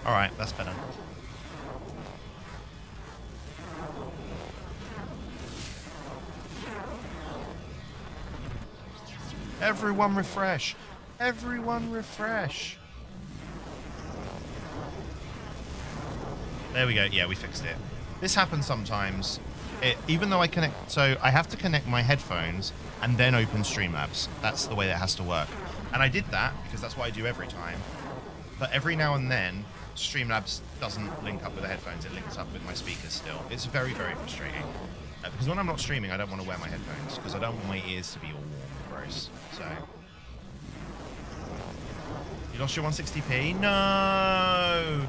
All right, that's better. Everyone refresh. Everyone refresh. There we go. Yeah, we fixed it. This happens sometimes. Even though I connect... So I have to connect my headphones and then open Streamlabs. That's the way that has to work. And I did that because that's what I do every time. But every now and then, Streamlabs doesn't link up with the headphones. It links up with my speakers still. It's very, very frustrating. Because when I'm not streaming, I don't want to wear my headphones. Because I don't want my ears to be all warm and gross. So... You lost your 160p? No!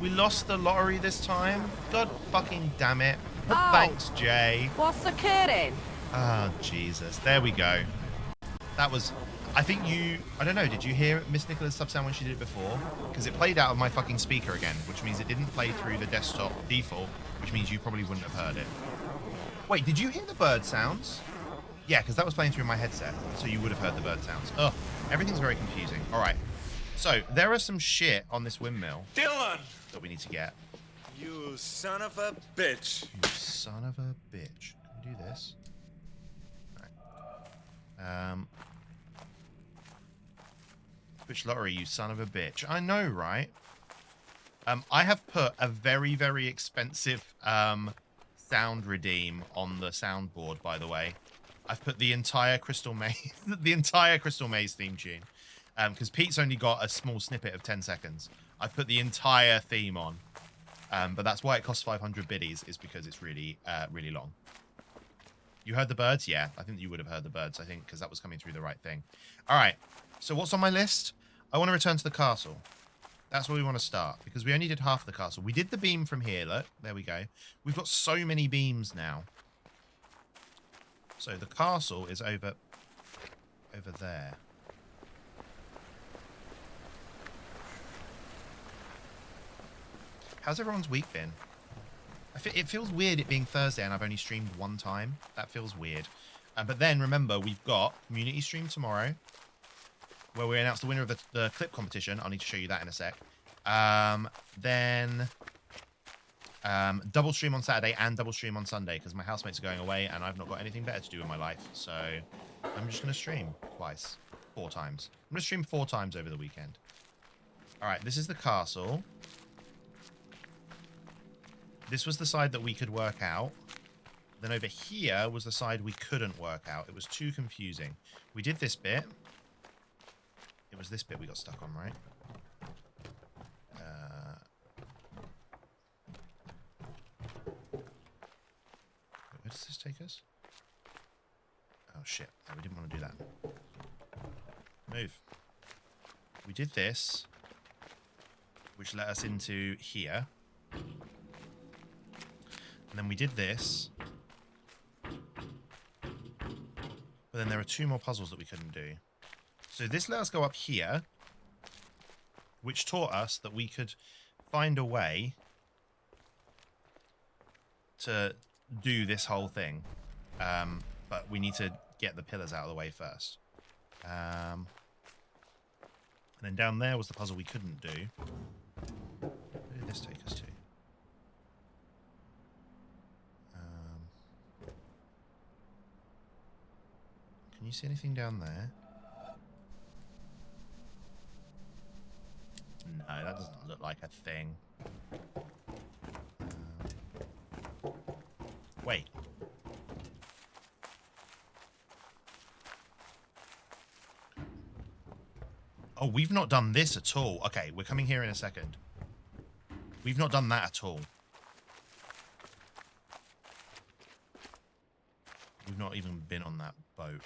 We lost the lottery this time? God fucking damn it. Oh, thanks, Jay. What's occurring? Oh, Jesus. There we go. That was... I think you... I don't know. Did you hear Miss Nicola's sub sound when she did it before? Because it played out of my fucking speaker again, which means it didn't play through the desktop default, which means you probably wouldn't have heard it. Wait, did you hear the bird sounds? Yeah, because that was playing through my headset, so you would have heard the bird sounds. Ugh. Everything's very confusing. All right. So, there are some shit on this windmill. Dylan! That we need to get. You son of a bitch. You son of a bitch. Can we do this? Right. Twitch lottery, you son of a bitch. I know, right? I have put a very, very expensive sound redeem on the soundboard, by the way. I've put the entire Crystal Maze, the entire Crystal Maze theme tune. Because Pete's only got a small snippet of 10 seconds. I've put the entire theme on. But that's why it costs 500 biddies, is because it's really, really long. You heard the birds? Yeah, I think you would have heard the birds, I think, because that was coming through the right thing. All right, so what's on my list? I want to return to the castle. That's where we want to start, because we only did half the castle. We did the beam from here, look. There we go. We've got so many beams now. So the castle is over there. How's everyone's week been? It feels weird it being Thursday and I've only streamed one time. That feels weird. But then, remember, we've got community stream tomorrow, where we announce the winner of the clip competition. I'll need to show you that in a sec. Then double stream on Saturday and double stream on Sunday, because my housemates are going away and I've not got anything better to do in my life. So I'm just going to stream twice. 4 times. I'm going to stream 4 times over the weekend. All right, this is the castle. This was the side that we could work out. Then over here was the side we couldn't work out. It was too confusing. We did this bit. It was this bit we got stuck on, right? Where does this take us? Oh, shit. No, we didn't want to do that. Move. We did this, which let us into here. And then we did this. But then there are 2 more puzzles that we couldn't do. So this let us go up here, which taught us that we could find a way to do this whole thing. But we need to get the pillars out of the way first. And then down there was the puzzle we couldn't do. Where did this take us to? Can you see anything down there? No, that doesn't look like a thing. Wait. Oh, we've not done this at all. Okay, we're coming here in a second. We've not done that at all. We've not even been on that boat.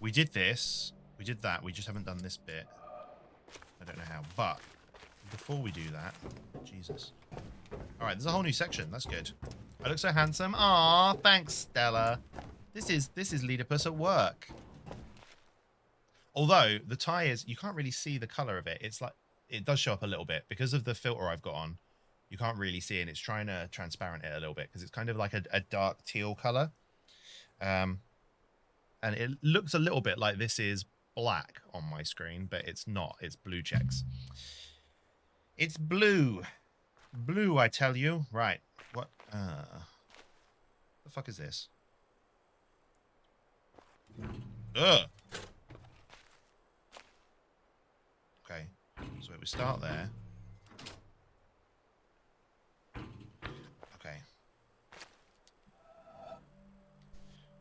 We did this. We did that. We just haven't done this bit. I don't know how. But before we do that... Jesus. Alright, there's a whole new section. That's good. I look so handsome. Aw, thanks, Stella. This is Leedipus at work. Although, the tie is... You can't really see the colour of it. It's like... It does show up a little bit. Because of the filter I've got on, you can't really see it. And it's trying to transparent it a little bit. Because it's kind of like a dark teal colour. And it looks a little bit like this is black on my screen, but it's not. It's blue checks. It's blue. Blue, I tell you. Right. What? The fuck is this? Ugh. Okay. So we start there. Okay.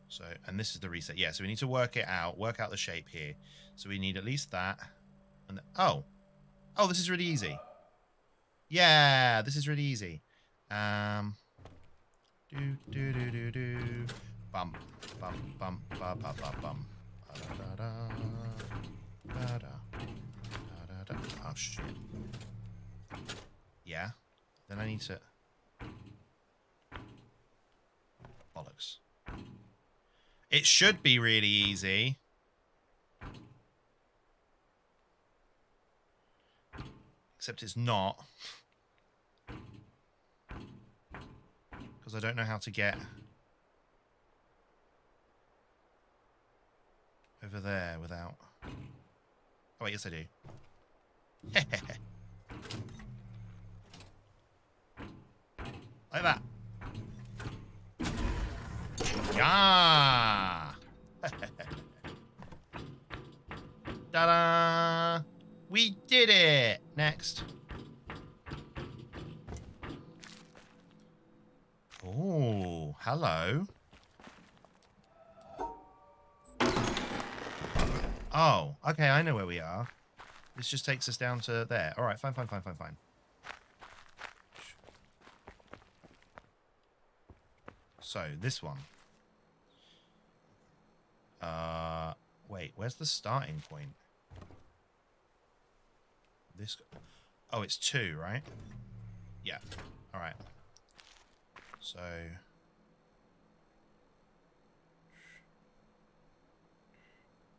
So, and this is the reset. Yeah, so we need to work it out. Work out the shape here. So we need at least that. And oh. Oh, this is really easy. Yeah, this is really easy. Do. Bum, bum, bum, ba, ba, ba, bum. Da. Oh, shit. Yeah. Then I need to... Bollocks. It should be really easy. Except it's not. Because I don't know how to get over there without... Oh, wait, yes I do. Like that. Yeah. Ta-da! We did it! Next. Oh, hello. Oh, okay, I know where we are. This just takes us down to there. All right, fine. So, this one. Wait, where's the starting point? This... Oh, it's 2, right? Yeah. All right. So...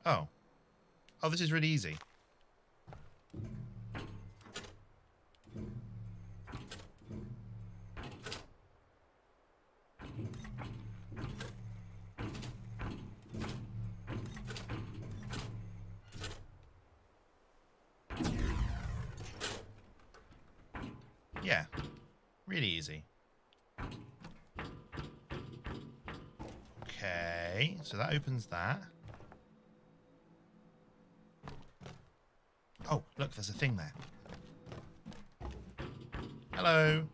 Oh. Oh, this is really easy. Yeah. Really easy. Okay. So that opens that. Oh, look, there's a thing there. Hello.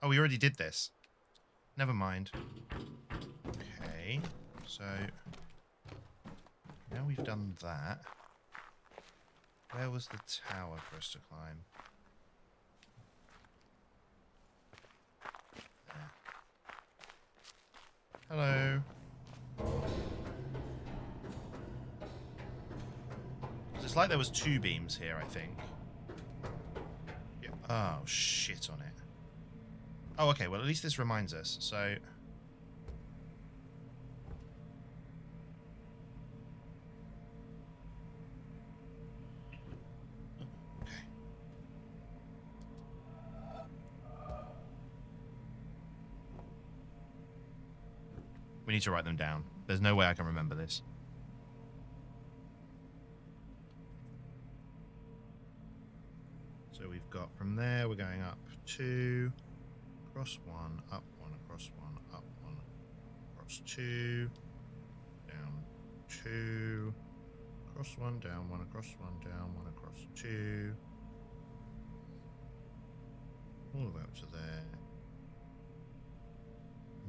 Oh, we already did this. Never mind. Okay. So now we've done that. Where was the tower for us to climb? There. Hello. It's like there was 2 beams here, I think. Yeah. Oh, shit on it. Oh, okay. Well, at least this reminds us. So... Okay. We need to write them down. There's no way I can remember this. So we've got from there, we're going up 2, across 1, up 1, across 1, up 1, across 2, down 2, across 1, down 1, across 1, down 1, across 2, all the way up to there.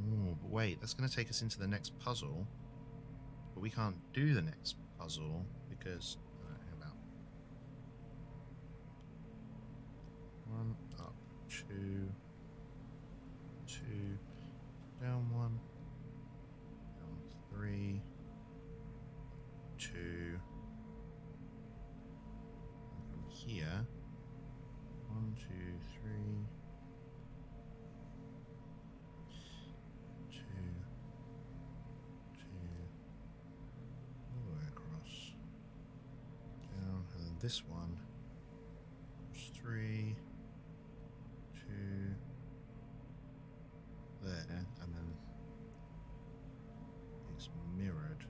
Oh, but wait, that's going to take us into the next puzzle. But we can't do the next puzzle because... hang about. 1, up, 2, 2, down 1, down 3, 2. And from here, 1, 2, 3, 2, 2, all the way across, down, and then this one, 3, 2, there, and then it's mirrored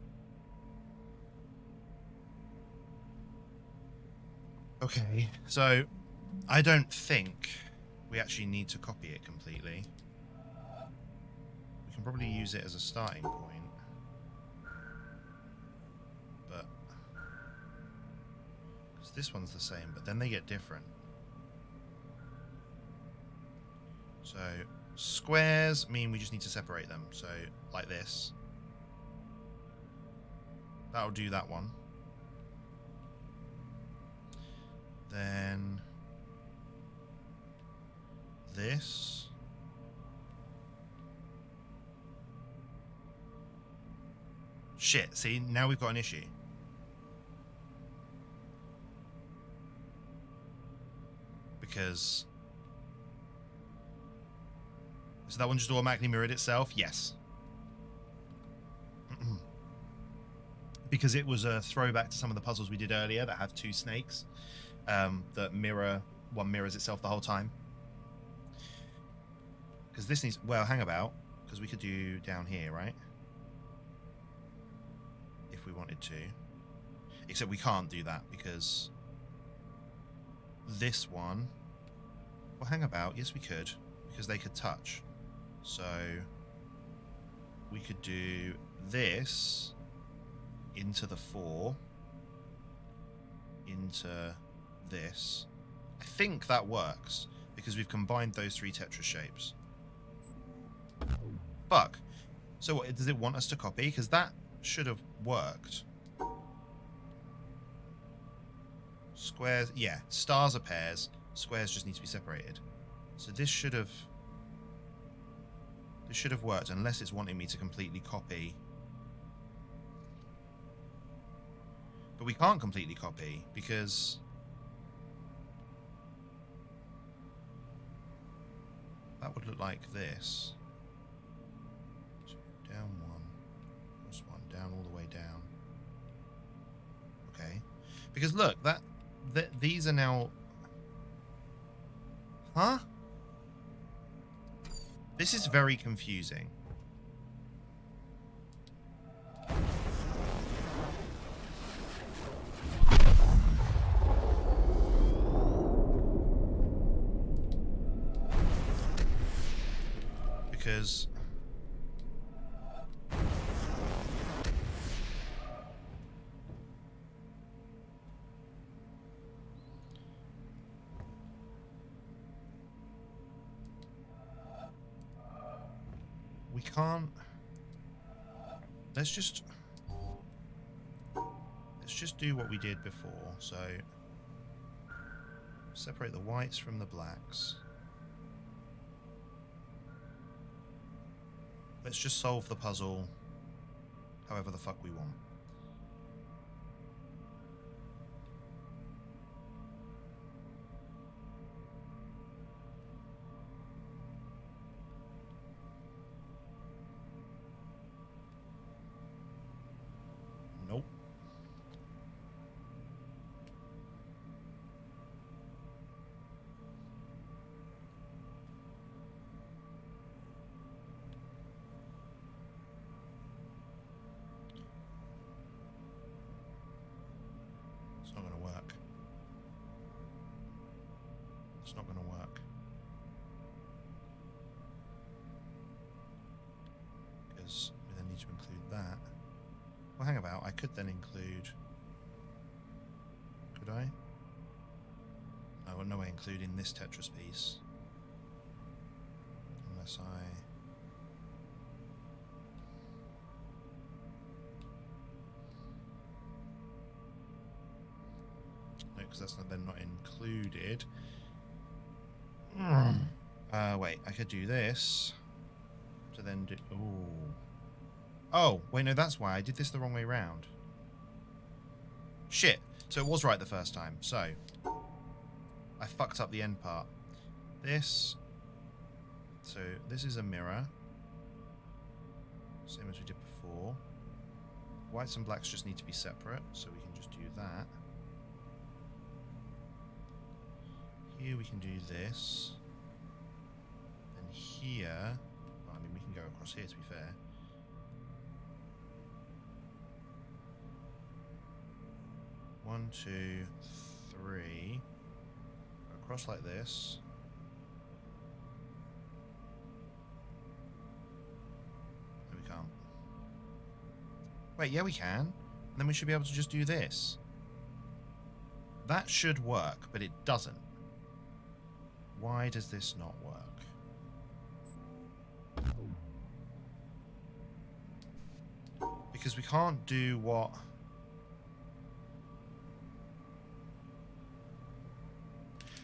Okay, so I don't think we actually need to copy it completely. We can probably use it as a starting point. But because this one's the same, but then they get different. So squares mean we just need to separate them. So like this. That'll do that one. Then this. Shit, see, now we've got an issue. Because... So that one just automatically mirrored itself? Yes. Because it was a throwback to some of the puzzles we did earlier that have two snakes that mirror... One mirrors itself the whole time. Because this needs... Well, hang about. Because we could do down here, right? If we wanted to. Except we can't do that because this one... Well, hang about. Yes, we could. Because they could touch. So we could do this into the 4, into this. I think that works because we've combined those 3 Tetris shapes. Fuck. So what, does it want us to copy? Because that should have worked. Squares, yeah. Stars are pairs. Squares just need to be separated. So this should have worked unless it's wanting me to completely copy. But we can't completely copy because that would look like this. So down 1, plus 1, down all the way down. Okay. Because look, these are now... Huh? This is very confusing. Because... we can't... Let's just do what we did before. So separate the whites from the blacks. Let's just solve the puzzle however the fuck we want. Nope. It's not going to work. It's not going to work. Because we then need to include that. Well, hang about. I could then include... Could I? No way including this Tetris piece. Unless I... No, because that's then not included. Wait, I could do this. To then do... Ooh. Oh, wait, no, that's why. I did this the wrong way round. Shit. So it was right the first time. So, I fucked up the end part. This... So, this is a mirror. Same as we did before. Whites and blacks just need to be separate, so we can just do that. Here we can do this. Then here... Well, I mean, we can go across here, to be fair. One, two, 3. Across like this. No, we can't. Wait, yeah we can. And then we should be able to just do this. That should work, but it doesn't. Why does this not work? Because we can't do what...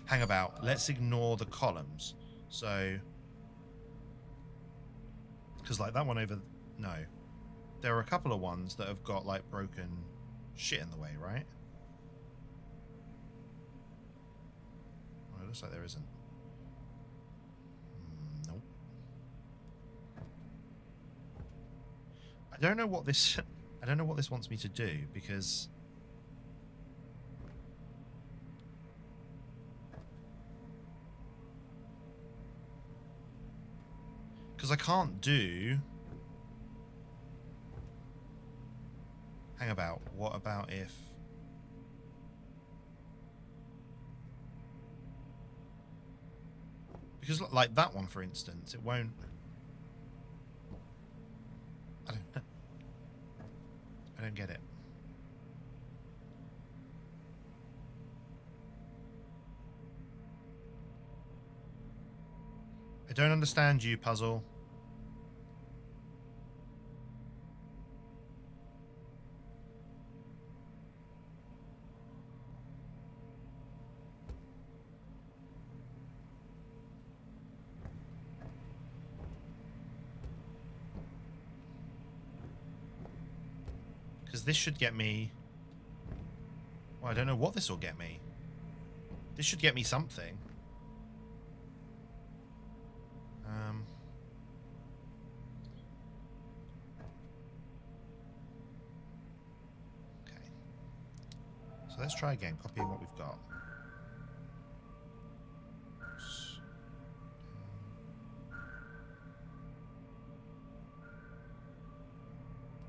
Hang about. Let's ignore the columns. So... Because like that one over... No. There are a couple of ones that have got like broken shit in the way, right? Oh, it looks like there isn't. Nope. I don't know what this... I don't know what this wants me to do, because... Because I can't do... Hang about. What about if... Because like that one, for instance, it won't... I don't get it. I don't understand you, puzzle. Because this should get me... Well, I don't know what this will get me. This should get me something. Okay. So let's try again, copying what we've got.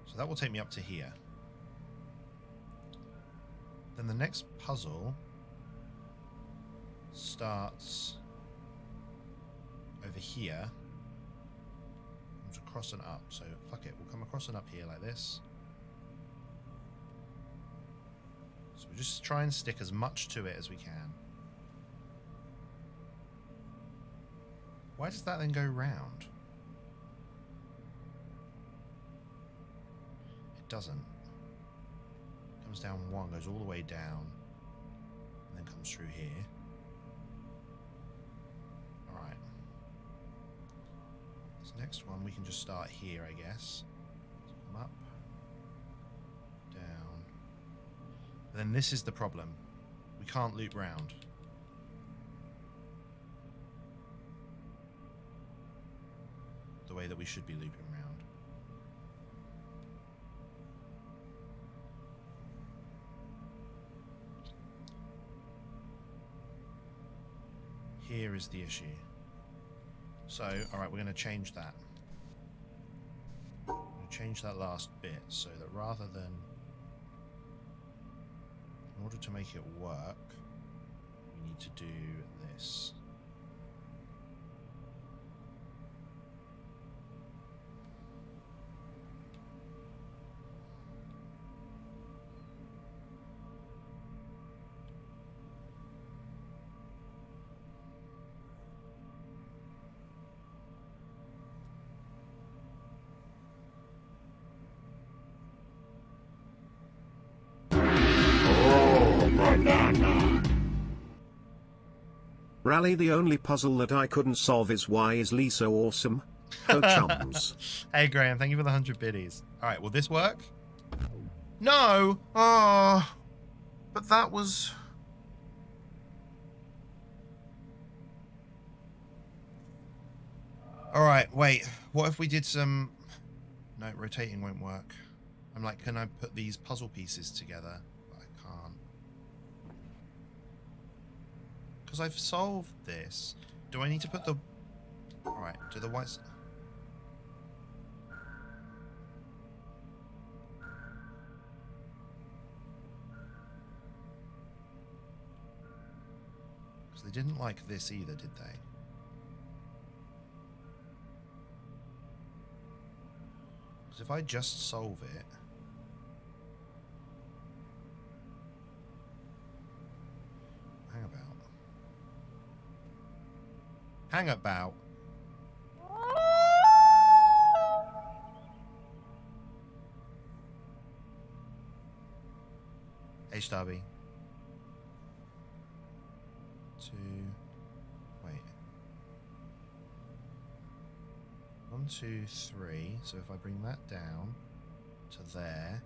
So that will take me up to here. Then the next puzzle starts over here. Comes across and up. So fuck it, we'll come across and up here like this. So we just try and stick as much to it as we can. Why does that then go round? It doesn't. Comes down one, goes all the way down, and then comes through here. Alright. This next one, we can just start here, I guess. So come up, down. And then this is the problem. We can't loop round. The way that we should be looping round. Here is the issue. So, alright, we're going to change that. We're going to change that last bit so that rather than... In order to make it work, we need to do this. Rally, the only puzzle that I couldn't solve is why is Lee so awesome? Oh, chums. Hey, Graham, thank you for the 100 biddies. Alright, will this work? No! Oh, but that was... Alright, wait. What if we did some... No, rotating won't work. I'm like, can I put these puzzle pieces together? But I can't. Because I've solved this. Do I need to put the... Alright, do the whites... Because they didn't like this either, did they? Because if I just solve it... Hang about. Hang about. H Derby. 2. Wait. 1, 2, 3. So if I bring that down to there.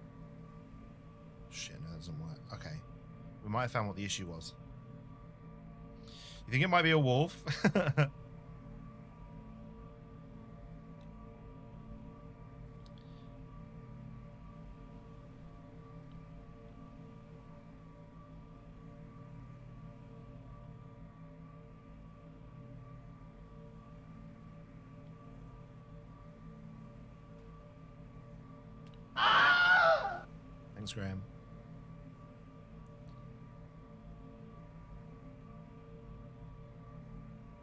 Shit, no, that doesn't work. Okay. We might have found what the issue was. You think it might be a wolf? Thanks, Graham.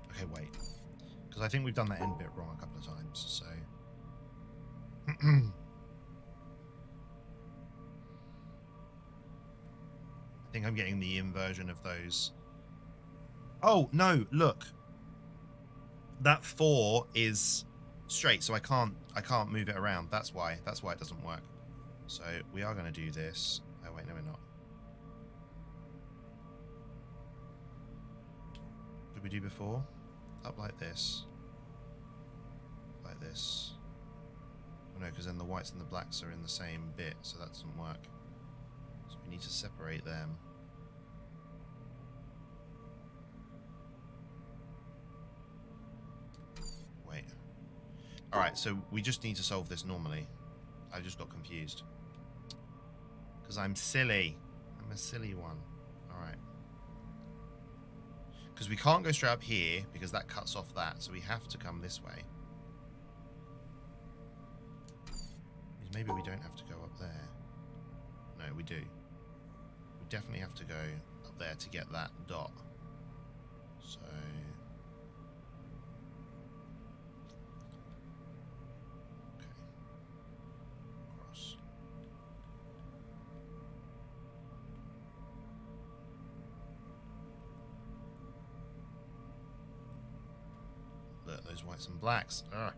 Okay, wait. Because I think we've done that end bit wrong a couple of times, so... I think I'm getting the inversion of those. Oh, no, look. That 4 is straight, so I can't move it around. That's why it doesn't work. So we are going to do this. Oh, wait, no, we're not. Did we do before? Up like this. Like this. Oh, no, because then the whites and the blacks are in the same bit, so that doesn't work. So we need to separate them. Wait. Alright, so we just need to solve this normally. I just got confused. Because I'm silly. I'm a silly one. Alright. Because we can't go straight up here, because that cuts off that, so we have to come this way. Maybe we don't have to go up there. No, we do. We definitely have to go up there to get that dot. So... Okay. Cross. Look, those whites and blacks. Ugh.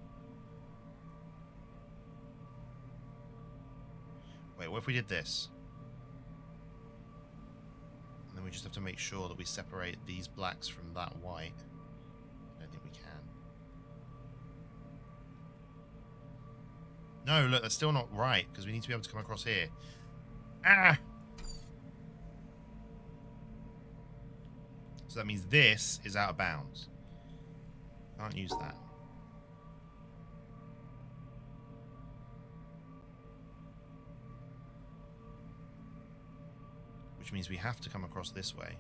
Wait, what if we did this? And then we just have to make sure that we separate these blacks from that white. I don't think we can. No, look, that's still not right, because we need to be able to come across here. Ah! So that means this is out of bounds. Can't use that. Which means we have to come across this way.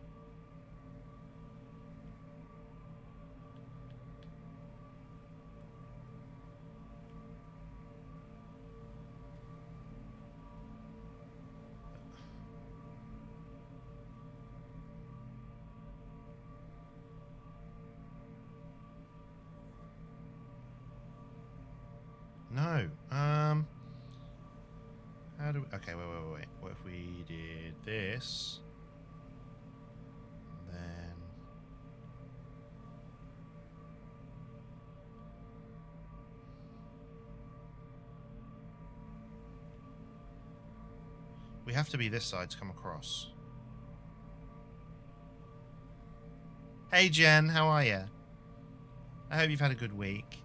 No. How do we... Okay, wait. What if we did this? And then... We have to be this side to come across. Hey Jen, how are you? I hope you've had a good week.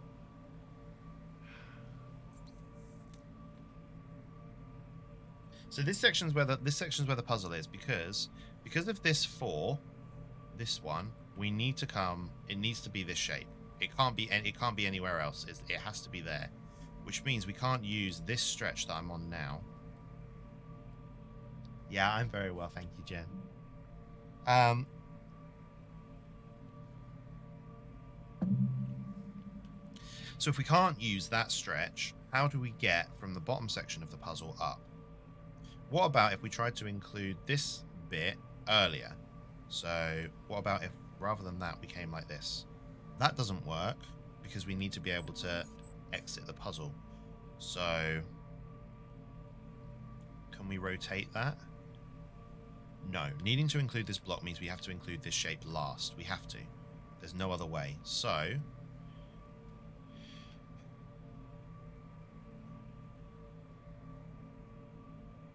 So this section's where the puzzle is, because of this 4, this one, we need to come. It needs to be this shape. It can't be anywhere else. It has to be there, which means we can't use this stretch that I'm on now. Yeah, I'm very well, thank you, Jen. So if we can't use that stretch, how do we get from the bottom section of the puzzle up? What about if we tried to include this bit earlier? So what about if rather than that, we came like this. That doesn't work because we need to be able to exit the puzzle. So, can we rotate that? No. Needing to include this block means we have to include this shape last. We have to. There's no other way. So,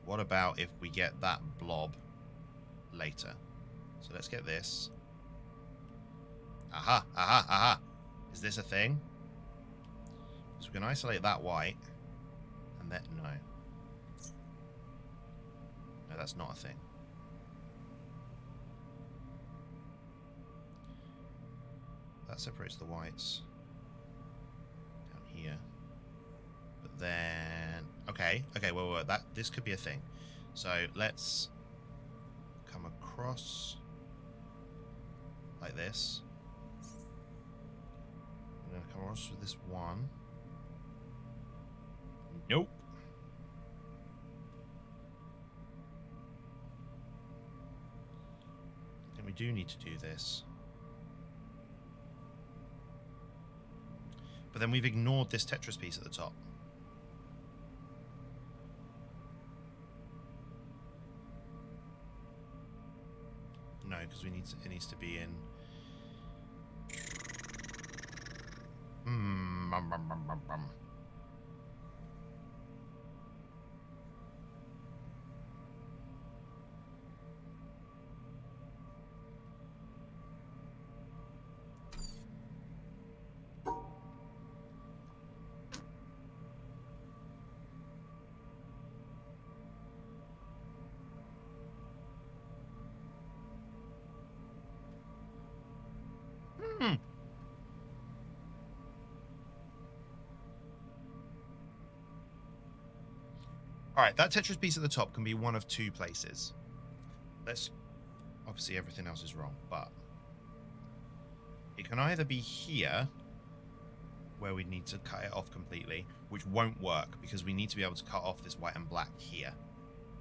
what about if we get that blob later? So let's get this. Aha, aha, aha. Is this a thing? Because we can isolate that white. And then, no. No, that's not a thing. That separates the whites. Down here. But then... Okay, well, this could be a thing. So let's come across like this. I'm going to come across with this one. Nope. I think we do need to do this. But then we've ignored this Tetris piece at the top. No, because it needs to be in. Alright, that Tetris piece at the top can be one of two places. Obviously everything else is wrong, but it can either be here, where we need to cut it off completely, which won't work because we need to be able to cut off this white and black here.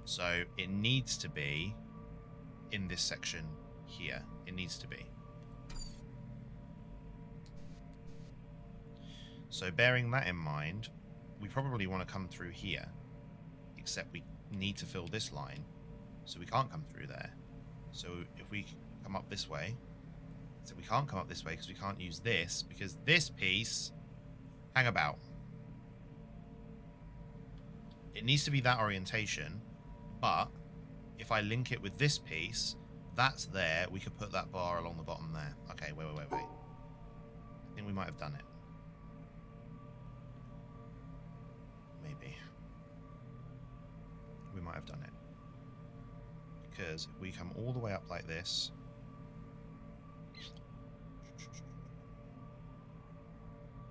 So it needs to be in this section here. It needs to be. So bearing that in mind, we probably want to come through here. Except we need to fill this line, so we can't come through there. So if we come up this way, so we can't come up this way because we can't use this, because this piece, hang about. It needs to be that orientation, but if I link it with this piece, that's there, we could put that bar along the bottom there. Okay, wait. I think we might have done it. Maybe. We might have done it. Because if we come all the way up like this,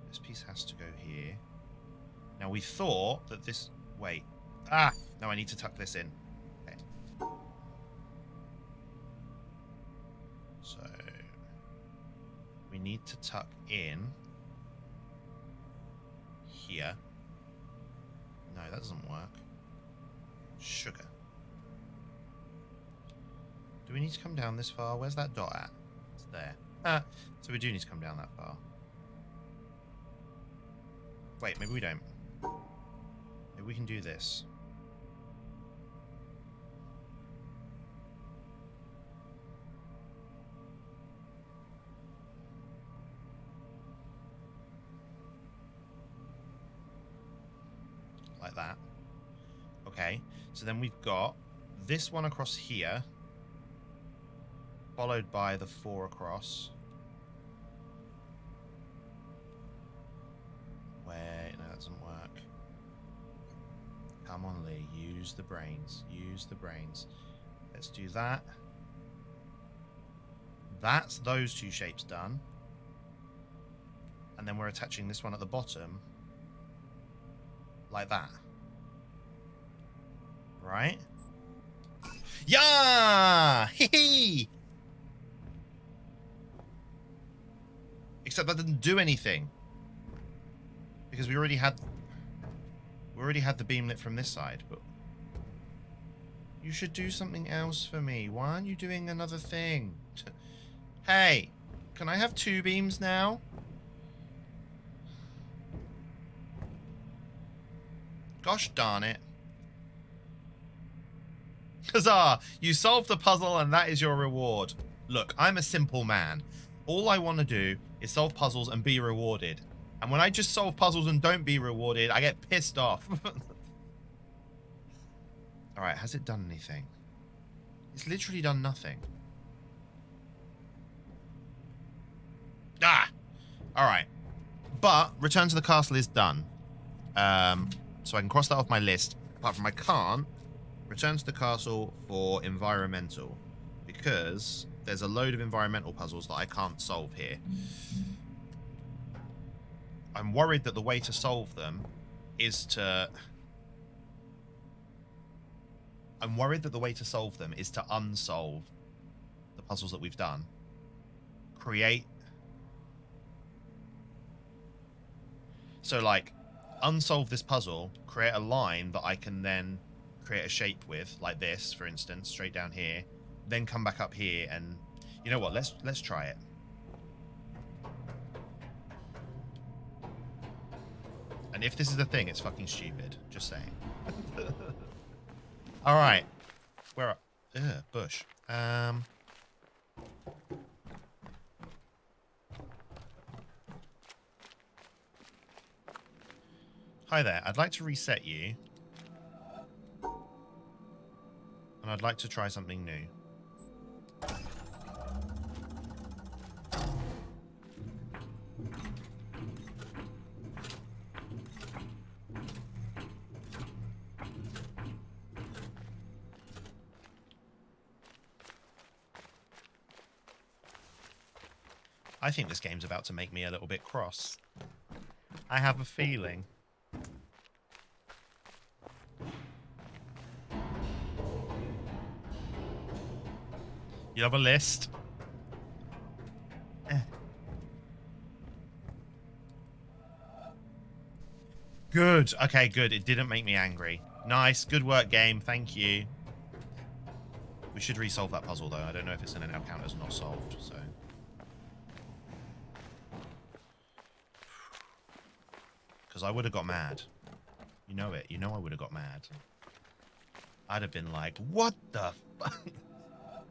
this piece has to go here. Now we thought that this... Wait. Ah! No, I need to tuck this in. Okay. So... we need to tuck in... here. No, that doesn't work. Sugar. Do we need to come down this far? Where's that dot at? It's there. Ah, so we do need to come down that far. Wait, maybe we don't. Maybe we can do this. Like that. Okay, so then we've got this one across here, followed by the 4 across. Wait, no, that doesn't work. Come on, Lee, use the brains. Use the brains. Let's do that. That's those two shapes done. And then we're attaching this one at the bottom. Like that. Right? Yeah! Hee! Except that didn't do anything. Because we already had the beam lit from this side, but you should do something else for me. Why aren't you doing another thing? Hey, can I have 2 beams now? Gosh darn it. Huzzah! You solved the puzzle and that is your reward. Look, I'm a simple man. All I want to do is solve puzzles and be rewarded. And when I just solve puzzles and don't be rewarded, I get pissed off. Alright, has it done anything? It's literally done nothing. Ah! Alright. But Return to the Castle is done. So I can cross that off my list. Apart from I can't Return to the Castle for environmental. Because there's a load of environmental puzzles that I can't solve here. I'm worried that the way to solve them is to... I'm worried that the way to solve them is to unsolve the puzzles that we've done. Create... So, like, unsolve this puzzle, create a line that I can then create a shape with, like this, for instance, straight down here, then come back up here and... You know what? Let's try it. And if this is a thing, it's fucking stupid. Just saying. Alright. Where are... Ugh, bush. Hi there. I'd like to reset you. And I'd like to try something new. I think this game's about to make me a little bit cross. I have a feeling. You have a list? Good. Okay, good. It didn't make me angry. Nice. Good work, game. Thank you. We should resolve that puzzle, though. I don't know if it's going to now count as not solved, so... Because I would have got mad. You know it. You know I would have got mad. I'd have been like, what the fuck?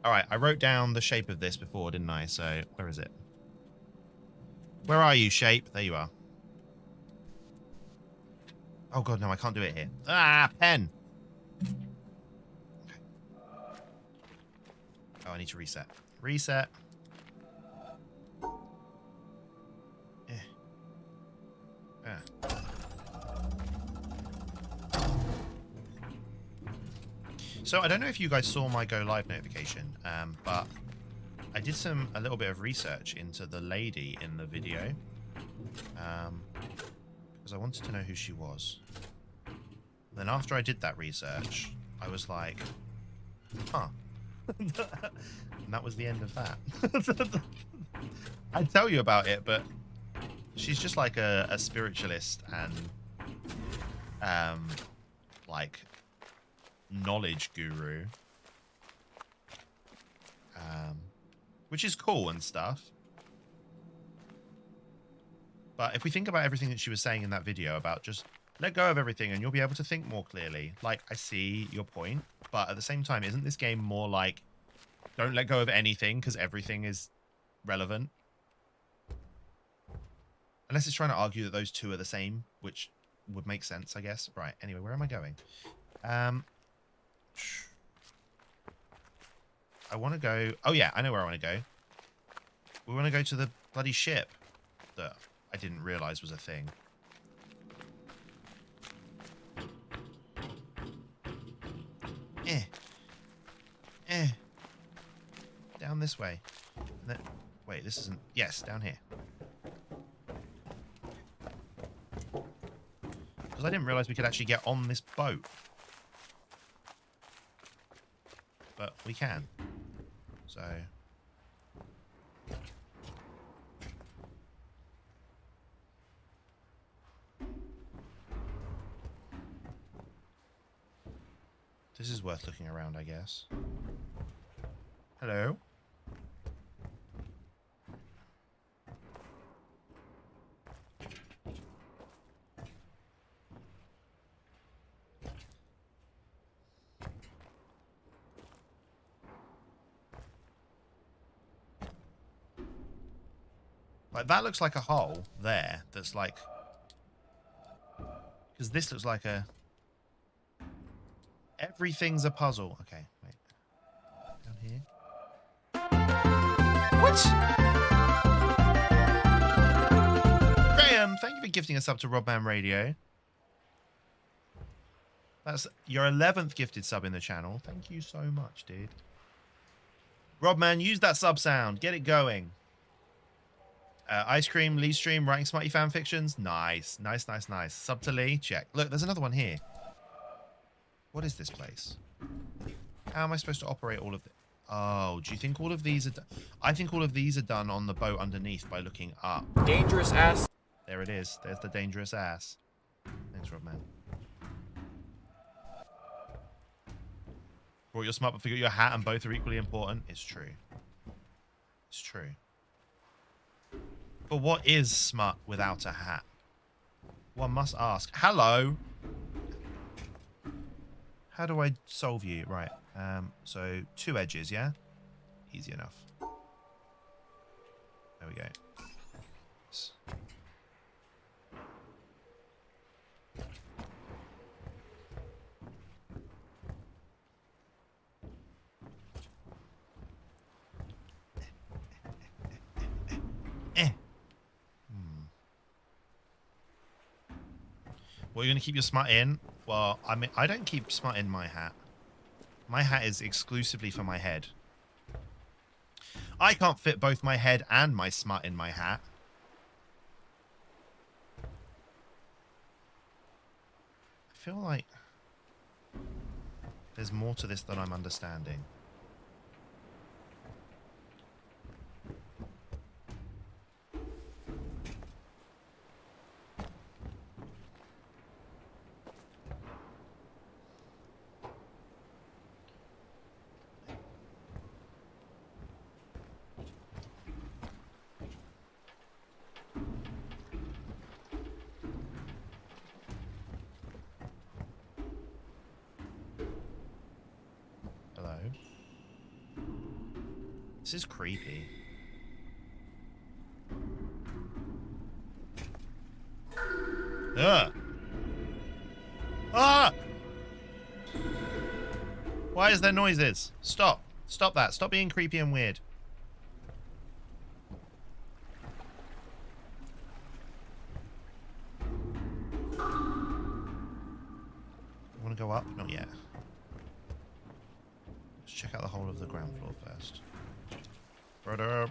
Alright, I wrote down the shape of this before, didn't I? So, where is it? Where are you, shape? There you are. Oh god, no, I can't do it here. Ah, pen! Okay. Oh, I need to reset. Reset. So I don't know if you guys saw my go live notification, but I did a little bit of research into the lady in the video, because I wanted to know who she was. Then after I did that research, I was like, huh. And that was the end of that. I'd tell you about it, but she's just like a spiritualist and like knowledge guru, which is cool and stuff. But if we think about everything that she was saying in that video about just let go of everything and you'll be able to think more clearly, like, I see your point, but at the same time, isn't this game more like don't let go of anything because everything is relevant? Unless it's trying to argue that those two are the same, which would make sense, I guess. Right, anyway, where am I going? I want to go... Oh, yeah, I know where I want to go. We want to go to the bloody ship that I didn't realise was a thing. Down this way. And then, wait, this isn't... Yes, down here. Because I didn't realise we could actually get on this boat. But we can. So... This is worth looking around, I guess. Hello? Like, that looks like a hole there that's like... Because this looks like a... Everything's a puzzle. Okay, wait. Down here. What? Graham, thank you for gifting us up to Robman Radio. That's your 11th gifted sub in the channel. Thank you so much, dude. Robman, use that sub sound. Get it going. Ice Cream, Lee Stream, writing smarty fan fictions. Nice. Nice, nice, nice. Sub to Lee. Check. Look, there's another one here. What is this place? How am I supposed to operate all of this? Oh, do you think all of these are done? I think all of these are done on the boat underneath by looking up. Dangerous ass. There it is. There's the dangerous ass. Thanks, Robman. Brought your smart but forgot your hat and both are equally important. It's true. It's true. But what is smut without a hat? One must ask. Hello. How do I solve you? Right. So 2 edges, yeah? Easy enough. There we go. Well, you're going to keep your smut in? Well, I mean, I don't keep smut in my hat. My hat is exclusively for my head. I can't fit both my head and my smut in my hat. I feel like there's more to this than I'm understanding. This is creepy. Ugh. Ah! Why is there noises? Stop. Stop that. Stop being creepy and weird. Want to go up? Not yet. Let's check out the whole of the ground floor first. Brother.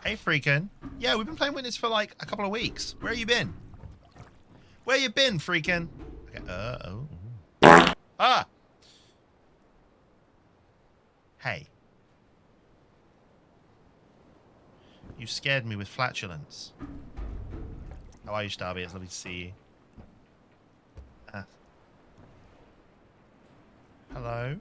Hey, Freakin'. Yeah, we've been playing Witness for like a couple of weeks. Where you been? Where you been, Freakin'? Okay, oh. Ah! Hey. You scared me with flatulence. How are you, Starby? It's lovely to see you. Hello?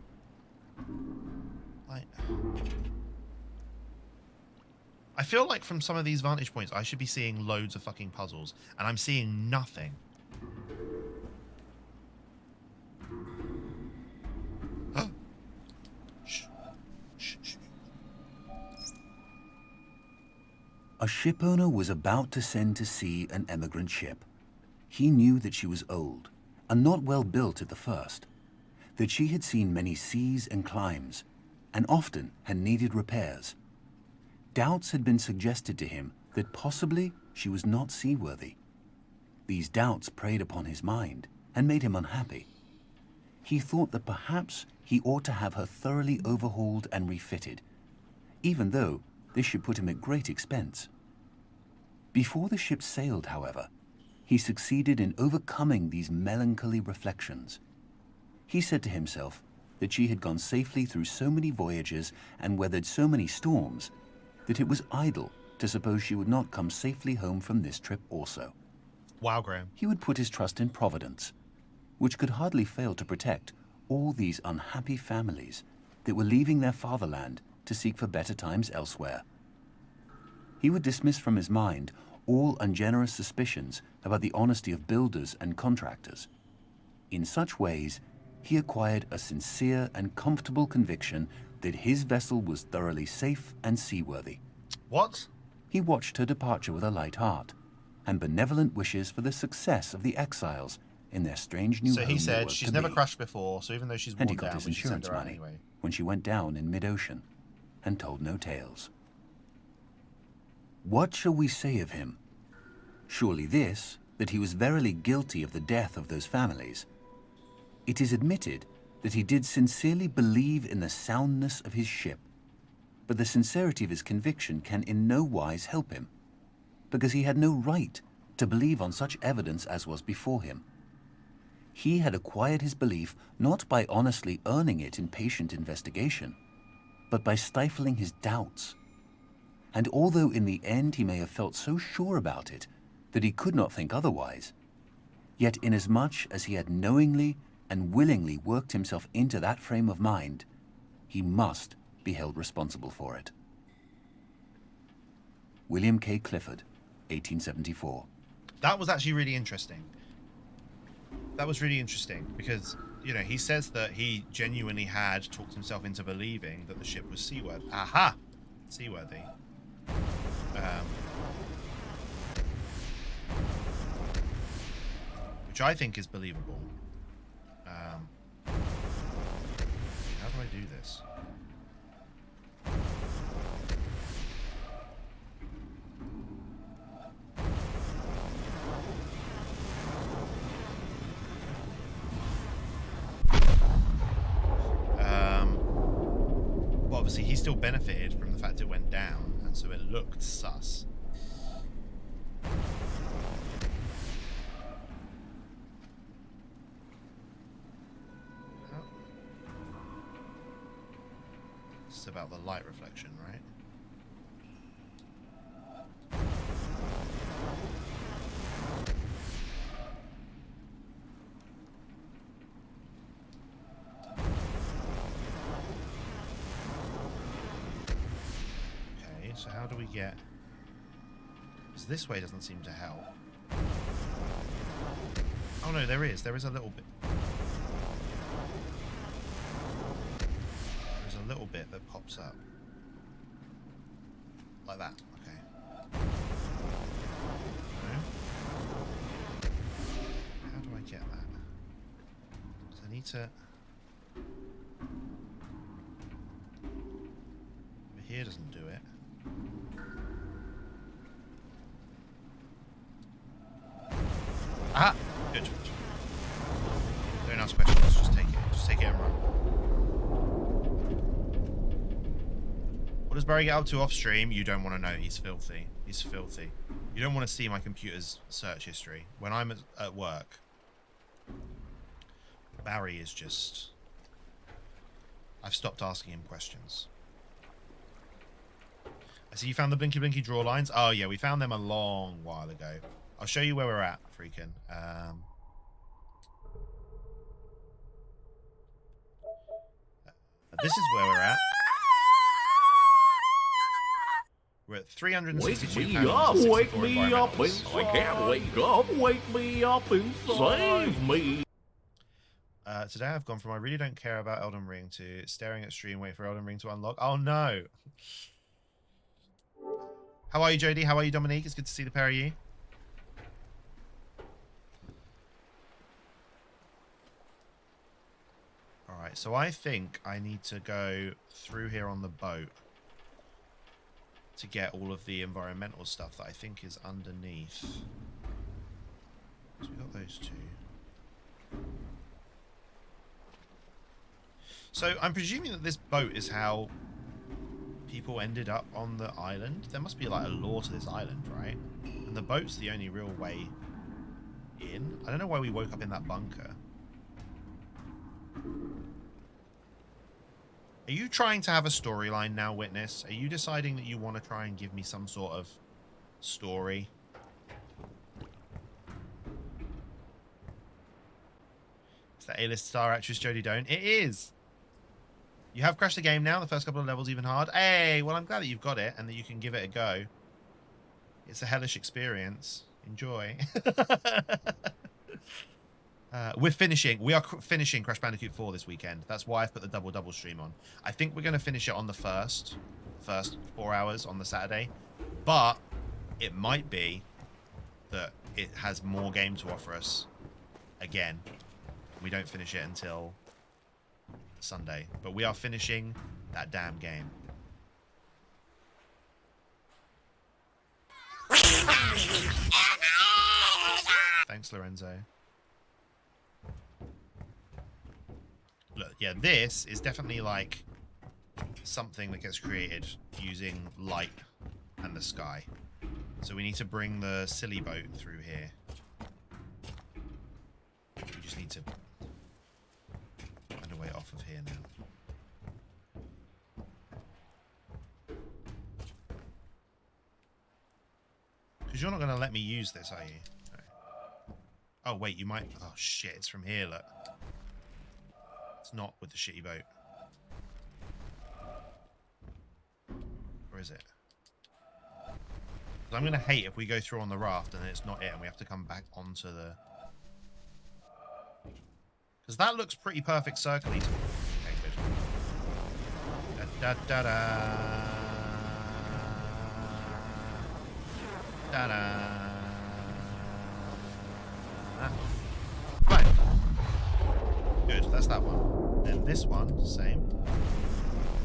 I feel like from some of these vantage points, I should be seeing loads of fucking puzzles, and I'm seeing nothing. Shh. Shh, shh. A shipowner was about to send to sea an emigrant ship. He knew that she was old, and not well built at the first, that she had seen many seas and climes, and often had needed repairs. Doubts had been suggested to him that possibly she was not seaworthy. These doubts preyed upon his mind and made him unhappy. He thought that perhaps he ought to have her thoroughly overhauled and refitted, even though this should put him at great expense. Before the ship sailed, however, he succeeded in overcoming these melancholy reflections. He said to himself that she had gone safely through so many voyages and weathered so many storms that it was idle to suppose she would not come safely home from this trip also. Wow, Graham. He would put his trust in Providence, which could hardly fail to protect all these unhappy families that were leaving their fatherland to seek for better times elsewhere. He would dismiss from his mind all ungenerous suspicions about the honesty of builders and contractors. In such ways, he acquired a sincere and comfortable conviction that his vessel was thoroughly safe and seaworthy. What? He watched her departure with a light heart and benevolent wishes for the success of the exiles in their strange new So home he they said were she's to never be. crashed before, so even though she's And he worn got down, his we should send insurance her out money anyway. when she went down in mid-ocean and told no tales. What shall we say of him? Surely this, that he was verily guilty of the death of those families. It is admitted that he did sincerely believe in the soundness of his ship, but the sincerity of his conviction can in no wise help him, because he had no right to believe on such evidence as was before him. He had acquired his belief not by honestly earning it in patient investigation, but by stifling his doubts. And although in the end he may have felt so sure about it that he could not think otherwise, yet inasmuch as he had knowingly and willingly worked himself into that frame of mind, he must be held responsible for it. William K. Clifford, 1874. That was actually really interesting. That was really interesting because, you know, he says that he genuinely had talked himself into believing that the ship was seaworthy. Aha! Seaworthy. Which I think is believable. How do I do this? Well, obviously he still benefited from the fact it went down, and so it looked sus. This is about the light reflection, right? Okay, so how do we get... Because this way doesn't seem to help. Oh no, there is a little bit. There's a little bit that pops up. Like that, okay. No. How do I get that? Because I need to... Over here doesn't do it. Ah! Good. Don't ask questions, just take it. Just take it and run. What does Barry get up to off stream? You don't want to know. He's filthy. He's filthy. You don't want to see my computer's search history. When I'm at work, Barry is just... I've stopped asking him questions. I see you found the Blinky Blinky draw lines. Oh yeah, we found them a long while ago. I'll show you where we're at, freaking. This is where we're at. We're at 362 Wake me up inside. I can't wake up. Wake me up inside. Save me. Today I've gone from I really don't care about Elden Ring to staring at stream waiting for Elden Ring to unlock. Oh no. How are you, Jody? How are you, Dominique? It's good to see the pair of you. Alright, so I think I need to go through here on the boat to get all of the environmental stuff that I think is underneath. So we got those two. So I'm presuming that this boat is how people ended up on the island. There must be like a lore to this island, right? And the boat's the only real way in. I don't know why we woke up in that bunker. Are you trying to have a storyline now, Witness? Are you deciding that you want to try and give me some sort of story? Is that A-list star actress Jodie Doan? It is! You have crashed the game now, the first couple of levels even hard. Hey, well I'm glad that you've got it and that you can give it a go. It's a hellish experience. Enjoy. We're finishing. We are finishing Crash Bandicoot 4 this weekend. That's why I've put the double stream on. I think we're going to finish it on the first 4 hours on the Saturday. But it might be that it has more game to offer us again. We don't finish it until Sunday. But we are finishing that damn game. Thanks, Lorenzo. Look, yeah, this is definitely like something that gets created using light and the sky. So we need to bring the silly boat through here. We just need to find a way off of here now. Because you're not going to let me use this, are you? No. Oh, wait, you might... Oh, shit, it's from here, look. It's not with the shitty boat. Or is it? I'm going to hate if we go through on the raft and it's not it and we have to come back onto the... Because that looks pretty perfect circly to me. Okay, good. Da-da-da-da. Da-da. Right. Good, that's that one. Then this one, same.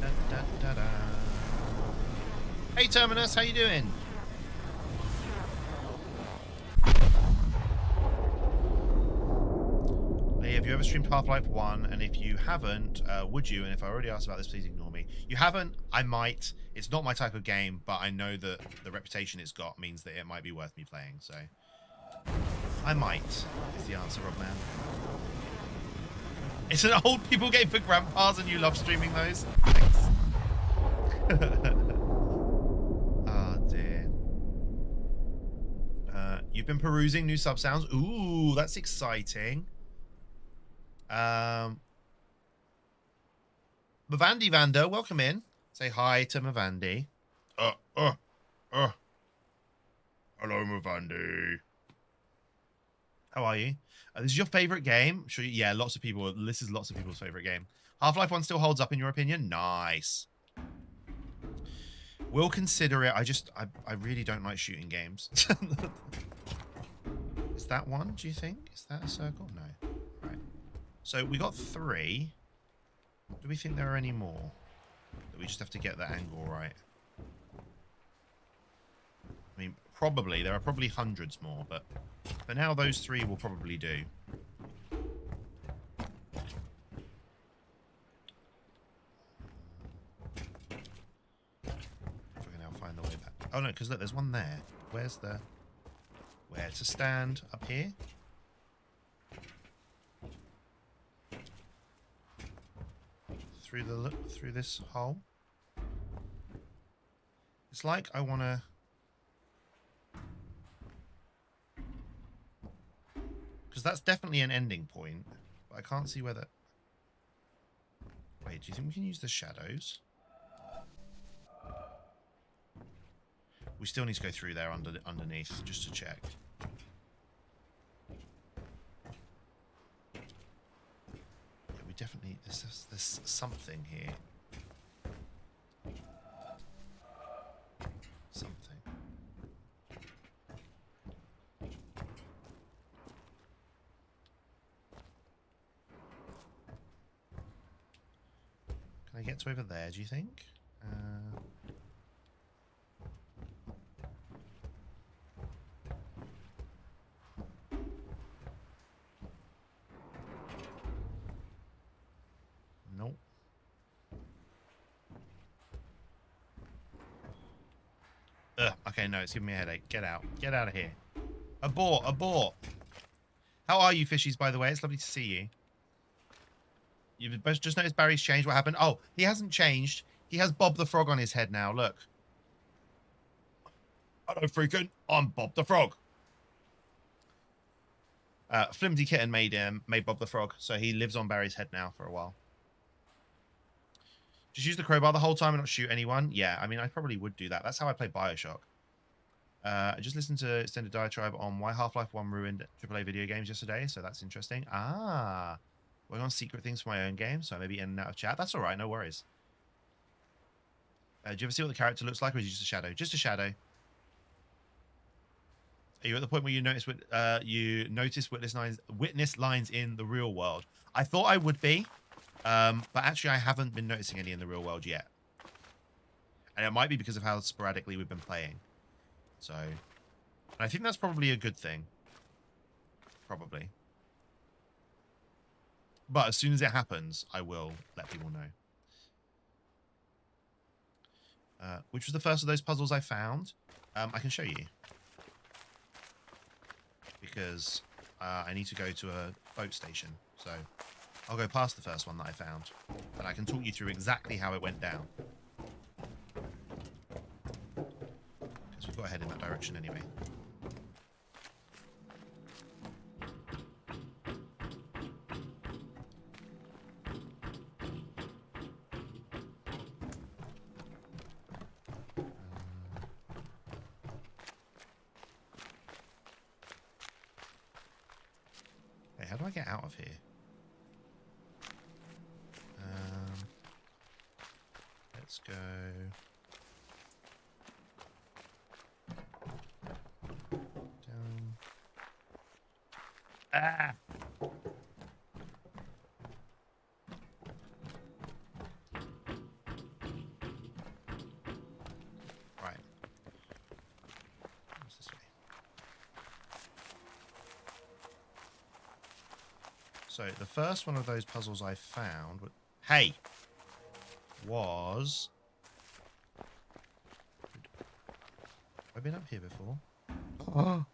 Da-da-da-da. Hey Terminus, how you doing? Have you ever streamed Half-Life 1? And if you haven't, would you? And if I already asked about this, please ignore me. You haven't, I might. It's not my type of game, but I know that the reputation it's got means that it might be worth me playing. So I might, is the answer, Robman. It's an old people game for grandpas and you love streaming those? Thanks. Oh, dear. You've been perusing new sub sounds. Ooh, that's exciting. Mavandi Vanda, welcome in. Say hi to Mavandi. Hello, Mavandi. How are you? This is your favorite game? I'm sure yeah, lots of people. This is lots of people's favorite game. Half-Life 1 still holds up in your opinion? Nice. We'll consider it. I really don't like shooting games. Is that one, do you think? Is that a circle? No. Right. So we got 3. Do we think there are any more? That we just have to get the angle right. I mean, probably. There are probably hundreds more, but for now, those 3 will probably do. If we can now find the way back. Oh no, because look, there's one there. Where's the... Where to stand? Up here? Through this hole. It's like I want to... Because that's definitely an ending point. But I can't see whether... Wait, do you think we can use the shadows? We still need to go through there underneath, just to check. Yeah, we definitely... There's something here. Something. Can I get to over there, do you think? Nope. Ugh, okay, no, it's giving me a headache. Get out. Get out of here. Abort, abort. How are you, fishies, by the way? It's lovely to see you. You've just noticed Barry's changed. What happened? Oh, he hasn't changed. He has Bob the Frog on his head now. Look. Hello, freaking. I'm Bob the Frog. Flimsy Kitten made Bob the Frog, so he lives on Barry's head now for a while. Just use the crowbar the whole time and not shoot anyone? Yeah, I mean, I probably would do that. That's how I play Bioshock. I just listened to Extended Diatribe on why Half-Life 1 ruined AAA video games yesterday, so that's interesting. Ah, working on secret things for my own game, so I may be in and out of chat. That's all right, no worries. Do you ever see what the character looks like, or is he just a shadow? Just a shadow. Are you at the point where you notice witness lines in the real world? I thought I would be, but actually I haven't been noticing any in the real world yet. And it might be because of how sporadically we've been playing. So, I think that's probably a good thing. Probably. But as soon as it happens, I will let people know. Which was the first of those puzzles I found? I can show you. Because I need to go to a boat station. So, I'll go past the first one that I found. And I can talk you through exactly how it went down. We've got to head in that direction anyway. Hey, how do I get out of here? Let's go. Ah! Right. What's this way? So the first one of those puzzles I found, hey, was. Have I been up here before? Oh.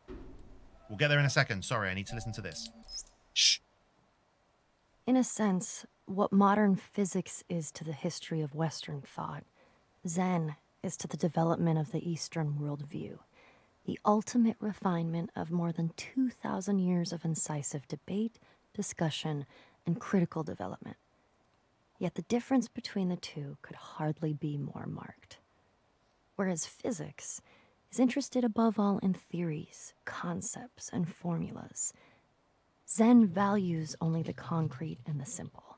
We'll get there in a second. Sorry, I need to listen to this. Shh. In a sense, what modern physics is to the history of Western thought, Zen is to the development of the Eastern worldview, the ultimate refinement of more than 2,000 years of incisive debate, discussion, and critical development. Yet the difference between the two could hardly be more marked. Whereas physics is interested above all in theories, concepts, and formulas, Zen values only the concrete and the simple.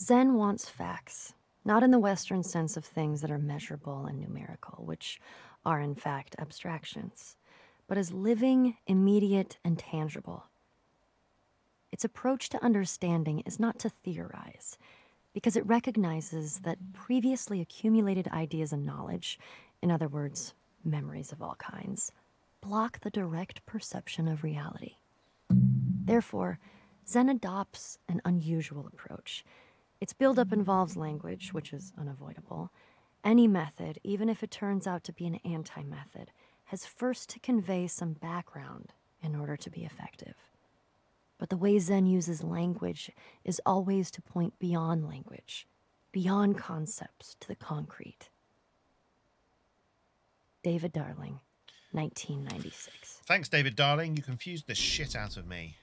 Zen wants facts, not in the Western sense of things that are measurable and numerical, which are in fact abstractions, but as living, immediate, and tangible. Its approach to understanding is not to theorize, because it recognizes that previously accumulated ideas and knowledge, in other words, memories of all kinds, block the direct perception of reality. Therefore, Zen adopts an unusual approach. Its buildup involves language, which is unavoidable. Any method, even if it turns out to be an anti-method, has first to convey some background in order to be effective. But the way Zen uses language is always to point beyond language, beyond concepts to the concrete. David Darling, 1996. Thanks, David Darling. You confused the shit out of me.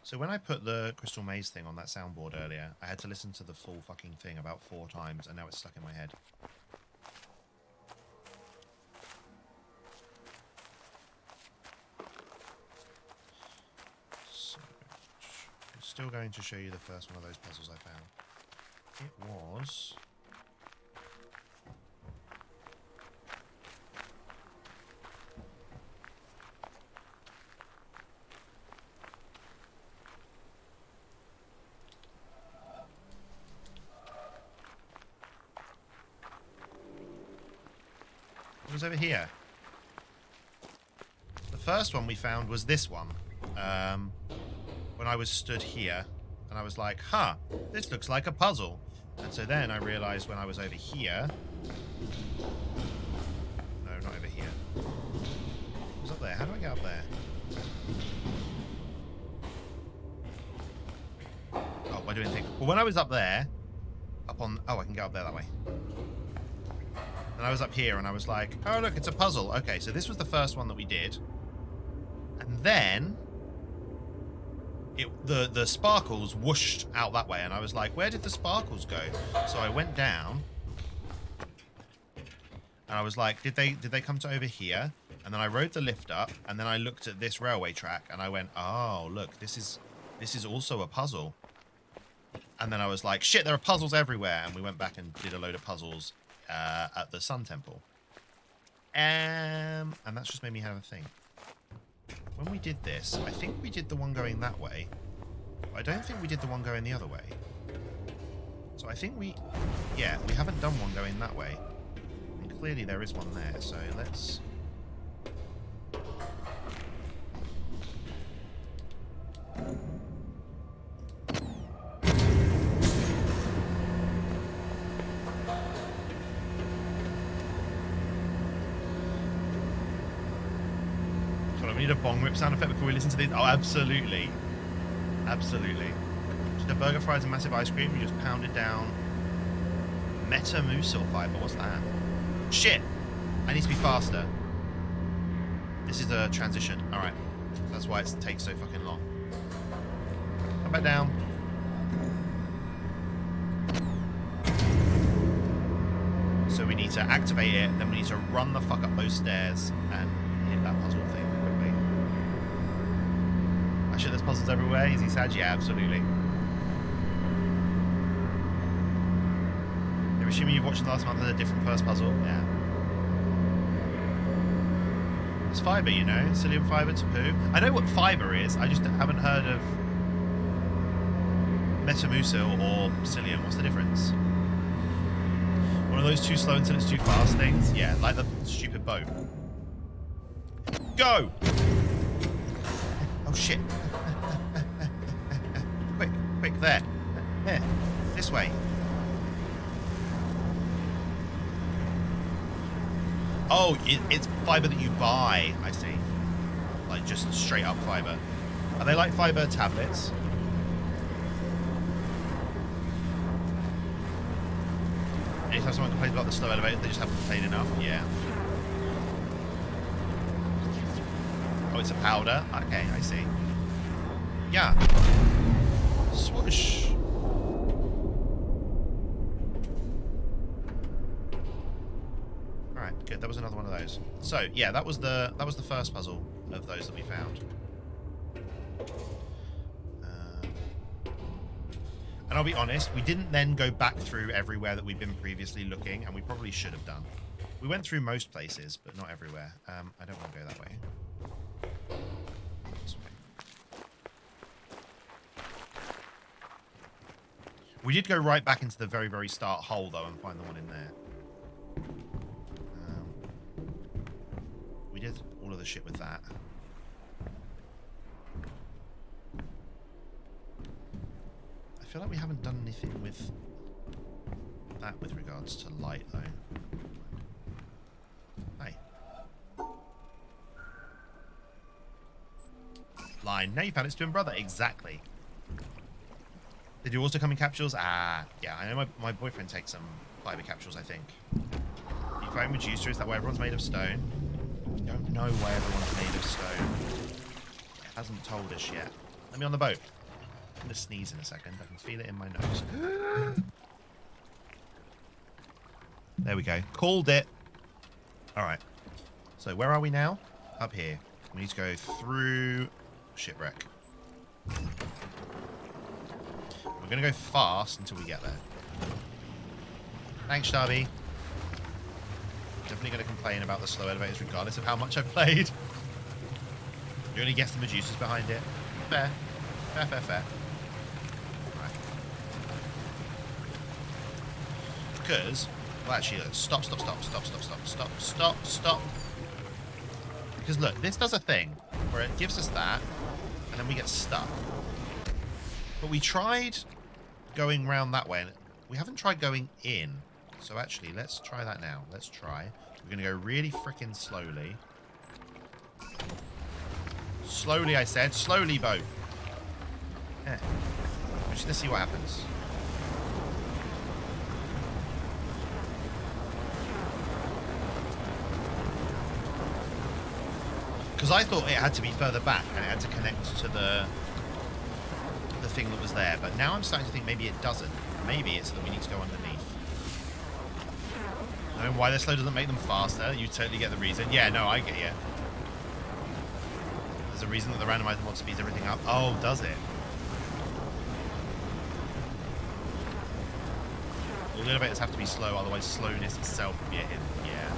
So when I put the Crystal Maze thing on that soundboard earlier, I had to listen to the full fucking thing about 4 times, and now it's stuck in my head. So, I'm still going to show you the first one of those puzzles I found. It was... It was over here. The first one we found was this one. When I was stood here, and I was like, huh, this looks like a puzzle. And so then I realized when I was over here... No, not over here. It was up there. How do I get up there? Oh, by doing things. Well, when I was up there, up on... Oh, I can get up there that way. And I was up here and I was like, oh, look, it's a puzzle. Okay, so this was the first one that we did. And then the sparkles whooshed out that way. And I was like, where did the sparkles go? So I went down. And I was like, did they come to over here? And then I rode the lift up, and then I looked at this railway track, and I went, oh, look, this is also a puzzle. And then I was like, shit, there are puzzles everywhere. And we went back and did a load of puzzles at the Sun Temple. And that's just made me have a thing. When we did this, I think we did the one going that way. But I don't think we did the one going the other way. So I think we haven't done one going that way. And clearly there is one there, so let's... We need a bong rip sound effect before we listen to these. Oh, absolutely. Absolutely. Just a burger, fries, and massive ice cream. You just pound it down. Metamucil fiber. What's that? Shit. I need to be faster. This is a transition. Alright. That's why it takes so fucking long. Come back down. So we need to activate it. Then we need to run the fuck up those stairs and hit that puzzle thing. I'm sure there's puzzles everywhere. Is he sad? Yeah, absolutely. You're assuming you've watched the last month as a different first puzzle? Yeah. It's fibre, you know? Psyllium fibre to poo. I know what fibre is. I just haven't heard of Metamucil or psyllium. What's the difference? One of those too slow until it's too fast things? Yeah, like the stupid boat. Go! Oh, shit. Quick, there. Here. This way. Oh, it's fibre that you buy, I see. Like, just straight up fibre. Are they like fibre tablets? Anytime someone complains about the slow elevator, they just haven't played enough? Yeah. Oh, it's a powder? Okay, I see. Yeah. Swoosh. Alright, good. That was another one of those. So, yeah, that was the first puzzle of those that we found. And I'll be honest, we didn't then go back through everywhere that we'd been previously looking, and we probably should have done. We went through most places, but not everywhere. I don't want to go that way. We did go right back into the very, very start hole, though, and find the one in there. We did all of the shit with that. I feel like we haven't done anything with that with regards to light, though. Hey. Line. Now you found its twin brother. Exactly. Did you also come in capsules? Ah, yeah, I know my boyfriend takes some fiber capsules, I think. You find Medusa, is that why everyone's made of stone? We don't know why everyone's made of stone. It hasn't told us yet. Let me on the boat. I'm going to sneeze in a second. I can feel it in my nose. There we go. Called it. Alright. So where are we now? Up here. We need to go through shipwreck. We're going to go fast until we get there. Thanks, Darby. Definitely going to complain about the slow elevators regardless of how much I've played. You're going to guess the Medusas behind it. Fair. Fair. Right. Because, well, actually, stop. Because look, this does a thing where it gives us that, and then we get stuck. But we tried going round that way, and we haven't tried going in. So actually, let's try that now. Let's try. We're going to go really frickin' slowly. Slowly, I said. Slowly, boat. Yeah. We're just going to see what happens. Because I thought it had to be further back, and it had to connect to the thing that was there, but now I'm starting to think maybe it doesn't. Maybe it's that we need to go underneath. Knowing why they're slow doesn't make them faster. You totally get the reason. Yeah, no, I get you. There's a reason that the randomizer mod speeds everything up. Oh, does it? All the elevators have to be slow, otherwise slowness itself would be a hit. Yeah.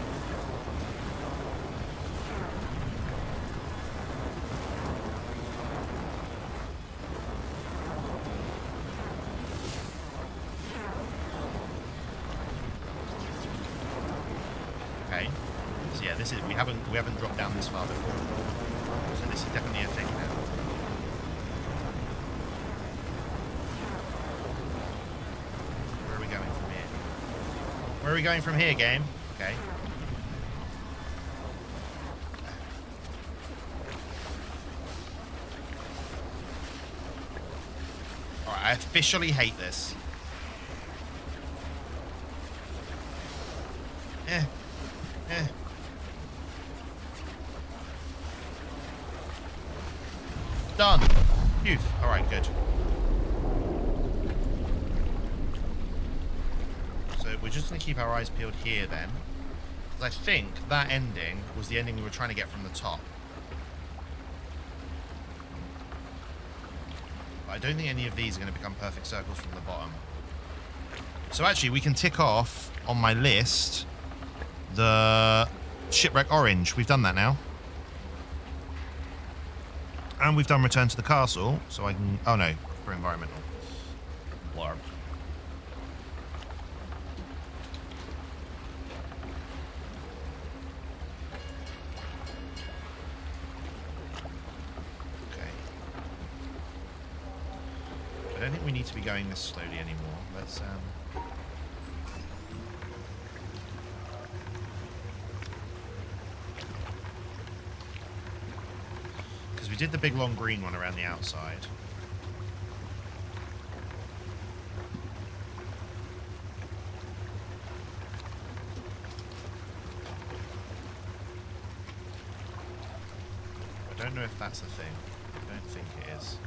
Okay. So yeah, this is we haven't dropped down this far before. So this is definitely a thing now. Where are we going from here? Where are we going from here, game? Okay. Alright, I officially hate this. Done. Phew. Alright, good. So we're just going to keep our eyes peeled here then. Because I think that ending was the ending we were trying to get from the top. But I don't think any of these are going to become perfect circles from the bottom. So actually we can tick off on my list the Shipwreck Orange. We've done that now. And we've done Return to the Castle, so I can... Oh, no. For environmental. Blarb. Okay. I don't think we need to be going this slowly anymore. Let's, we did the big long green one around the outside. I don't know if that's a thing. I don't think it is.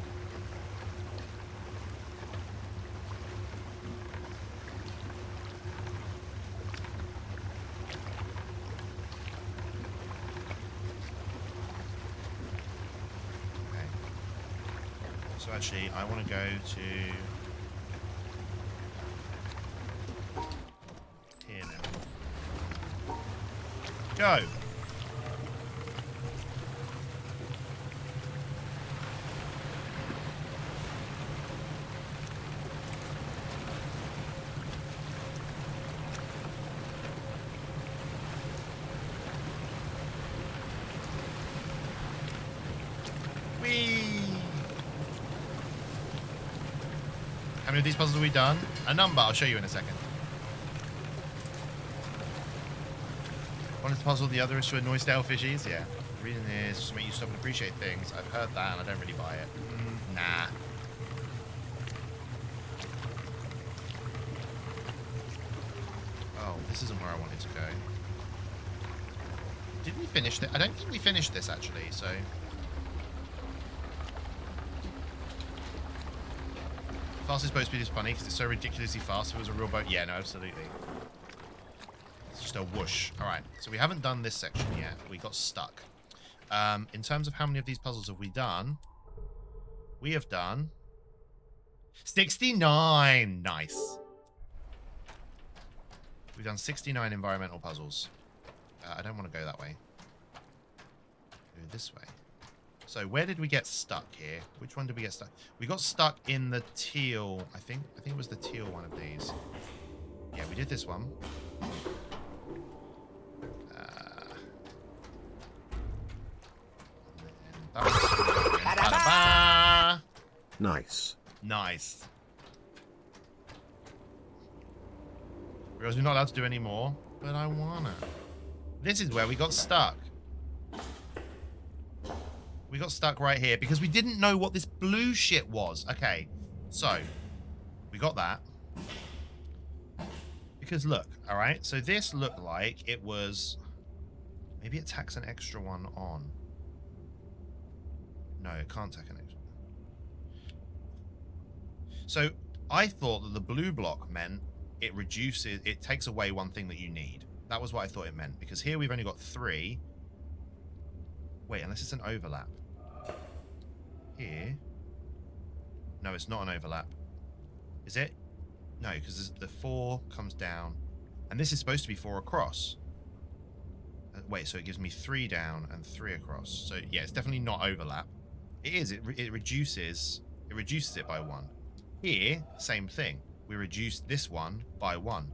So actually, I want to go to here now. Go! How many of these puzzles have we done? A number, I'll show you in a second. One is the puzzle, the other is to annoy stale fishies. Yeah. The reason is just to make you stop and appreciate things. I've heard that and I don't really buy it. Nah. Oh, this isn't where I wanted to go. Did we finish this? I don't think we finished this actually, so... Fastest boat speed is funny because it's so ridiculously fast. If it was a real boat, yeah, no, absolutely. It's just a whoosh. All right, so we haven't done this section yet. We got stuck. In terms of how many of these puzzles have we done? We have done 69. Nice. We've done 69 environmental puzzles. I don't want to go that way. Go this way. So where did we get stuck here? Which one did we get stuck? We got stuck in the teal. I think it was the teal one of these. Yeah, we did this one. That was... Nice. Nice. Realize we're not allowed to do any more, but I wanna. This is where we got stuck. We got stuck right here because we didn't know what this blue shit was. Okay, so we got that. Because look, all right, so this looked like it was... Maybe it tacks an extra one on. No, it can't tack an extra. So I thought that the blue block meant it reduces, it takes away one thing that you need. That was what I thought it meant. Because here we've only got 3. Wait, unless it's an overlap. Here. No, it's not an overlap. Is it? No, because the 4 comes down. And this is supposed to be 4 across. Wait, so it gives me 3 down and 3 across. So, yeah, it's definitely not overlap. It is. It reduces it by 1. Here, same thing. We reduce this one by 1.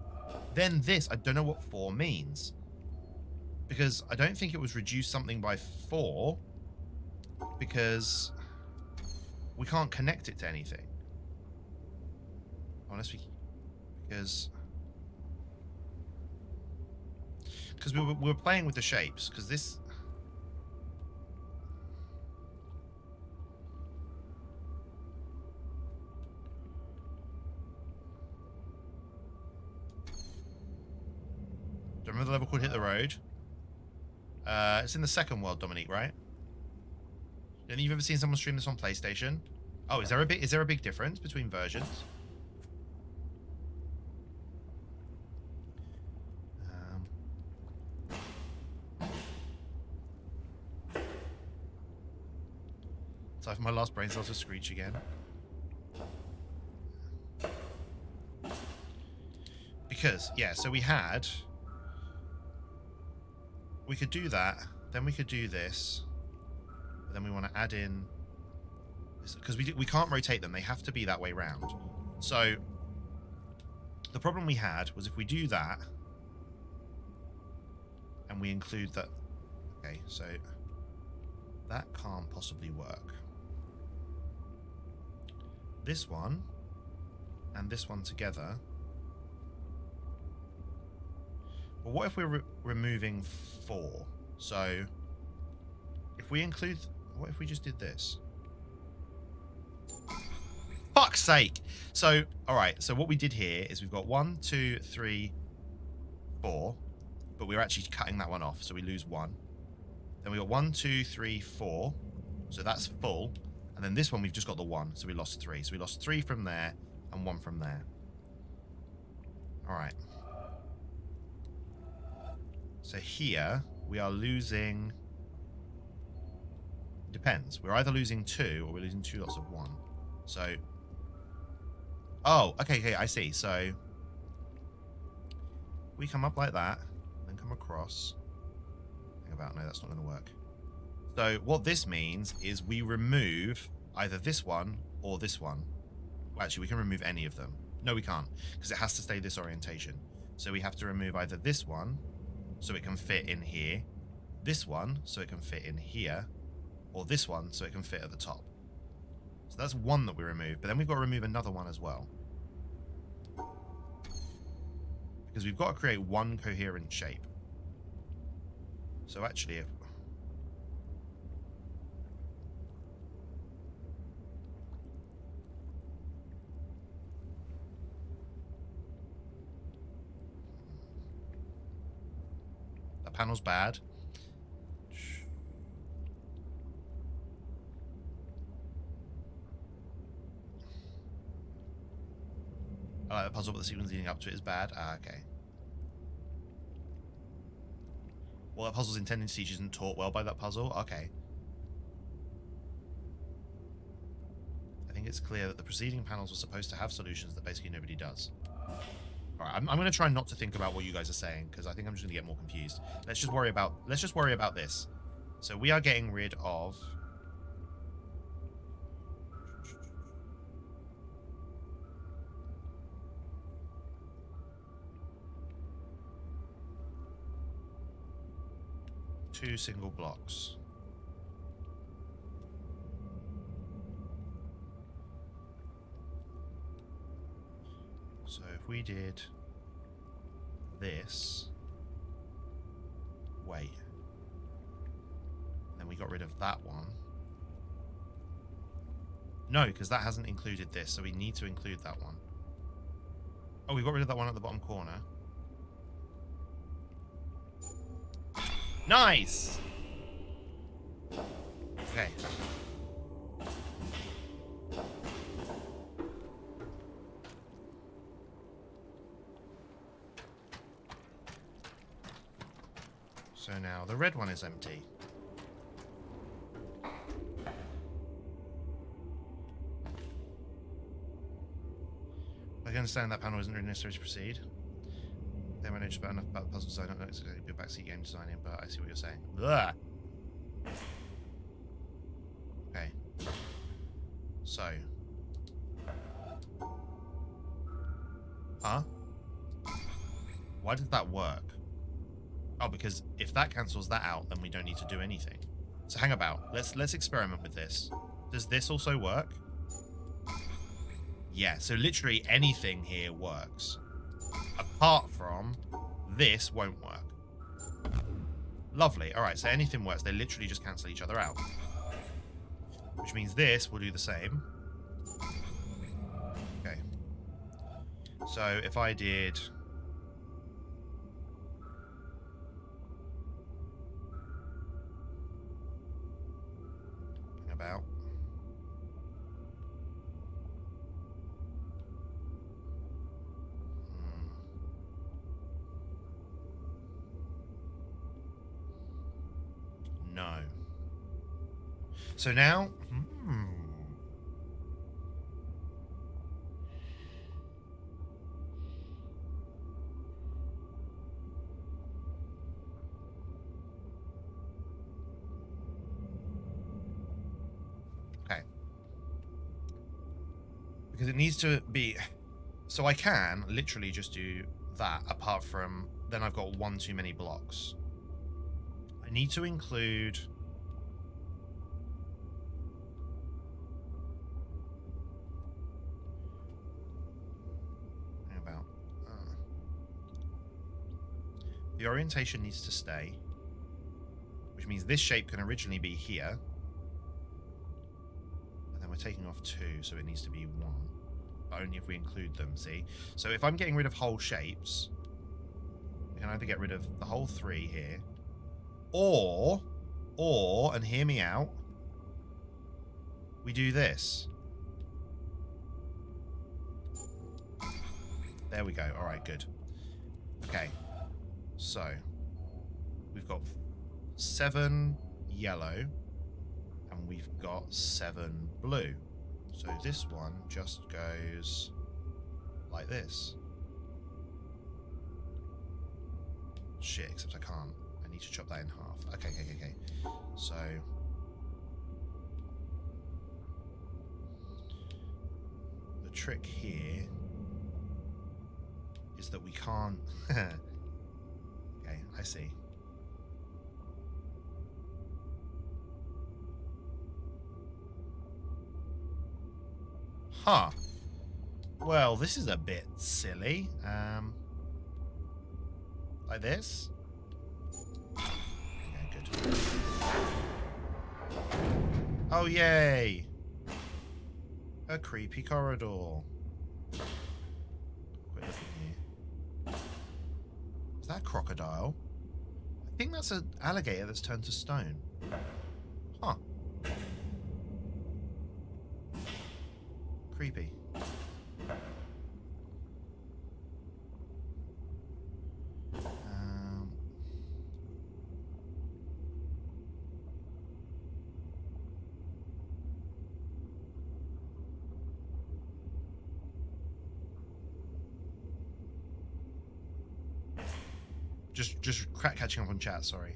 Then this, I don't know what 4 means. Because I don't think it was reduce something by 4. Because we can't connect it to anything. Unless we... Because we were playing with the shapes. Because this... Do you remember the level called Hit the Road? It's in the second world, Dominique, right? Have you ever seen someone stream this on PlayStation? Oh, is there a big difference between versions? So if my last brain cells to screech again. Because, yeah, so we could do that, then we could do this, but then we want to add in, because we can't rotate them, they have to be that way round. So the problem we had was if we do that, and we include that, okay, so that can't possibly work. This one and this one together. But what if we're removing 4? So if we include, what if we just did this? Fuck's sake! So, all right. So what we did here is we've got 1, 2, 3, 4, but we're actually cutting that one off, so we lose 1. Then we got 1, 2, 3, 4, so that's full. And then this one we've just got the 1, so we lost 3. So we lost 3 from there and 1 from there. All right. So here, we are losing... Depends. We're either losing 2 or we're losing 2 lots of 1. So... Oh, okay, I see. So... We come up like that, then come across. Think about, no, that's not going to work. So what this means is we remove either this one or this one. Well, actually, we can remove any of them. No, we can't, because it has to stay this orientation. So we have to remove either this one, so it can fit in here, this one, so it can fit in here, or this one, so it can fit at the top. So that's one that we remove, but then we've got to remove another one as well. Because we've got to create one coherent shape. So actually, if... That panel's bad. I like the puzzle, but the sequence leading up to it is bad. Ah, okay. Well, that puzzle's intended to teach isn't taught well by that puzzle? Okay. I think it's clear that the preceding panels were supposed to have solutions that basically nobody does. Alright, I'm going to try not to think about what you guys are saying, because I think I'm just going to get more confused. Let's just worry about this. So we are getting rid of... two single blocks. So if we did this, wait, then we got rid of that one. No, because that hasn't included this, so we need to include that one. Oh, we got rid of that one at the bottom corner. Nice! Okay. So now the red one is empty. I can understand that panel isn't really necessary to proceed. They managed about enough about the puzzle design, not necessarily good backseat game designing, but I see what you're saying. Blah. Okay. So. Huh? Why did that work? Oh, because if that cancels that out, then we don't need to do anything. So hang about. Let's experiment with this. Does this also work? Yeah, so literally anything here works. Apart from this won't work. Lovely. Alright, so anything works. They literally just cancel each other out. Which means this will do the same. Okay. So if I did... about... No. So now... Okay. Because it needs to be... So I can literally just do that, apart from... Then I've got one too many blocks. I need to include... How about... The orientation needs to stay. Which means this shape can originally be here. And then we're taking off 2, so it needs to be 1. But only if we include them, see? So if I'm getting rid of whole shapes, I can either get rid of the whole 3 here, or, and hear me out, we do this. There we go. All right, good. Okay. So, we've got 7 yellow, and we've got 7 blue. So this one just goes like this. Shit, except I can't. I need to chop that in half. Okay. So... the trick here is that we can't... Okay, I see. Huh. Well, this is a bit silly. Like this? Okay, good. Oh, yay! A creepy corridor. Quick look in here. Is that a crocodile? I think that's an alligator that's turned to stone. Huh. Creepy. Just catching up on chat, sorry.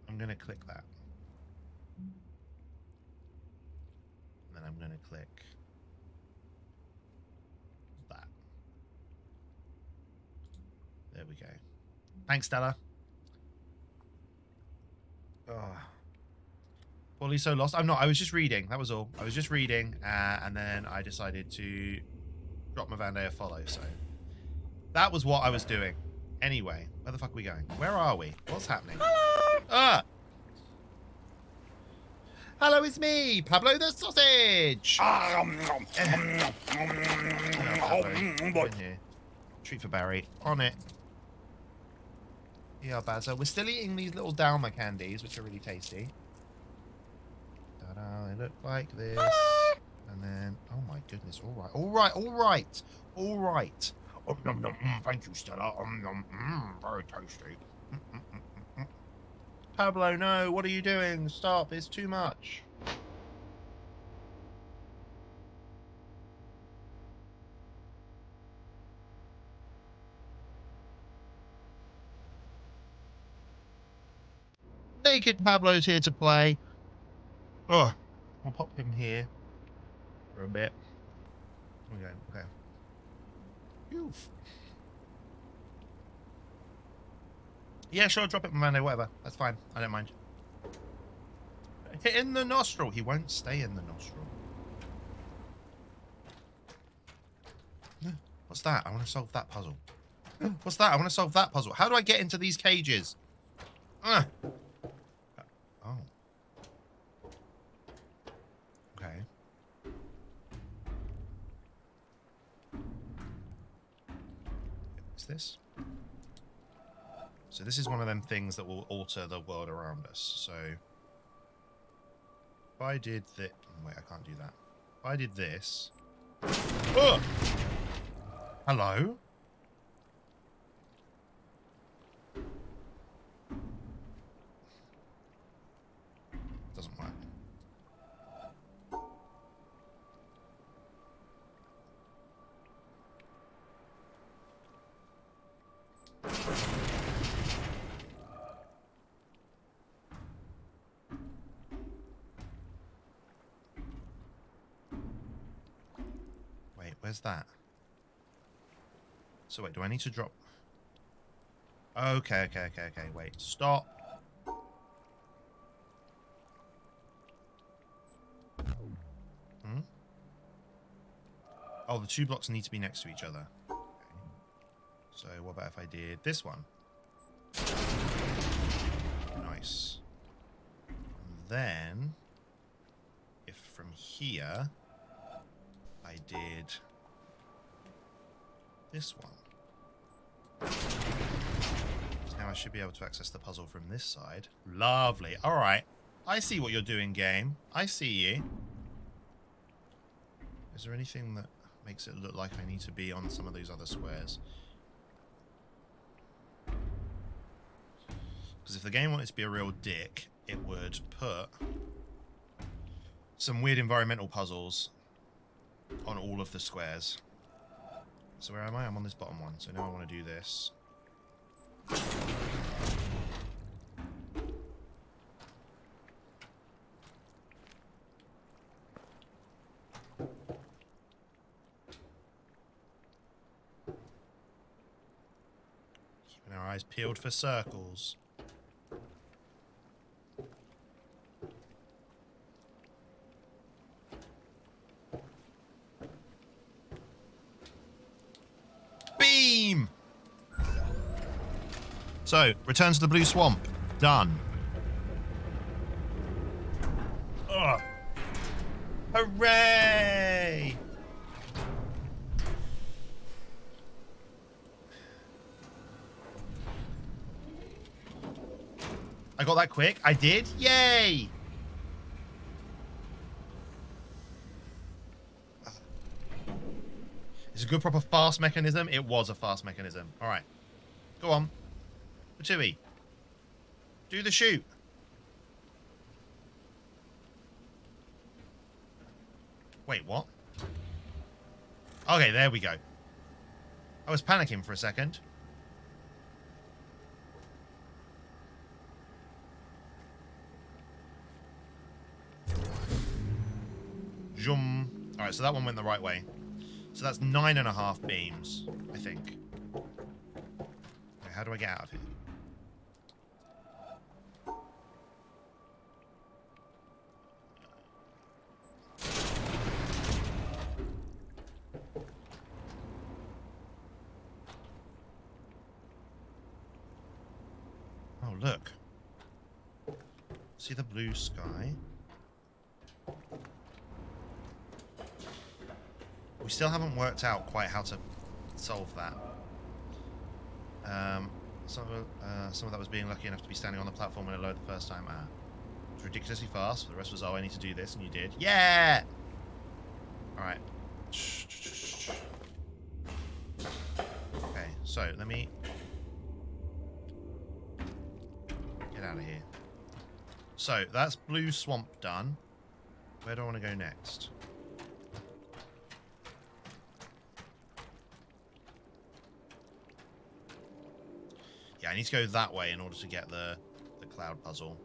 I'm going to click that. And then I'm going to click that. There we go. Thanks, Stella. Oh. Poorly so lost. I'm not. I was just reading. That was all. I was just reading, and then I decided to drop my Van Day a follow. So that was what I was doing. Anyway, where the fuck are we going? Where are we? What's happening? Hello! Ah! Hello, it's me, Pablo the Sausage! In here. Treat for Barry. On it. Yeah, Bazza. We're still eating these little Dalma candies, which are really tasty. look like this. And then, oh my goodness, all right, all right, all right, all right. Nom, nom, thank you, Stella. Nom, very tasty. Pablo, no, what are you doing? Stop, it's too much. Naked Pablo's here to play. Oh, I'll pop him here for a bit. Okay, okay. Phew. Yeah, sure, drop it on Monday, whatever. That's fine. I don't mind. Hit in the nostril. He won't stay in the nostril. What's that? I want to solve that puzzle. What's that? I want to solve that puzzle. How do I get into these cages? Oh. Okay. What's this? So this is one of them things that will alter the world around us. So if I did this... Wait, I can't do that. If I did this... Oh! Hello? Doesn't work. Wait, where's that? So wait, do I need to drop? Okay, wait, stop. Hmm? Oh, the two blocks need to be next to each other. Okay. So what about if I did this one? Nice. And then, if from here, I did this one. So now I should be able to access the puzzle from this side. Lovely. All right. I see what you're doing, game. I see you. Is there anything that makes it look like I need to be on some of these other squares? Because if the game wanted to be a real dick, it would put some weird environmental puzzles on all of the squares. So where am I? I'm on this bottom one. So now I want to do this. Keeping our eyes peeled for circles. Beam! So, return to the blue swamp. Done. Ugh. Hooray! I got that quick. I did. Yay! It's a good proper fast mechanism. It was a fast mechanism. All right. Go on. Patui. Do the shoot. Wait, what? Okay, there we go. I was panicking for a second. Zoom. All right, so that one went the right way. So that's 9.5 beams, I think. Okay, how do I get out of here? Oh, look. See the blue sky? We still haven't worked out quite how to solve that. Some of that was being lucky enough to be standing on the platform when it loaded the first time. It's ridiculously fast, but the rest was, oh, I need to do this, and you did. Yeah! Alright. Okay, so let me get out of here. So, that's Blue Swamp done. Where do I want to go next? Yeah, I need to go that way in order to get the cloud puzzle.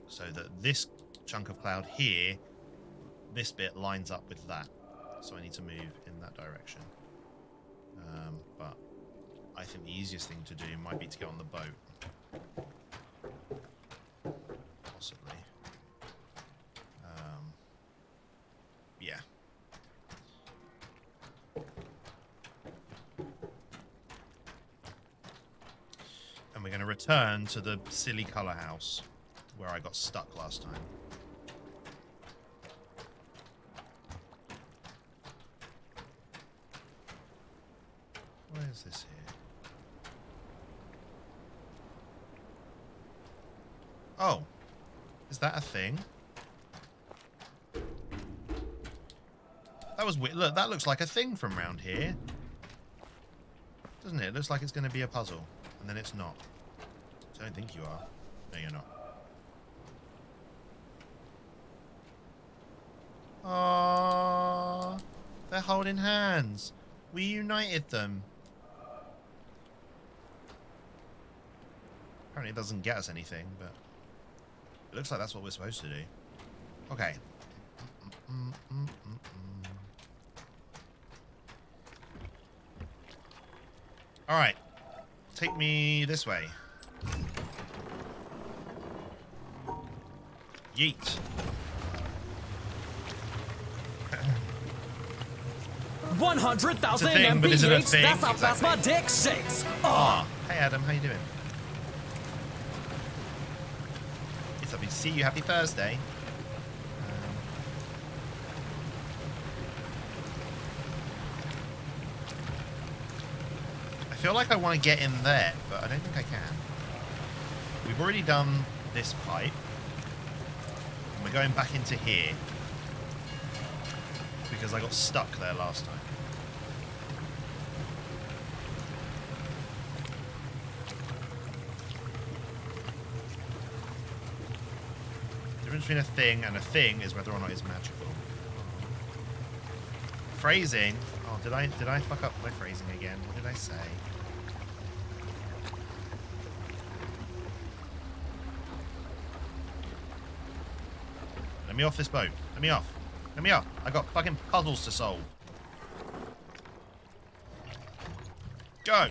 So that this chunk of cloud here, this bit lines up with that. So I need to move in that direction. But I think the easiest thing to do might be to get on the boat. Possibly. Yeah. And we're going to return to the silly colour house where I got stuck last time. Where is this here? Oh. Is that a thing? That was weird. Look, that looks like a thing from round here. Doesn't it? It looks like it's going to be a puzzle. And then it's not. I don't think you are. No, you're not. Aww. They're holding hands. We united them. Apparently it doesn't get us anything, but it looks like that's what we're supposed to do. Okay. Alright. Take me this way. Yeet. 100,000 It's a thing, but is it a MPH, thing? that's how fast my Exactly. dick shakes. Ah, hey Adam, how you doing? It's lovely to see you. Happy Thursday. I feel like I want to get in there, but I don't think I can. We've already done this pipe. And we're going back into here. Because I got stuck there last time. The difference between a thing and a thing is whether or not it's magical. Phrasing. Oh, did I fuck up my phrasing again? What did I say? Let me off this boat. Let me off. Let me off. I got fucking puzzles to solve. Go.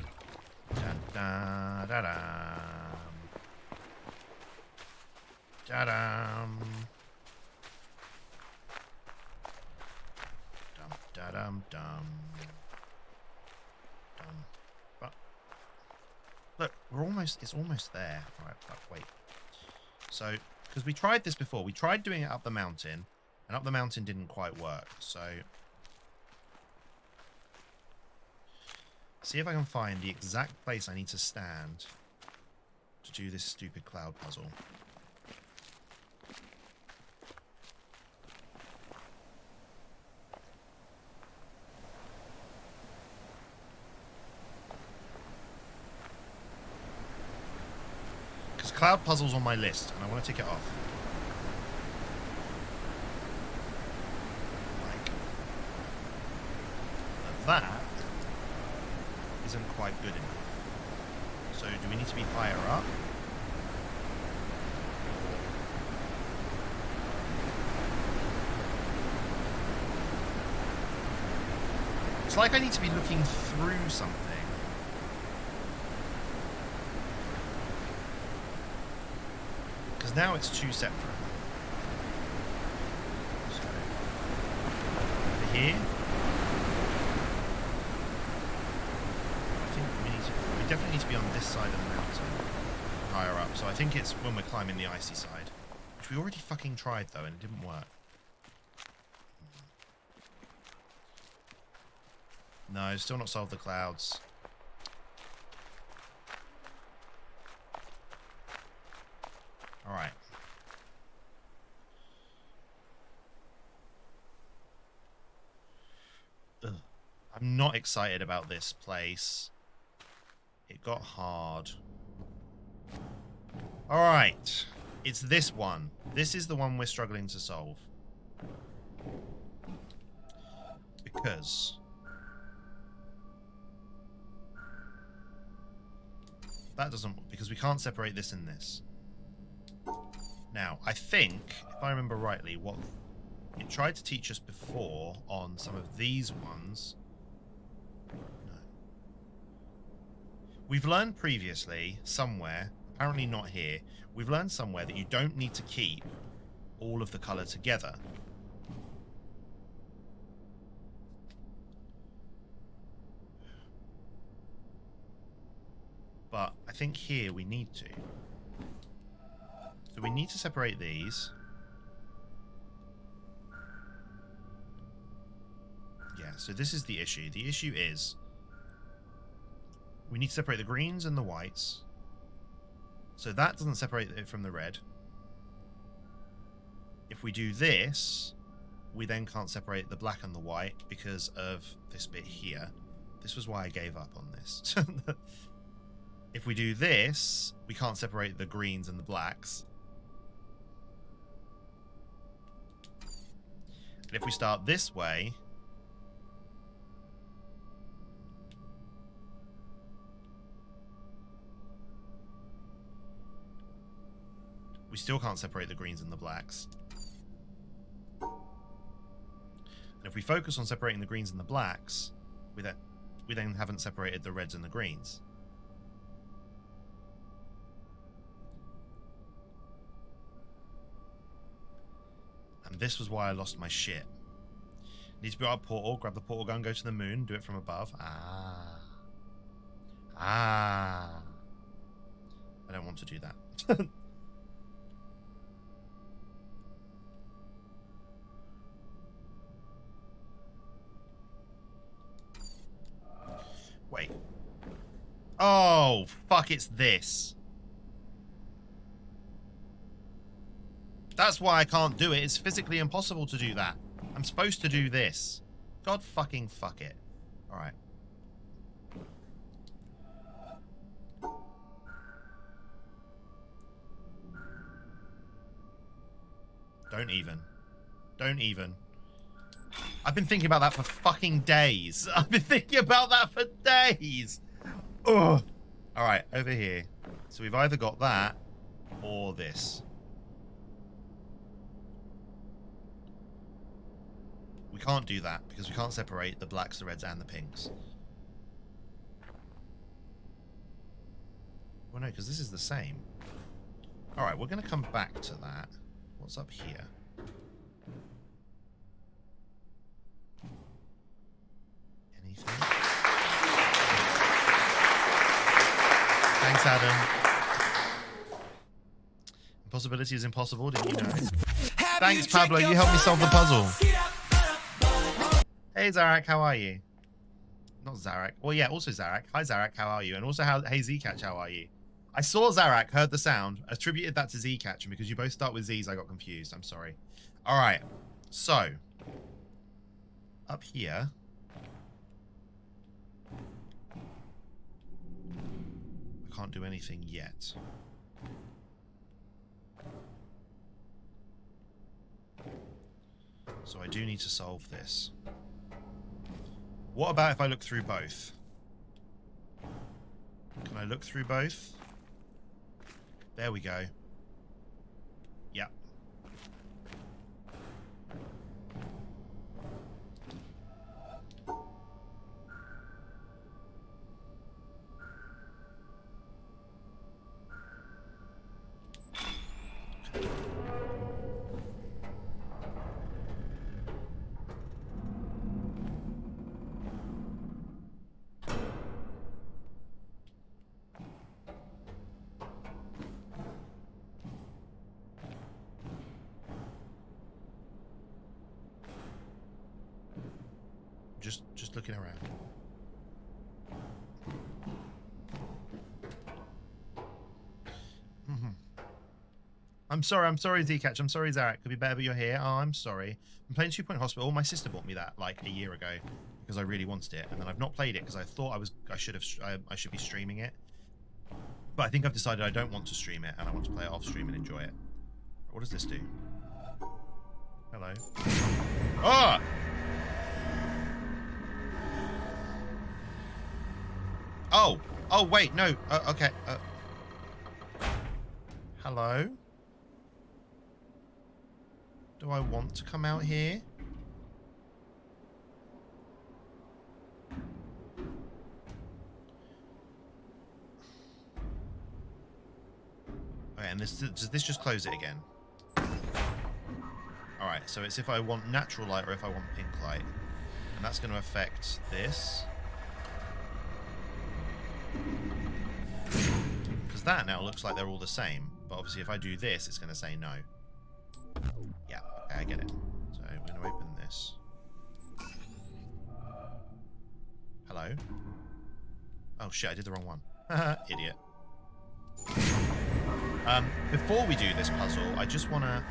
Da da da da. Da dum. Dum da dum dum. Dum. But look, it's almost there. Alright, but wait. So, because we tried this before. We tried doing it up the mountain. And up the mountain didn't quite work, so see if I can find the exact place I need to stand to do this stupid cloud puzzle. Because cloud puzzle's on my list, and I want to tick it off. That isn't quite good enough. So do we need to be higher up? It's like I need to be looking through something. Because now it's two separate. So over here. We definitely need to be on this side of the mountain, higher up. So I think it's when we're climbing the icy side, which we already fucking tried though, and it didn't work. No, still not solved the clouds. All right. not excited about this place. It got hard. Alright. It's this one. This is the one we're struggling to solve. Because that doesn't, because we can't separate this and this. Now, I think, if I remember rightly, what it tried to teach us before on some of these ones. No. We've learned previously somewhere, apparently not here, we've learned somewhere that you don't need to keep all of the colour together. But I think here we need to. So we need to separate these. Yeah, so this is the issue. The issue is we need to separate the greens and the whites. So that doesn't separate it from the red. If we do this, we then can't separate the black and the white because of this bit here. This was why I gave up on this. If we do this, we can't separate the greens and the blacks. And if we start this way, we still can't separate the greens and the blacks. And if we focus on separating the greens and the blacks, we then haven't separated the reds and the greens. And this was why I lost my shit. Need to build up a portal, grab the portal gun, go to the moon, do it from above. Ah. I don't want to do that. Wait. Oh, fuck, it's this. That's why I can't do it. It's physically impossible to do that. I'm supposed to do this. God fucking fuck it. Alright. Don't even. Don't even. I've been thinking about that for fucking days. I've been thinking about that for days. Ugh. Alright, over here. So we've either got that or this. We can't do that because we can't separate the blacks, the reds, and the pinks. Well, no, because this is the same. Alright, we're going to come back to that. What's up here? Anything? Thanks, Adam. Impossibility is impossible, didn't you know? Thanks, Pablo. You helped me solve the puzzle. Hey, Zarak, how are you? Not Zarak. Well, yeah, also Zarak. Hi, Zarak, how are you? And also, hey, Zcatch, how are you? I saw Zarak, heard the sound, attributed that to Zcatch, and because you both start with Z's, I got confused. I'm sorry. All right. So, up here. I can't do anything yet. So I do need to solve this. What about if I look through both? Can I look through both? There we go. Yep. Just looking around. I'm sorry, Zcatch. I'm sorry, Zarak. Could be better, but you're here. Oh, I'm sorry. I'm playing 2 Point Hospital. My sister bought me that like a year ago because because I really wanted it, and then I've not played it because I thought I should be streaming it. But I think I've decided I don't want to stream it, and I want to play it off stream and enjoy it. What does this do? Hello. Ah! Oh! Oh, wait, no. Okay. Hello? Do I want to come out here? Okay, and does this just close it again? Alright, so it's if I want natural light or if I want pink light. And that's going to affect this. Because that now looks like they're all the same. But obviously if I do this, it's going to say no. Yeah, okay, I get it. So we're going to open this. Hello? Oh shit, I did the wrong one. Idiot. Before we do this puzzle, I just want to...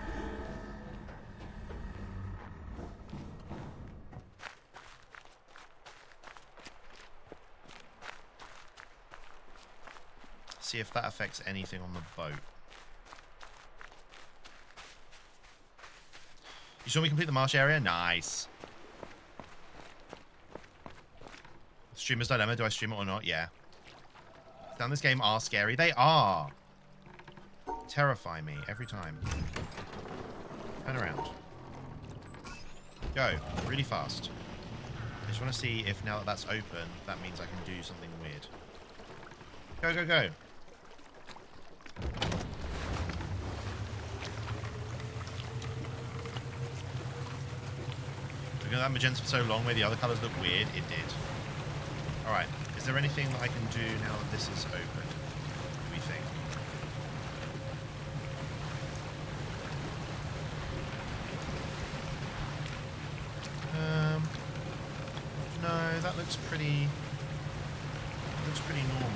see if that affects anything on the boat. You saw me complete the marsh area? Nice. Streamer's Dilemma, do I stream it or not? Yeah. Down this game are scary. They are. Terrify me every time. Turn around. Go. Really fast. I just want to see if now that that's open, that means I can do something weird. Go, go, go. Look at that magenta for so long, where the other colours look weird. It did. Alright. Is there anything that I can do now that this is open? What do we think? No, that looks pretty... looks pretty normal.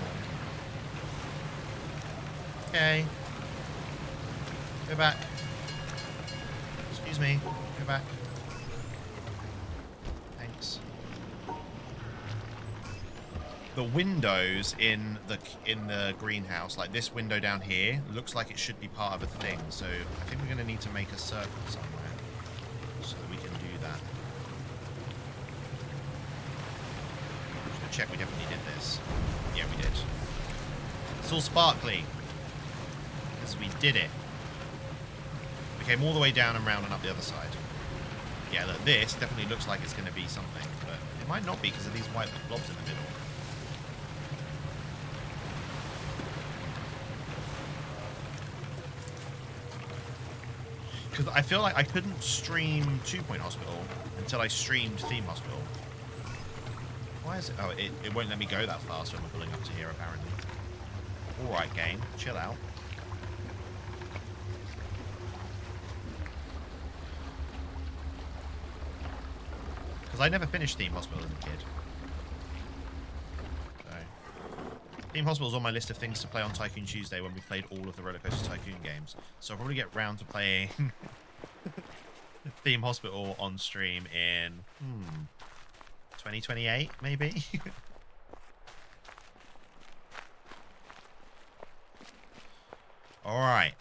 Okay. Go back. Excuse me. Go back. Thanks. The windows in the greenhouse, like this window down here, looks like it should be part of a thing. So I think we're going to need to make a circle somewhere so that we can do that. Just gonna check we definitely did this. Yeah, we did. It's all sparkly. Because we did it. We came all the way down and round and up the other side. Yeah, look, this definitely looks like it's going to be something, but it might not be because of these white blobs in the middle. Because I feel like I couldn't stream 2 Point Hospital until I streamed Theme Hospital. Why is it? Oh, it won't let me go that fast when we're pulling up to here, apparently. Alright, game. Chill out. Because I never finished Theme Hospital as a kid. So, Theme Hospital is on my list of things to play on Tycoon Tuesday when we played all of the Roller Coaster Tycoon games. So I'll probably get round to playing Theme Hospital on stream in 2028, maybe? Alright.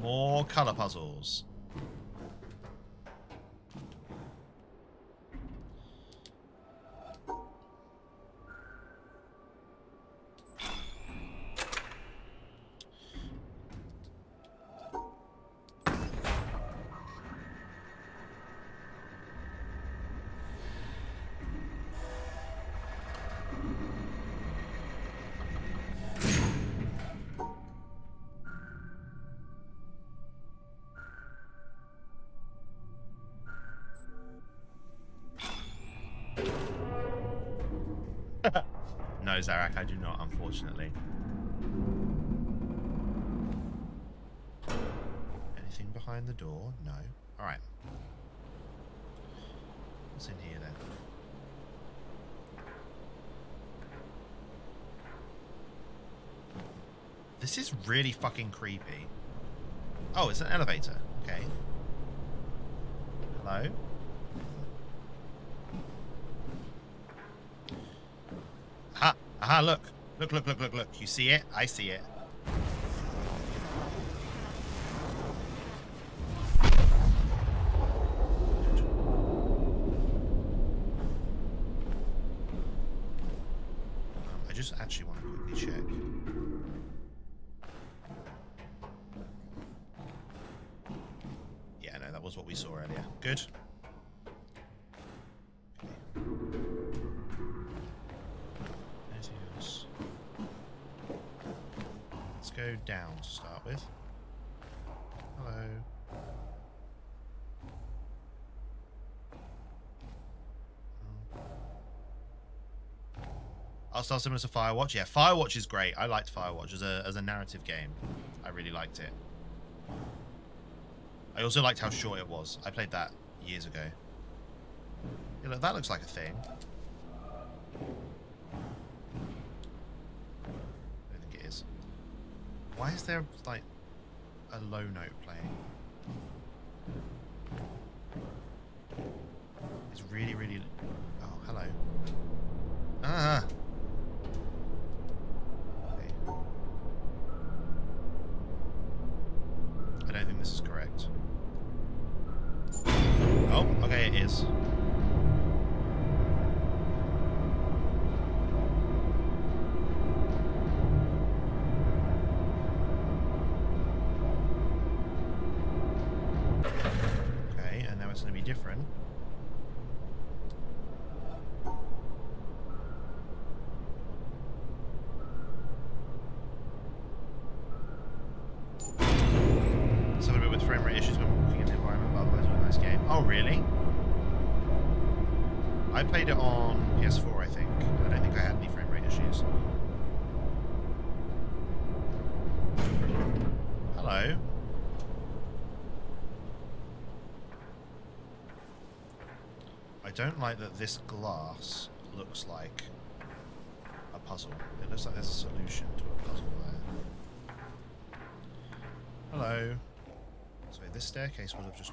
More colour puzzles. No, Zarak, I do not, unfortunately. Anything behind the door? No. Alright. What's in here then? This is really fucking creepy. Oh, it's an elevator. Okay. Hello? Aha, look. Look, look, look, look, look. You see it? I see it. I just actually want to quickly check. Yeah, no, that was what we saw earlier. Good. Let's go down to start with. Hello. I'll start similar to Firewatch. Yeah, Firewatch is great. I liked Firewatch as a narrative game. I really liked it. I also liked how short it was. I played that years ago. Yeah, look, that looks like a thing. I don't think it is. Why is there, like, a low note playing? It's really, really... Oh, hello. Ah! Okay. I don't think this is correct. Oh, okay, it is. Okay, and now it's going to be different. Some of it with frame rate issues when walking in the environment, but otherwise it was a nice game. Oh, really? I played it on PS4, I think. I don't think I had any frame rate issues. Hello. I don't like that this glass looks like a puzzle. It looks like there's a solution to a puzzle there. Hello. So this staircase would have just...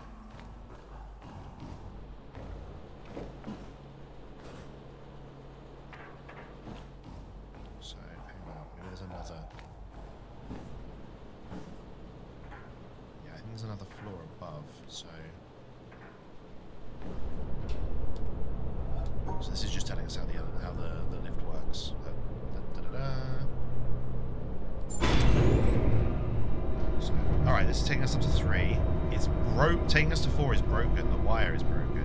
So, hang on. Maybe there's another... Yeah, I think there's another floor above, so... So this is just telling us how the lift works. So, alright, this is taking us up to 3. It's broke. Taking us to 4 is broken. The wire is broken.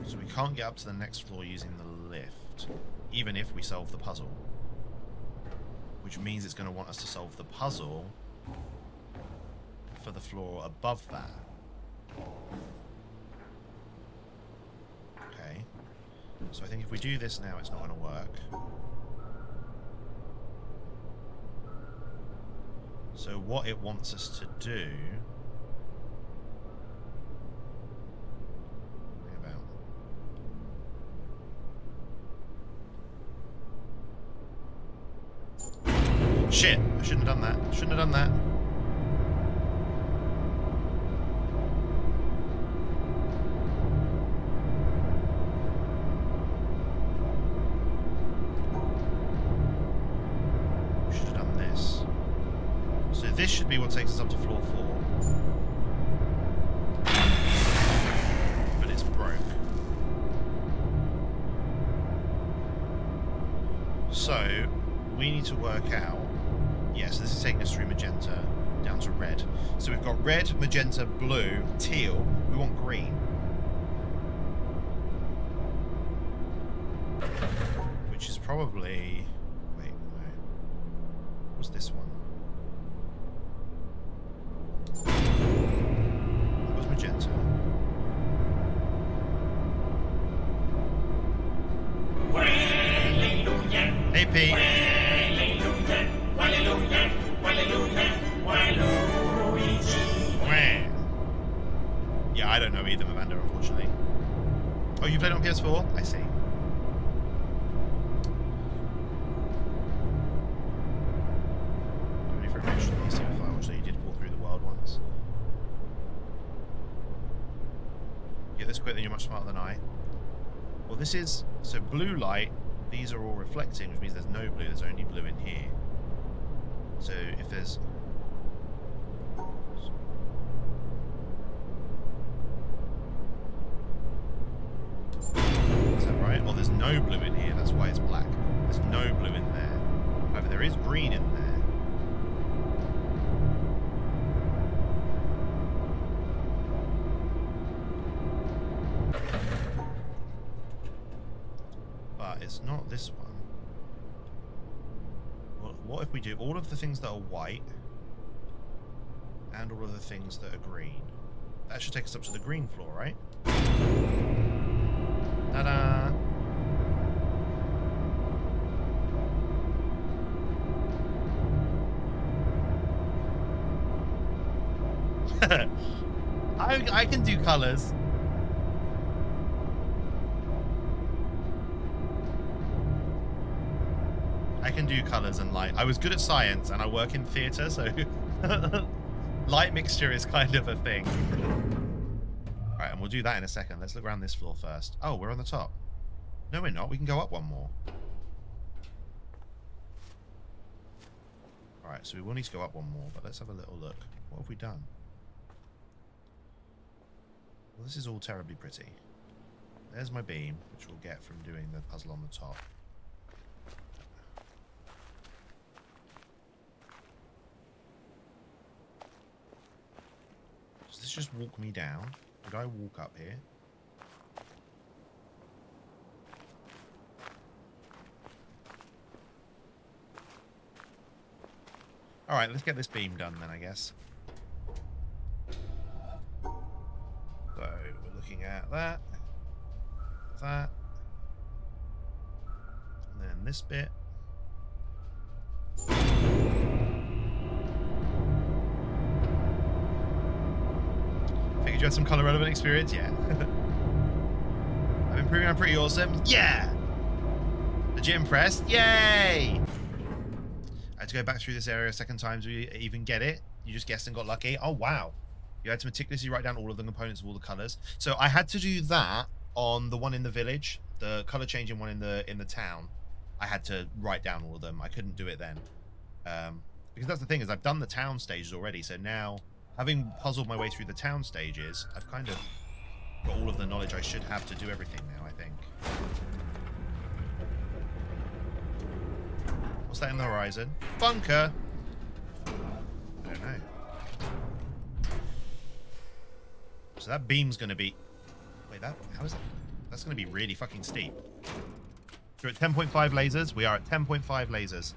So we can't get up to the next floor using the lift, even if we solve the puzzle. Which means it's going to want us to solve the puzzle for the floor above that. Okay. So I think if we do this now, it's not going to work. So what it wants us to do... Shit! I shouldn't have done that. Shouldn't have done that. Should have done this. So this should be what takes us up to floor 4. But it's broke. So we need to work out... Yes, this is taking us through magenta down to red. So we've got red, magenta, blue, teal. We want green. Which is probably... Wait, no. What's this one? That was magenta. Hey, Pete. Yeah, I don't know either, Amanda, unfortunately. Oh, you played on PS4? I see. Only for a mention of PC Firewatch, so you did walk through the wild ones. get this quick, then you're much smarter than I. Well, this is... So blue light, these are all reflecting, which means there's no blue. There's only blue in here. So if there's... Is that right? Well, there's no blue in here. That's why it's black. There's no blue in there. However, there is green in there. But it's not this one. Well, what if we do all of the things that are white and all of the things that are green? That should take us up to the green floor, right? Ta-da! I can do colors. I can do colors and light. I was good at science and I work in theater, so light mixture is kind of a thing. All right, and we'll do that in a second. Let's look around this floor first. Oh, we're on the top. No, we're not. We can go up one more. All right, so we will need to go up one more, but let's have a little look. What have we done? Well, this is all terribly pretty. There's my beam, which we'll get from doing the puzzle on the top. Does this just walk me down? Would I walk up here? Alright, let's get this beam done then, I guess. So, we're looking at that. That. And then this bit. Figured you had some color relevant experience? Yeah. I'm improving, I'm pretty awesome. Yeah! Legit impressed? Yay! I had to go back through this area a second time to even get it. You just guessed and got lucky. Oh, wow. You had to meticulously write down all of the components of all the colors. So I had to do that on the one in the village, the color changing one in the town. I had to write down all of them. I couldn't do it then. Because that's the thing, is I've done the town stages already. So now, having puzzled my way through the town stages, I've kind of got all of the knowledge I should have to do everything now, I think. What's that in the horizon? Bunker! I don't know. So that beam's gonna be... Wait, how is that? That's gonna be really fucking steep. We're at 10.5 lasers. We are at 10.5 lasers.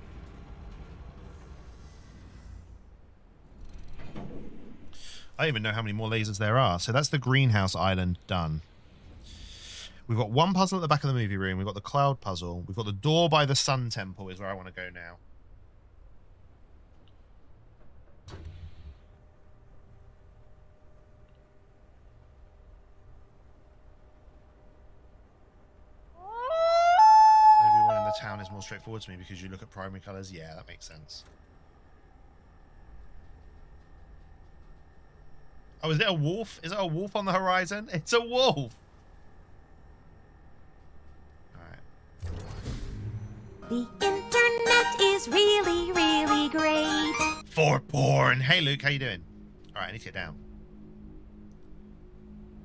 I don't even know how many more lasers there are. So that's the greenhouse island done. We've got one puzzle at the back of the movie room. We've got the cloud puzzle. We've got the door by the sun temple is where I want to go now. Everyone in the town is more straightforward to me because you look at primary colors. Yeah, that makes sense. Oh, is it a wolf? Is it a wolf on the horizon? It's a wolf! The internet is really, really great. For porn. Hey, Luke, how you doing? All right, I need to get down.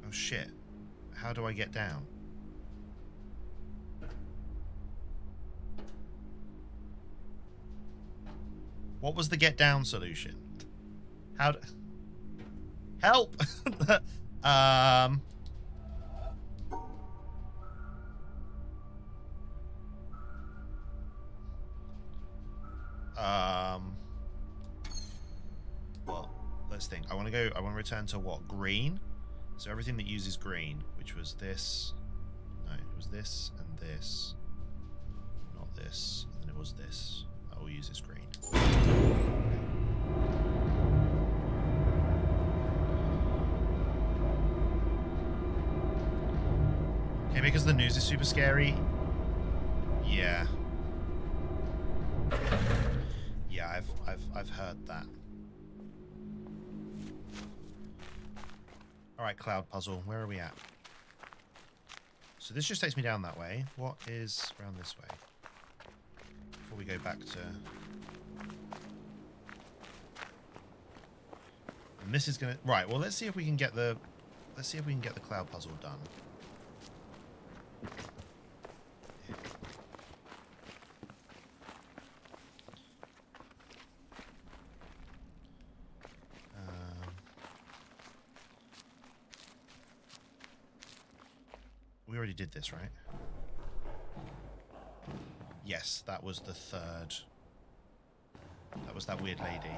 Oh, shit. How do I get down? What was the get down solution? How do... Help! Well, let's think. I want to return to what? Green? So everything that uses green, which was this. No, it was this and this. Not this. And then it was this. That all uses green. Okay, because the news is super scary. Yeah. Yeah, I've heard that. All right, cloud puzzle. Where are we at? So this just takes me down that way. What is around this way? Before we go back to... And this is gonna... Right, well, let's see if we can get the... Let's see if we can get the cloud puzzle done. We already did this, right? Yes, that was the third. That was that weird lady.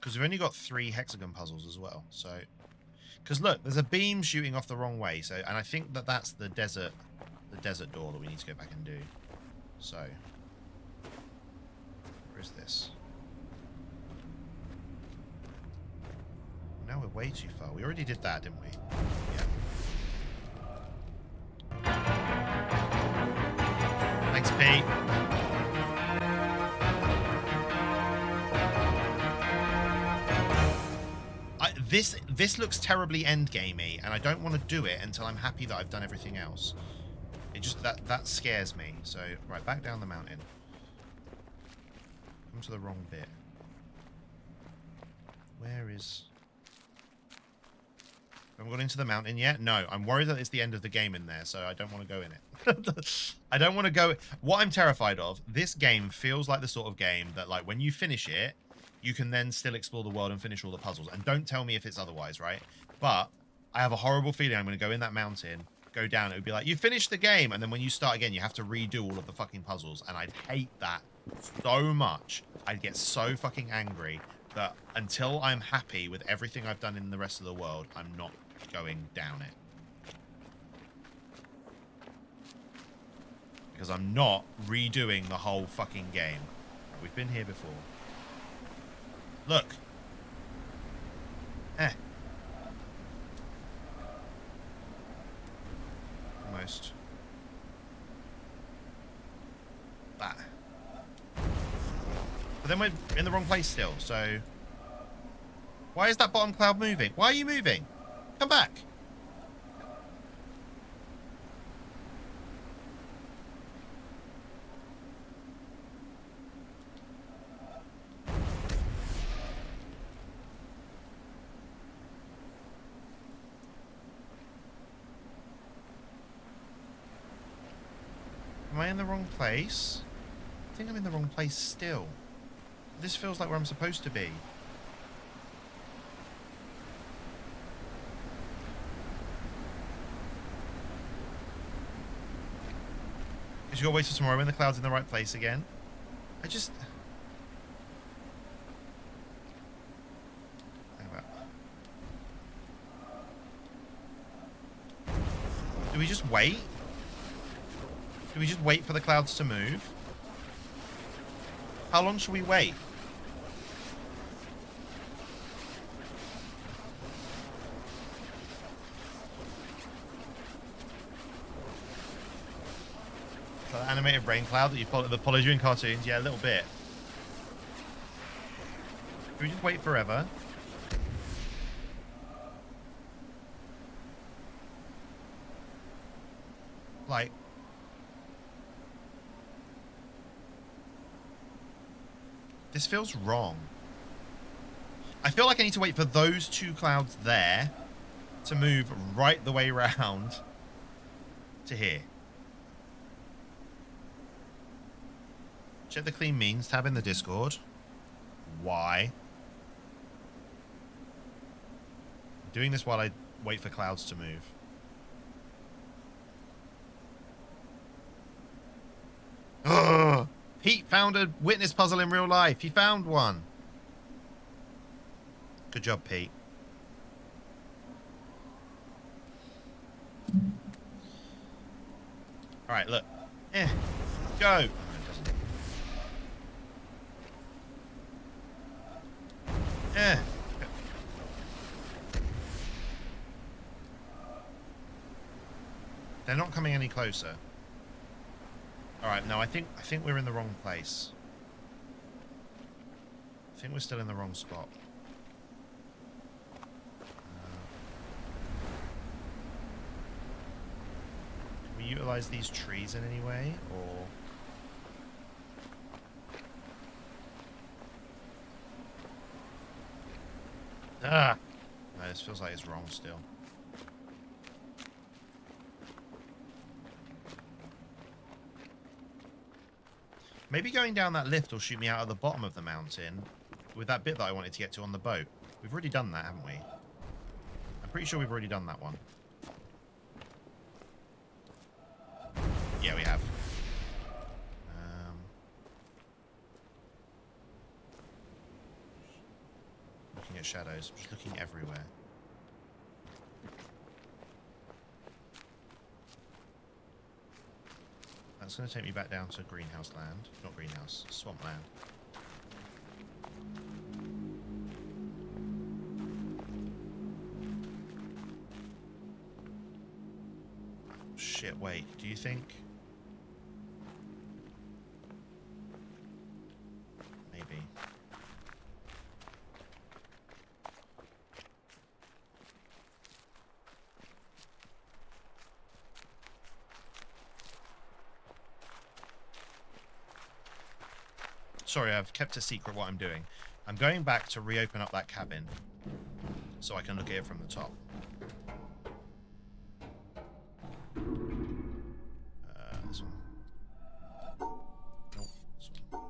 Because we've only got 3 hexagon puzzles as well, so... Because look, there's a beam shooting off the wrong way, so... And I think that that's the desert door that we need to go back and do. So... Where is this? Now we're way too far. We already did that, didn't we? Yeah. Thanks, Pete. This looks terribly endgamey, and I don't want to do it until I'm happy that I've done everything else. It just that scares me. So right, back down the mountain. Come to the wrong bit. Where is? Haven't gone into the mountain yet? No, I'm worried that it's the end of the game in there, so I don't want to go in it. I don't want to go... What I'm terrified of, this game feels like the sort of game that, like, when you finish it, you can then still explore the world and finish all the puzzles. And don't tell me if it's otherwise, right? But I have a horrible feeling I'm going to go in that mountain, go down, it would be like, you finished the game, and then when you start again, you have to redo all of the fucking puzzles. And I'd hate that so much. I'd get so fucking angry that until I'm happy with everything I've done in the rest of the world, I'm not going down it. Because I'm not redoing the whole fucking game. We've been here before. Look. Almost. That. But then we're in the wrong place still, so... Why is that bottom cloud moving? Why are you moving? Come back. Am I in the wrong place? I think I'm in the wrong place still. This feels like where I'm supposed to be. You gotta wait till tomorrow when the cloud's in the right place again. I just... Do we just wait? Do we just wait for the clouds to move? How long should we wait? That animated brain cloud that that follows you in cartoons? Yeah, a little bit. Can we just wait forever? Like... This feels wrong. I feel like I need to wait for those 2 clouds there to move right the way round to here. Check the clean means tab in the Discord. Why? I'm doing this while I wait for clouds to move. Ugh! Pete found a witness puzzle in real life. He found one. Good job, Pete. All right, look. Go. They're not coming any closer. All right, no, I think we're in the wrong place. I think we're still in the wrong spot. utilize these trees in any way, or... Ah! No, this feels like it's wrong still. Maybe going down that lift will shoot me out of the bottom of the mountain with that bit that I wanted to get to on the boat. We've already done that, haven't we? I'm pretty sure we've already done that one. Yeah, we have. Looking at shadows. Just looking everywhere. That's going to take me back down to greenhouse land. Not greenhouse, swamp land. Shit, wait. Do you think... Maybe. Sorry, I've kept a secret what I'm doing. I'm going back to reopen up that cabin so I can look at it from the top. This one. Nope, this one.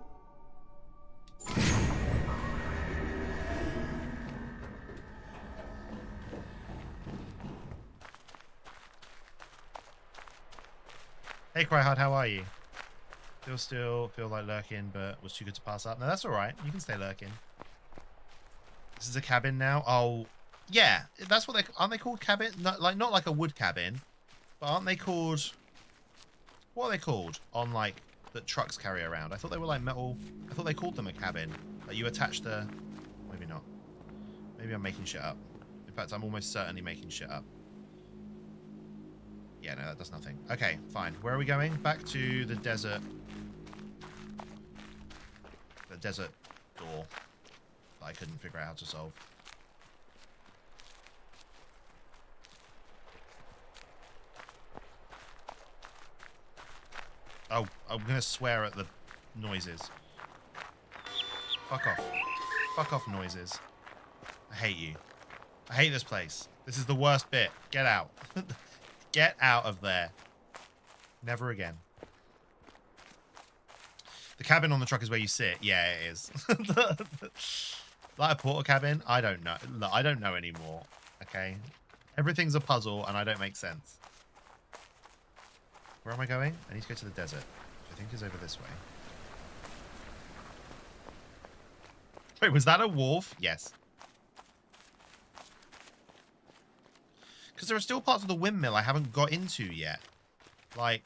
Hey Cryhard, how are you? Still feel like lurking, but was too good to pass up. No, that's alright. You can stay lurking. This is a cabin now. Oh, yeah. That's what they... Aren't they called cabin? Not like a wood cabin. But aren't they called... What are they called on, like, that trucks carry around? I thought they were, like, metal... I thought they called them a cabin. Like, you attach the... Maybe not. Maybe I'm making shit up. In fact, I'm almost certainly making shit up. Yeah, no, that does nothing. Okay, fine. Where are we going? Back to the desert... The desert door that I couldn't figure out how to solve. Oh, I'm gonna swear at the noises. Fuck off. Fuck off, noises. I hate you. I hate this place. This is the worst bit. Get out. Get out of there. Never again. The cabin on the truck is where you sit. Yeah, it is. Like a porter cabin? I don't know. Look, I don't know anymore. Okay? Everything's a puzzle and I don't make sense. Where am I going? I need to go to the desert. Which I think is over this way. Wait, was that a wharf? Yes. Because there are still parts of the windmill I haven't got into yet. Like...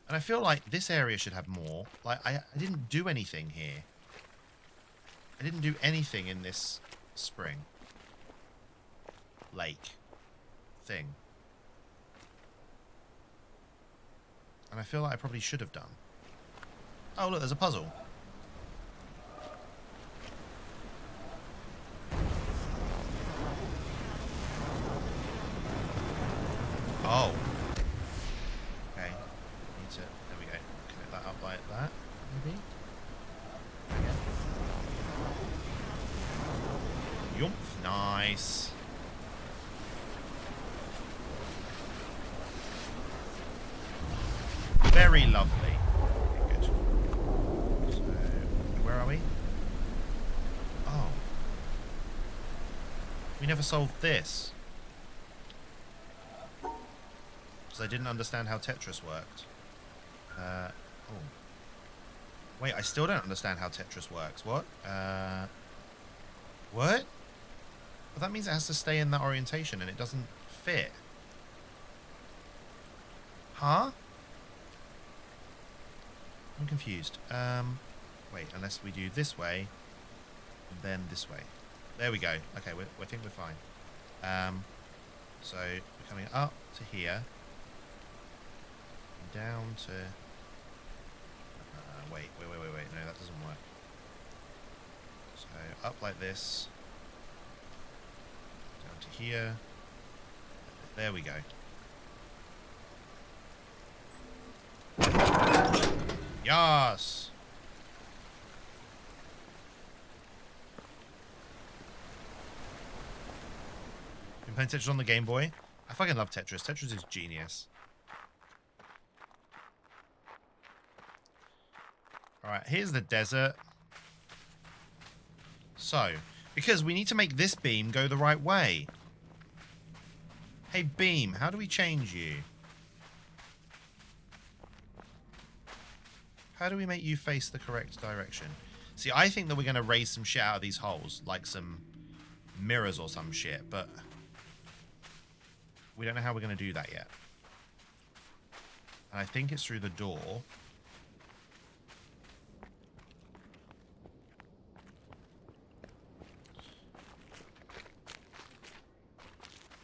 And I feel like this area should have more. Like, I didn't do anything here. I didn't do anything in this spring. Lake. Thing. And I feel like I probably should have done. Oh, look, there's a puzzle. Oh. Okay. Need to... There we go. Connect that up like that, maybe? Okay. Yumph. Nice. Very lovely. Okay, good. So, where are we? Oh. We never solved this. Because I didn't understand how Tetris worked. Oh. Wait, I still don't understand how Tetris works. What? What? Well, that means it has to stay in that orientation and it doesn't fit. Huh? I'm confused. Wait, unless we do this way, and then this way. There we go. Okay, I think we're fine. So we're coming up to here, and down to. Wait. No, that doesn't work. So up like this, down to here, There we go. Yes! Been playing Tetris on the Game Boy? I fucking love Tetris. Tetris is genius. Alright, here's the desert. So, because we need to make this beam go the right way. Hey, beam, how do we change you? How do we make you face the correct direction? See, I think that we're going to raise some shit out of these holes, like some mirrors or some shit, but we don't know how we're going to do that yet. And I think it's through the door.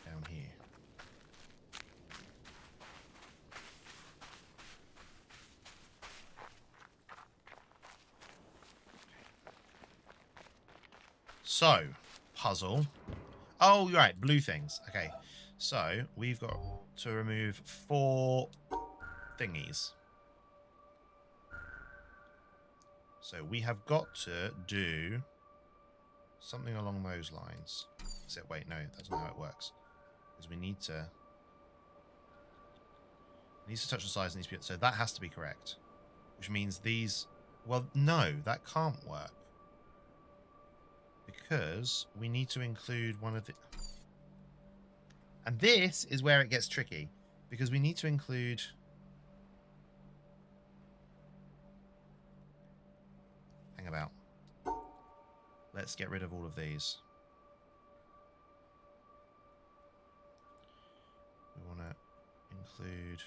Down here. So, puzzle. Oh, you're right, blue things. Okay, so we've got to remove 4 thingies. So we have got to do something along those lines. Except, wait, no, that's not how it works. Because we need to... It needs to touch the sides. Needs to be, so that has to be correct. Which means these... Well, no, that can't work. Because we need to include one of the... And this is where it gets tricky. Because we need to include... Hang about. Let's get rid of all of these. We want to include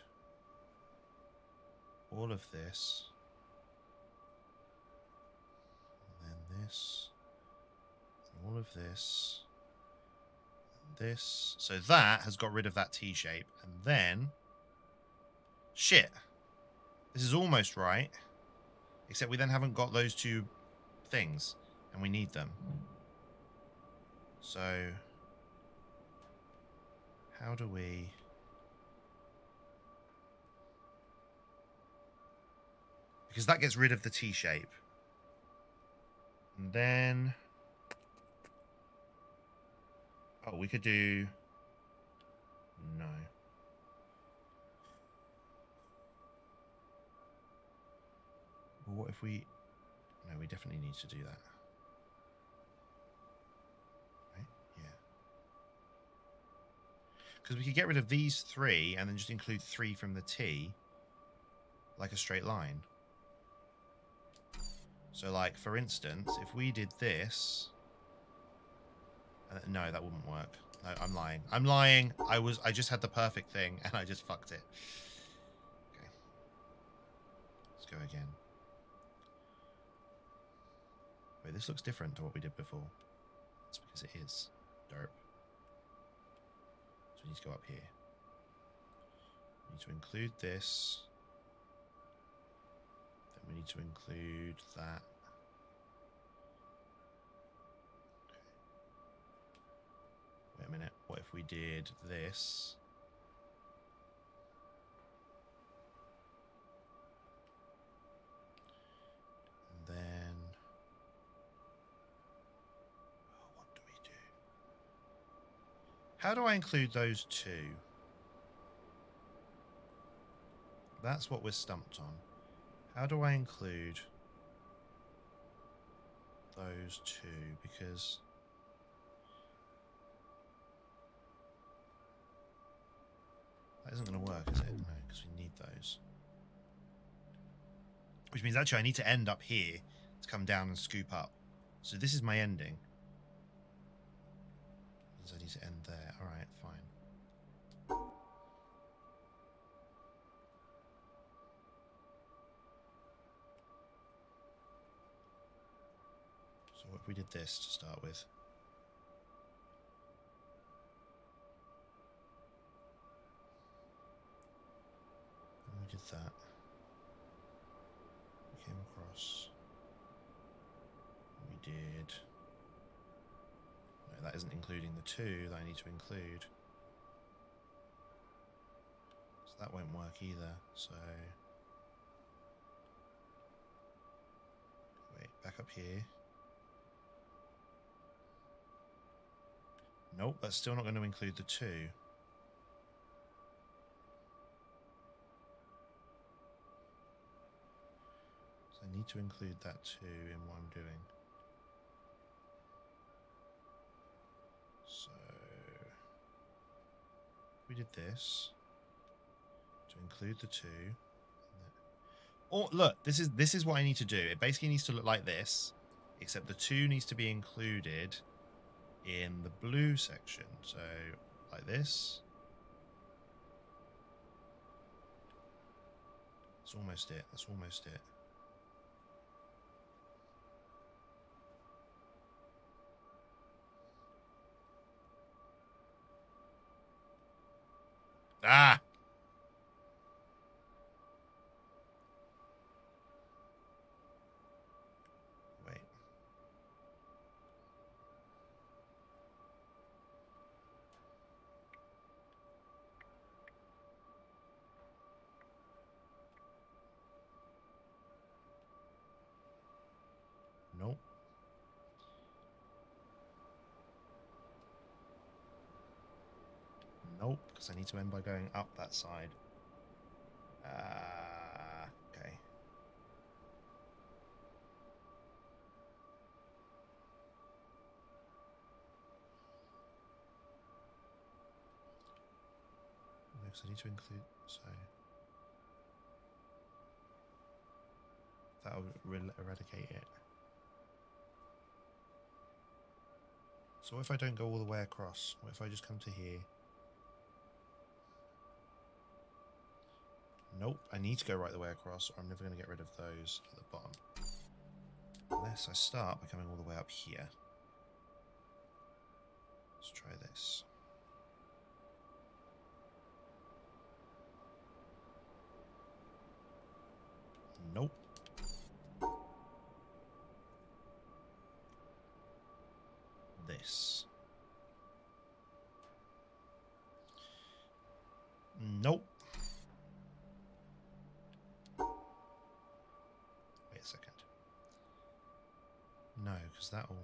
all of this. And then this. All of this. And this. So that has got rid of that T shape. And then... Shit. This is almost right. Except we then haven't got those 2 things. And we need them. So... How do we... Because that gets rid of the T shape. And then... Oh, we could do... No. Well, what if we... No, we definitely need to do that. Right? Yeah. Because we could get rid of these 3 and then just include 3 from the T. Like a straight line. So, like, for instance, if we did this... no, that wouldn't work. No, I'm lying. I'm lying. I just had the perfect thing and I just fucked it. Okay. Let's go again. Wait, this looks different to what we did before. That's because it is. Derp. So we need to go up here. We need to include this. Then we need to include that. Wait a minute, what if we did this? And then... Oh, what do we do? How do I include those 2? That's what we're stumped on. How do I include those 2? Because... That isn't going to work, is it? No, because we need those. Which means actually I need to end up here to come down and scoop up. So this is my ending. So I need to end there. Alright, fine. So what if we did this to start with? We did that. We came across. We did. No, that isn't including the 2 that I need to include. that won't work either. So wait, back up here. Nope, that's still not going to include the 2. So I need to include that 2 in what I'm doing. So we did this to include the 2. Or look, this is what I need to do. It basically needs to look like this, except the 2 needs to be included in the blue section. So like this. That's almost it. That's almost it. Ah! Wait. Nope. Nope, because I need to end by going up that side. Okay. Because I need to include, so that'll eradicate it. So what if I don't go all the way across? What if I just come to here? Nope, I need to go right the way across, or I'm never going to get rid of those at the bottom. Unless I start by coming all the way up here. Let's try this. Nope. This. Nope. Wait a second. No, because that'll...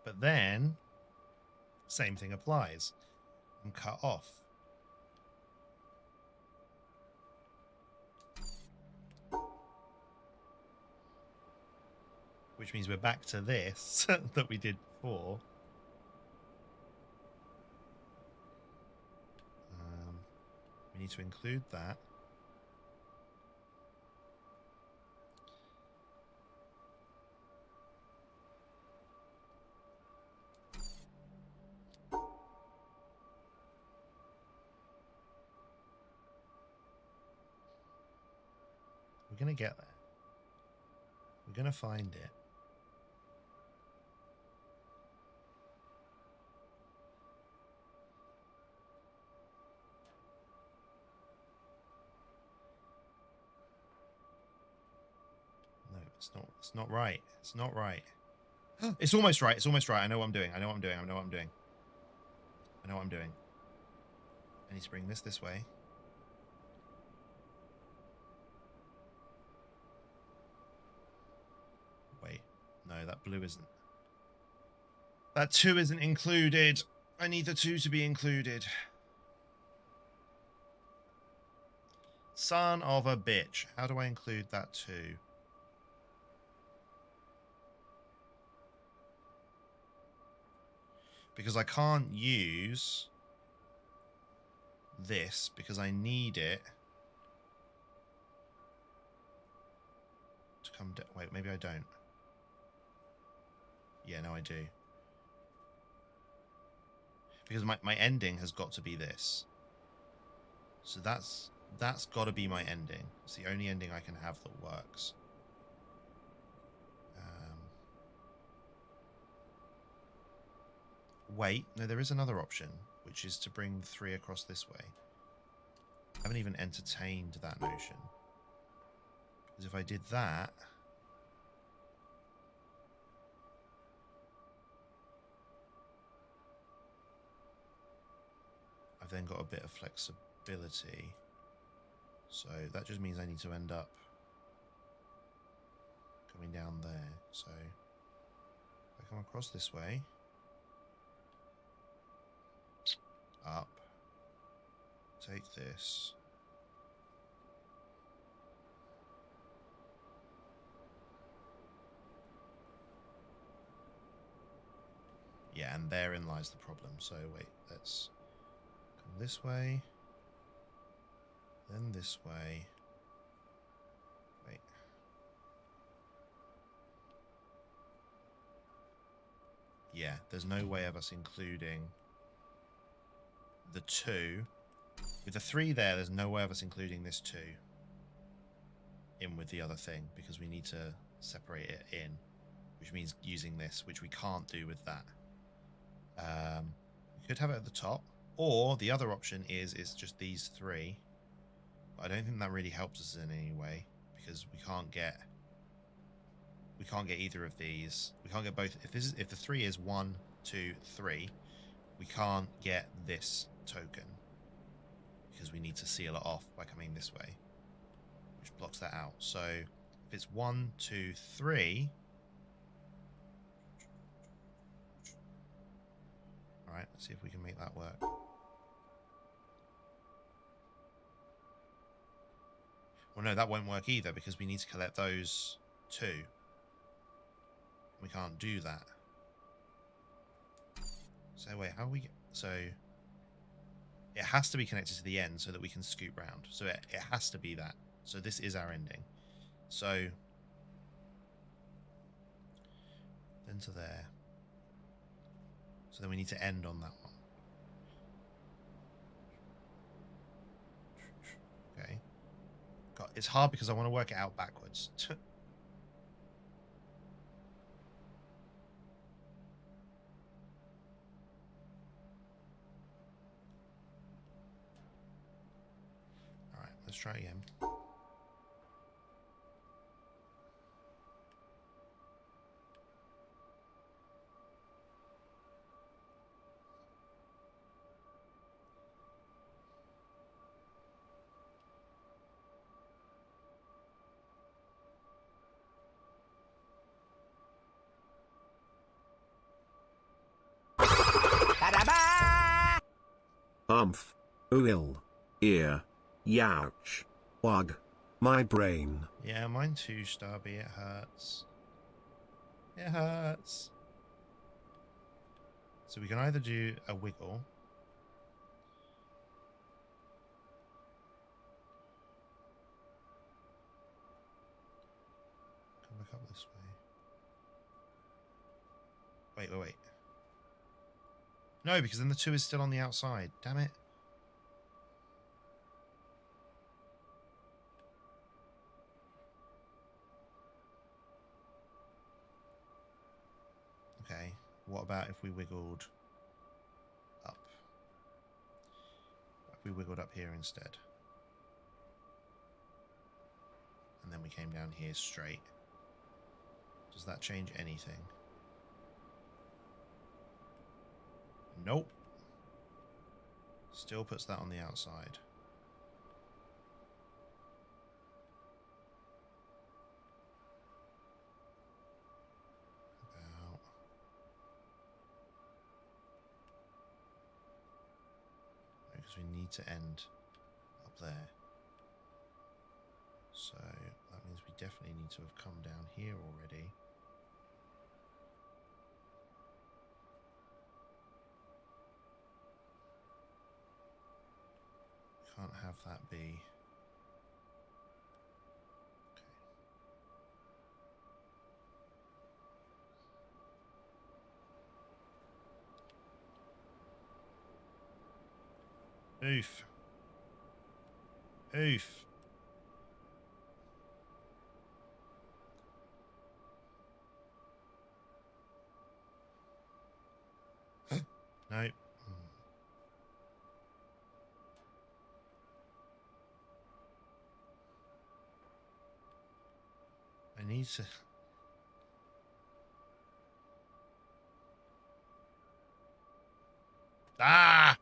But then, same thing applies. I'm cut off. Which means we're back to this that we did before. We need to include that. We're going to get there. We're going to find it. No, it's not right. It's not right. It's almost right. It's almost right. I know what I'm doing. I know what I'm doing. I know what I'm doing. I know what I'm doing. I need to bring this way. Wait. No, that blue isn't. That 2 isn't included. I need the 2 to be included. Son of a bitch. How do I include that 2? Because I can't use this because I need it to come down. Wait, maybe I don't. Yeah, no, I do. Because my ending has got to be this. So that's got to be my ending. It's the only ending I can have that works. Wait, no, there is another option, which is to bring 3 across this way. I haven't even entertained that notion. Because if I did that, I've then got a bit of flexibility. So that just means I need to end up coming down there. So if I come across this way, up, take this. Yeah, and therein lies the problem. So wait, let's come this way, then this way. Wait. Yeah, there's no way of us including the 2. With the 3 there's no way of us including this 2 in with the other thing, because we need to separate it in, which means using this, which we can't do with that. We could have it at the top, or the other option is just these 3. But I don't think that really helps us in any way, because we can't get either of these. We can't get both. If the 3 is 1, 2, 3, we can't get this token because we need to seal it off by coming this way, which blocks that out. So if it's 1, 2, 3. All right, let's see if we can make that work. Well, no, that won't work either, because we need to collect those 2. We can't do that. So wait, how we get... So it has to be connected to the end so that we can scoop round. So it has to be that. So this is our ending. So then to there. So then we need to end on that one. Okay. God, it's hard because I want to work it out backwards. Alright, let's try again. Uil. Ear. Youch. Wug. My brain. Yeah, mine too, Starby. It hurts. It hurts. So we can either do a wiggle. Come back up this way. Wait. No, because then the 2 is still on the outside. Damn it. Okay, what about if we wiggled up? If we wiggled up here instead? And then we came down here straight. Does that change anything? Nope. Still puts that on the outside. Because we need to end up there. So that means we definitely need to have come down here already. Can't have that be. Okay. Oof. Oof. Nope. need to... Ah!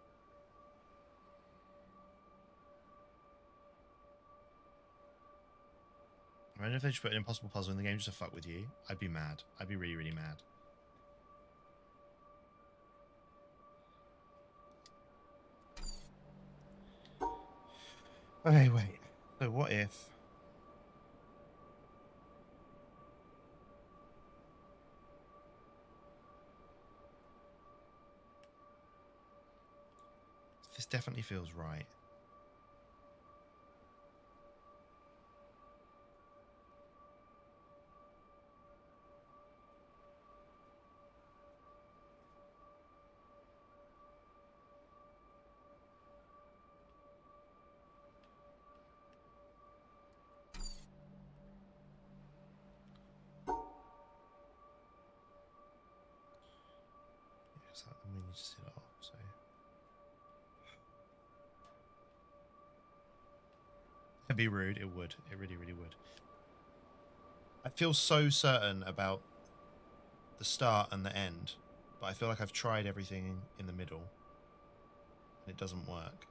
Imagine if they just put an impossible puzzle in the game just to fuck with you. I'd be mad. I'd be really, really mad. Okay, wait. So what if... This definitely feels right. So we need to set it off, so... It'd be rude, it would. It really, really would. I feel so certain about the start and the end, but I feel like I've tried everything in the middle, and it doesn't work.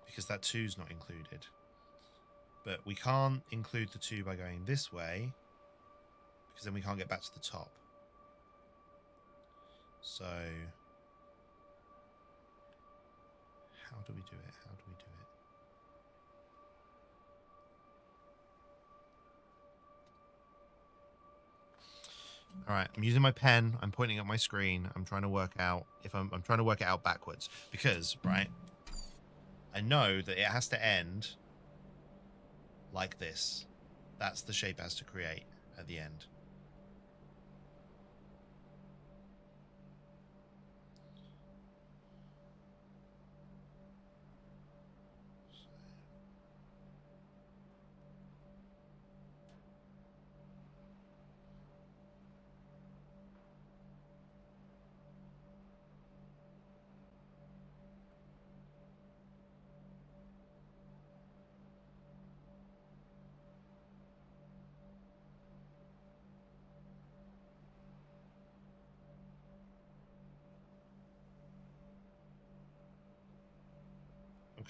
Because that 2's not included. But we can't include the 2 by going this way, because then we can't get back to the top. So, how do we do it? How do we do it? All right, I'm using my pen. I'm pointing at my screen. I'm trying to work out if I'm trying to work it out backwards because, right, I know that it has to end like this. That's the shape it has to create at the end.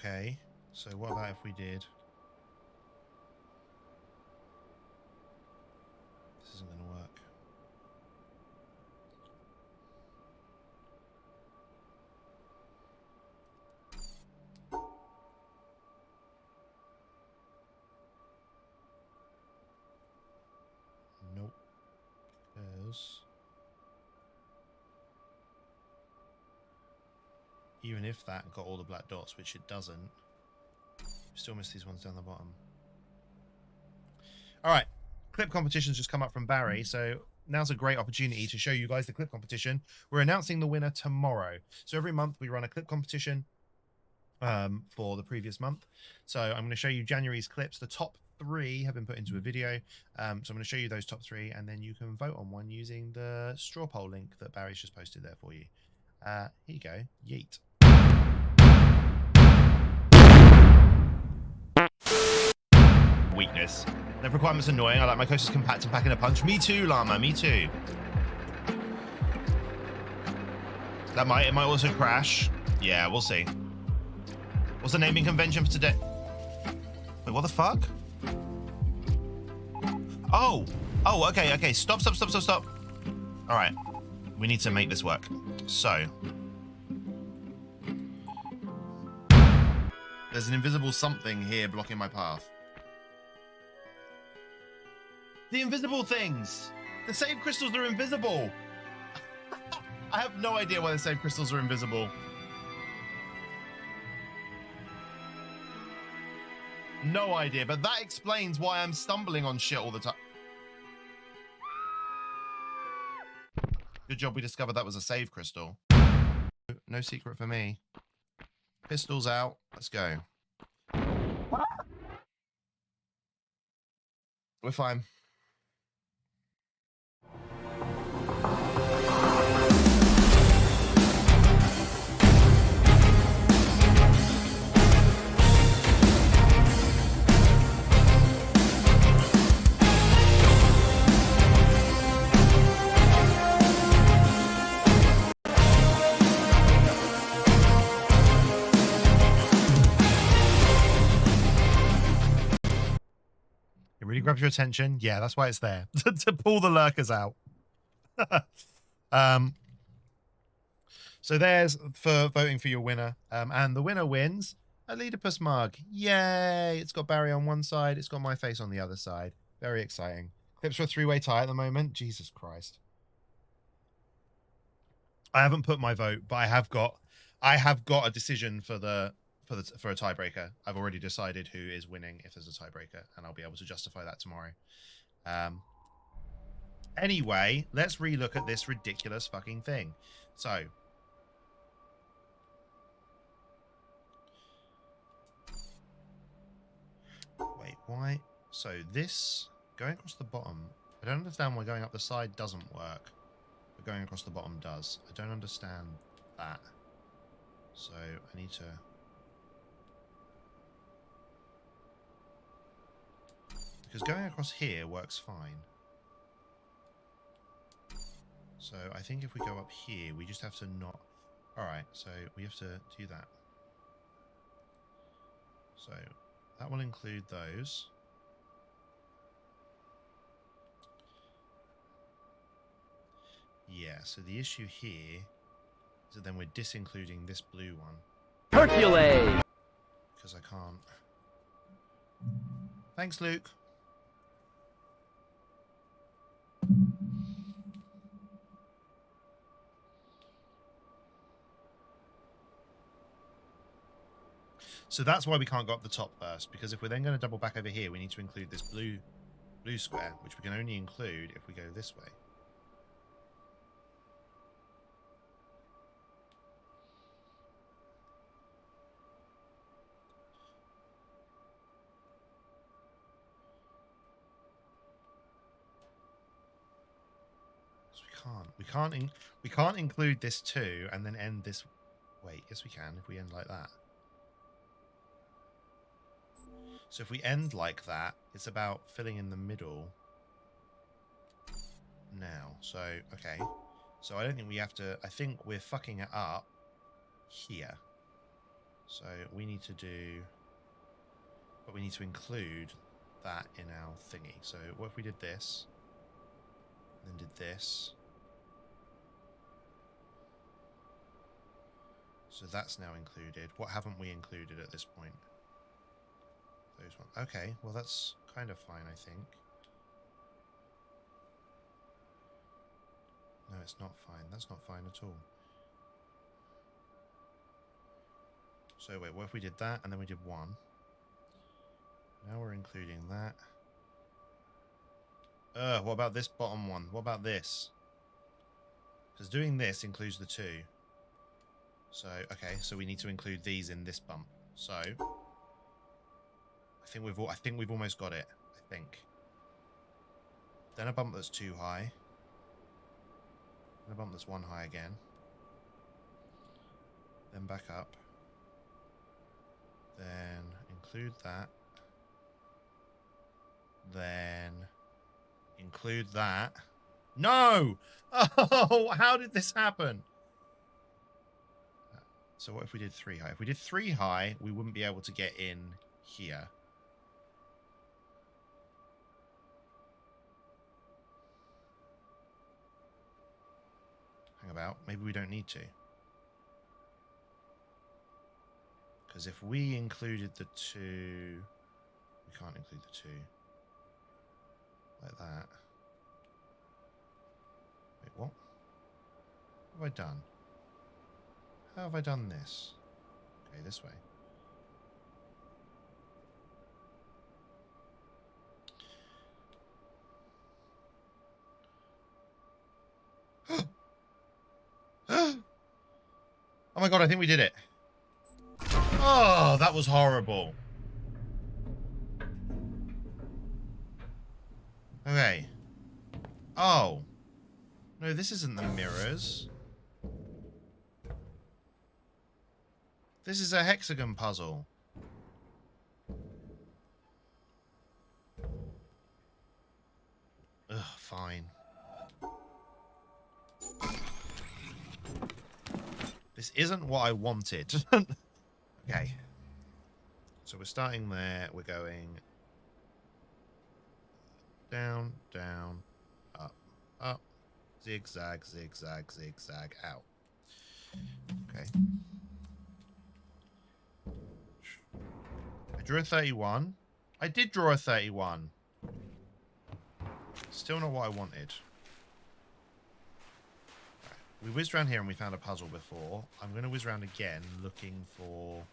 Okay, so what about if we did... This isn't going to work. Nope. Because... even if that got all the black dots, which it doesn't, we still miss these ones down the bottom. All right, clip competition's just come up from Barry, so now's a great opportunity to show you guys the clip competition. We're announcing the winner tomorrow. So every month we run a clip competition for the previous month. So I'm going to show you January's clips. The top 3 have been put into a video. So I'm going to show you those top 3, and then you can vote on one using the straw poll link that Barry's just posted there for you. Here you go. Yeet. Weakness. The requirement's annoying. I like my coasters compact and packing a punch. Me too, Llama. Me too. It might also crash. Yeah, we'll see. What's the naming convention for today? Wait, what the fuck? Oh, okay. Stop. All right, we need to make this work. So, there's an invisible something here blocking my path. The invisible things! The save crystals are invisible! I have no idea why the save crystals are invisible. No idea, but that explains why I'm stumbling on shit all the time. Good job we discovered that was a save crystal. No secret for me. Pistols out. Let's go. We're fine. really grabs your attention. Yeah, that's why it's there. To pull the lurkers out. So there's for voting for your winner. And the winner wins a Leedipus mug. Yay! It's got Barry on one side. It's got my face on the other side. Very exciting. Clips for a three-way tie at the moment. Jesus Christ. I haven't put my vote, but I have got a decision for a tiebreaker. I've already decided who is winning if there's a tiebreaker, and I'll be able to justify that tomorrow. Anyway, let's relook at this ridiculous fucking thing. So, wait, why? So this going across the bottom. I don't understand why going up the side doesn't work, but going across the bottom does. I don't understand that. So I need to. Because going across here works fine. So I think if we go up here, we just have to not... Alright, so we have to do that. So that will include those. Yeah, so the issue here is that then we're disincluding this blue one. Hercules! Because I can't... Thanks, Luke. So that's why we can't go up the top first, because if we're then going to double back over here, we need to include this blue square, which we can only include if we go this way. So we can't include this too and then end this. Wait, yes we can if we end like that. So if we end like that, it's about filling in the middle now. So, okay. So I don't think we have to... I think we're fucking it up here. So we need to do... But we need to include that in our thingy. So what if we did this? Then did this. So that's now included. What haven't we included at this point? Those ones. Okay, well that's kind of fine, I think. No, it's not fine. That's not fine at all. So wait, what if we did that and then we did one? Now we're including that. What about this bottom one? What about this? Because doing this includes the two. So, okay, so we need to include these in this bump. So I think we've almost got it. I think. Then a bump that's too high. Then a bump that's one high again. Then back up. Then include that. Then include that. No! Oh, how did this happen? So what if we did 3 high? If we did 3 high, we wouldn't be able to get in here. Hang about. Maybe we don't need to. Because if we included the 2... We can't include the 2. Like that. Wait, what? What have I done? How have I done this? Okay, this way. Oh my god, I think we did it. Oh, that was horrible. Okay. Oh. No, this isn't the mirrors. This is a hexagon puzzle. Ugh, fine. This isn't what I wanted. Okay. So we're starting there. We're going down, down, up, up, zigzag, zigzag, zigzag, out. Okay. I drew a 31. I did draw a 31. Still not what I wanted. Right. We whizzed around here and we found a puzzle before. I'm going to whiz around again looking for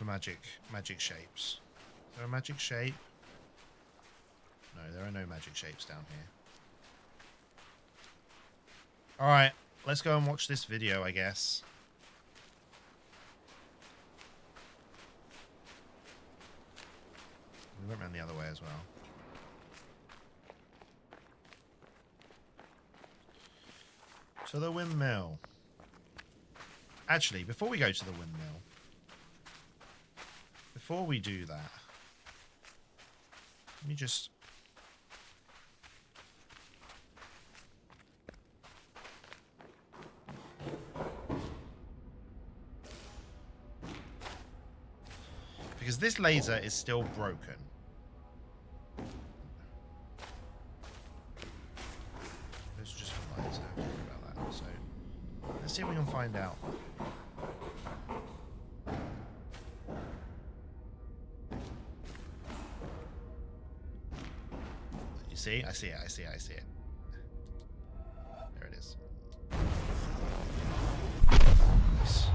magic shapes. Is there a magic shape? No, there are no magic shapes down here. Alright, let's go and watch this video, I guess. We went around the other way as well. To the windmill. Actually, before we go to the windmill, before we do that, let me just... Because this laser is still broken. It's just for lights, I don't care about that. So, let's see if we can find out. You see? I see it, I see it, I see it. There it is. Nice.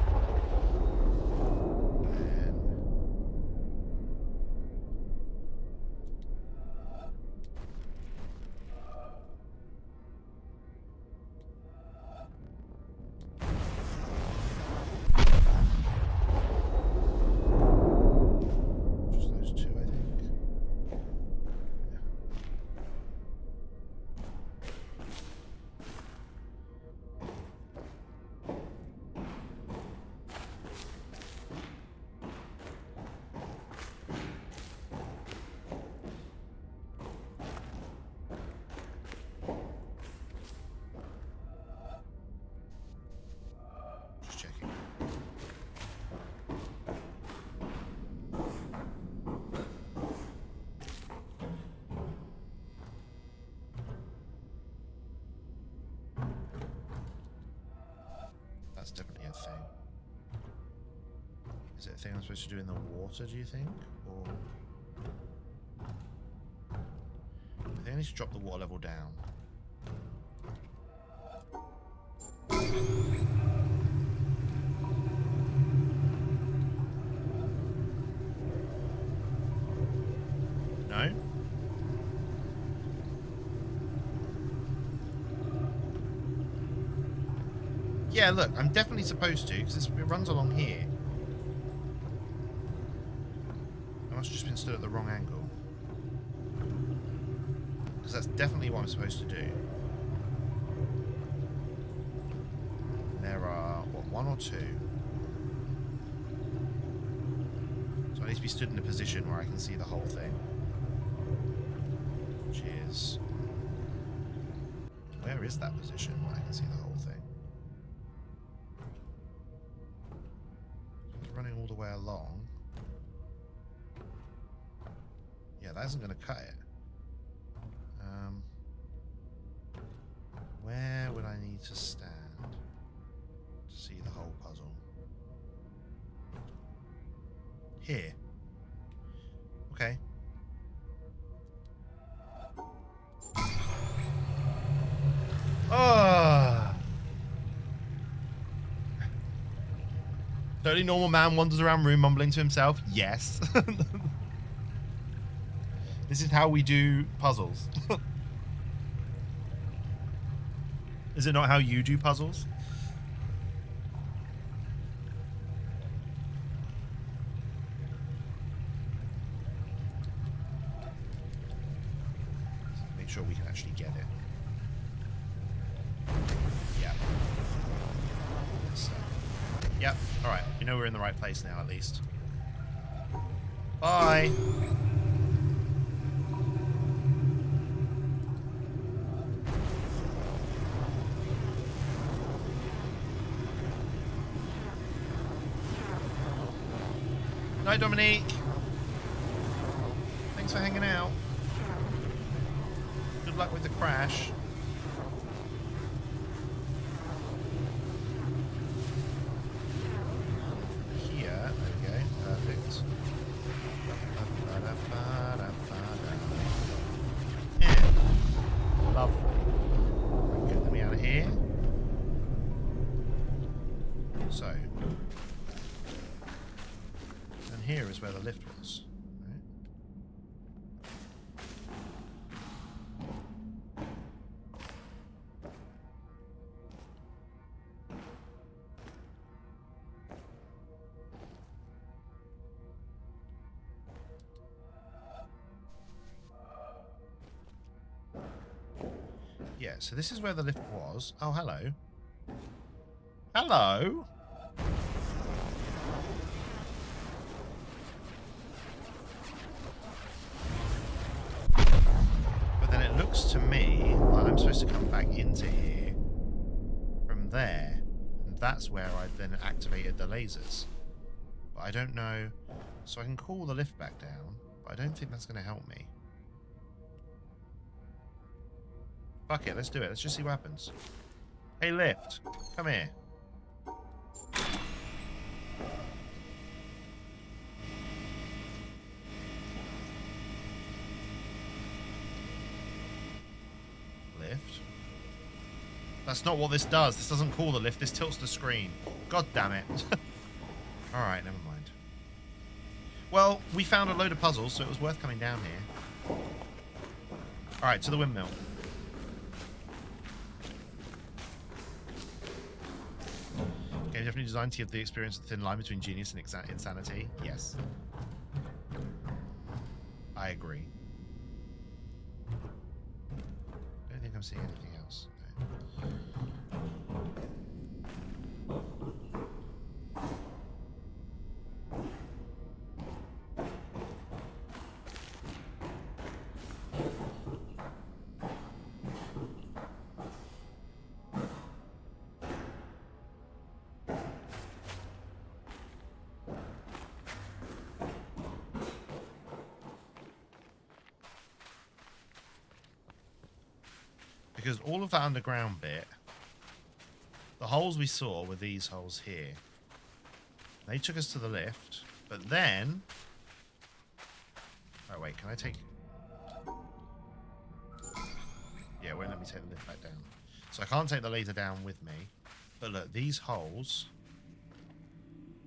That's definitely a thing. Is it a thing I'm supposed to do in the water, do you think? Or... I think I need to drop the water level down. No? Yeah, look, I'm definitely supposed to, because it runs along here. I must have just been stood at the wrong angle. Because that's definitely what I'm supposed to do. And there are, what, one or two? So I need to be stood in a position where I can see the whole thing. Which is... Where is that position where I can see the whole thing? Running all the way along. Yeah, that isn't going to cut it. Where would I need to stand to see the whole puzzle? Here. Okay. Oh! Totally normal man wanders around room mumbling to himself. Yes. This is how we do puzzles. Is it not how you do puzzles? Make sure we can actually get it. Yeah. So. Yep. Alright. We know we're in the right place now, at least. Bye! Night, Dominique! Thanks for hanging out. Good luck with the crash. Here, there we go. Perfect. Yeah. Lovely. Get me out of here. So. And here is where the lift was. Right? Yeah, so this is where the lift was. Oh, hello. Hello? But then it looks to me like I'm supposed to come back into here from there. And that's where I then activated the lasers. But I don't know. So I can call the lift back down, but I don't think that's going to help me. Fuck it, let's do it. Let's just see what happens. Hey, lift. Come here. Lift. That's not what this does. This doesn't call the lift. This tilts the screen. God damn it. Alright, never mind. Well, we found a load of puzzles, so it was worth coming down here. Alright, to the windmill. Game definitely designed to give the experience of the thin line between genius and insanity. Yes. I agree. I don't think I'm seeing anything else. No. Because all of that underground bit, the holes we saw were these holes here. They took us to the lift, but then... Oh, wait, can I take... Yeah, it won't let me take the lift back down. So I can't take the laser down with me. But look, these holes...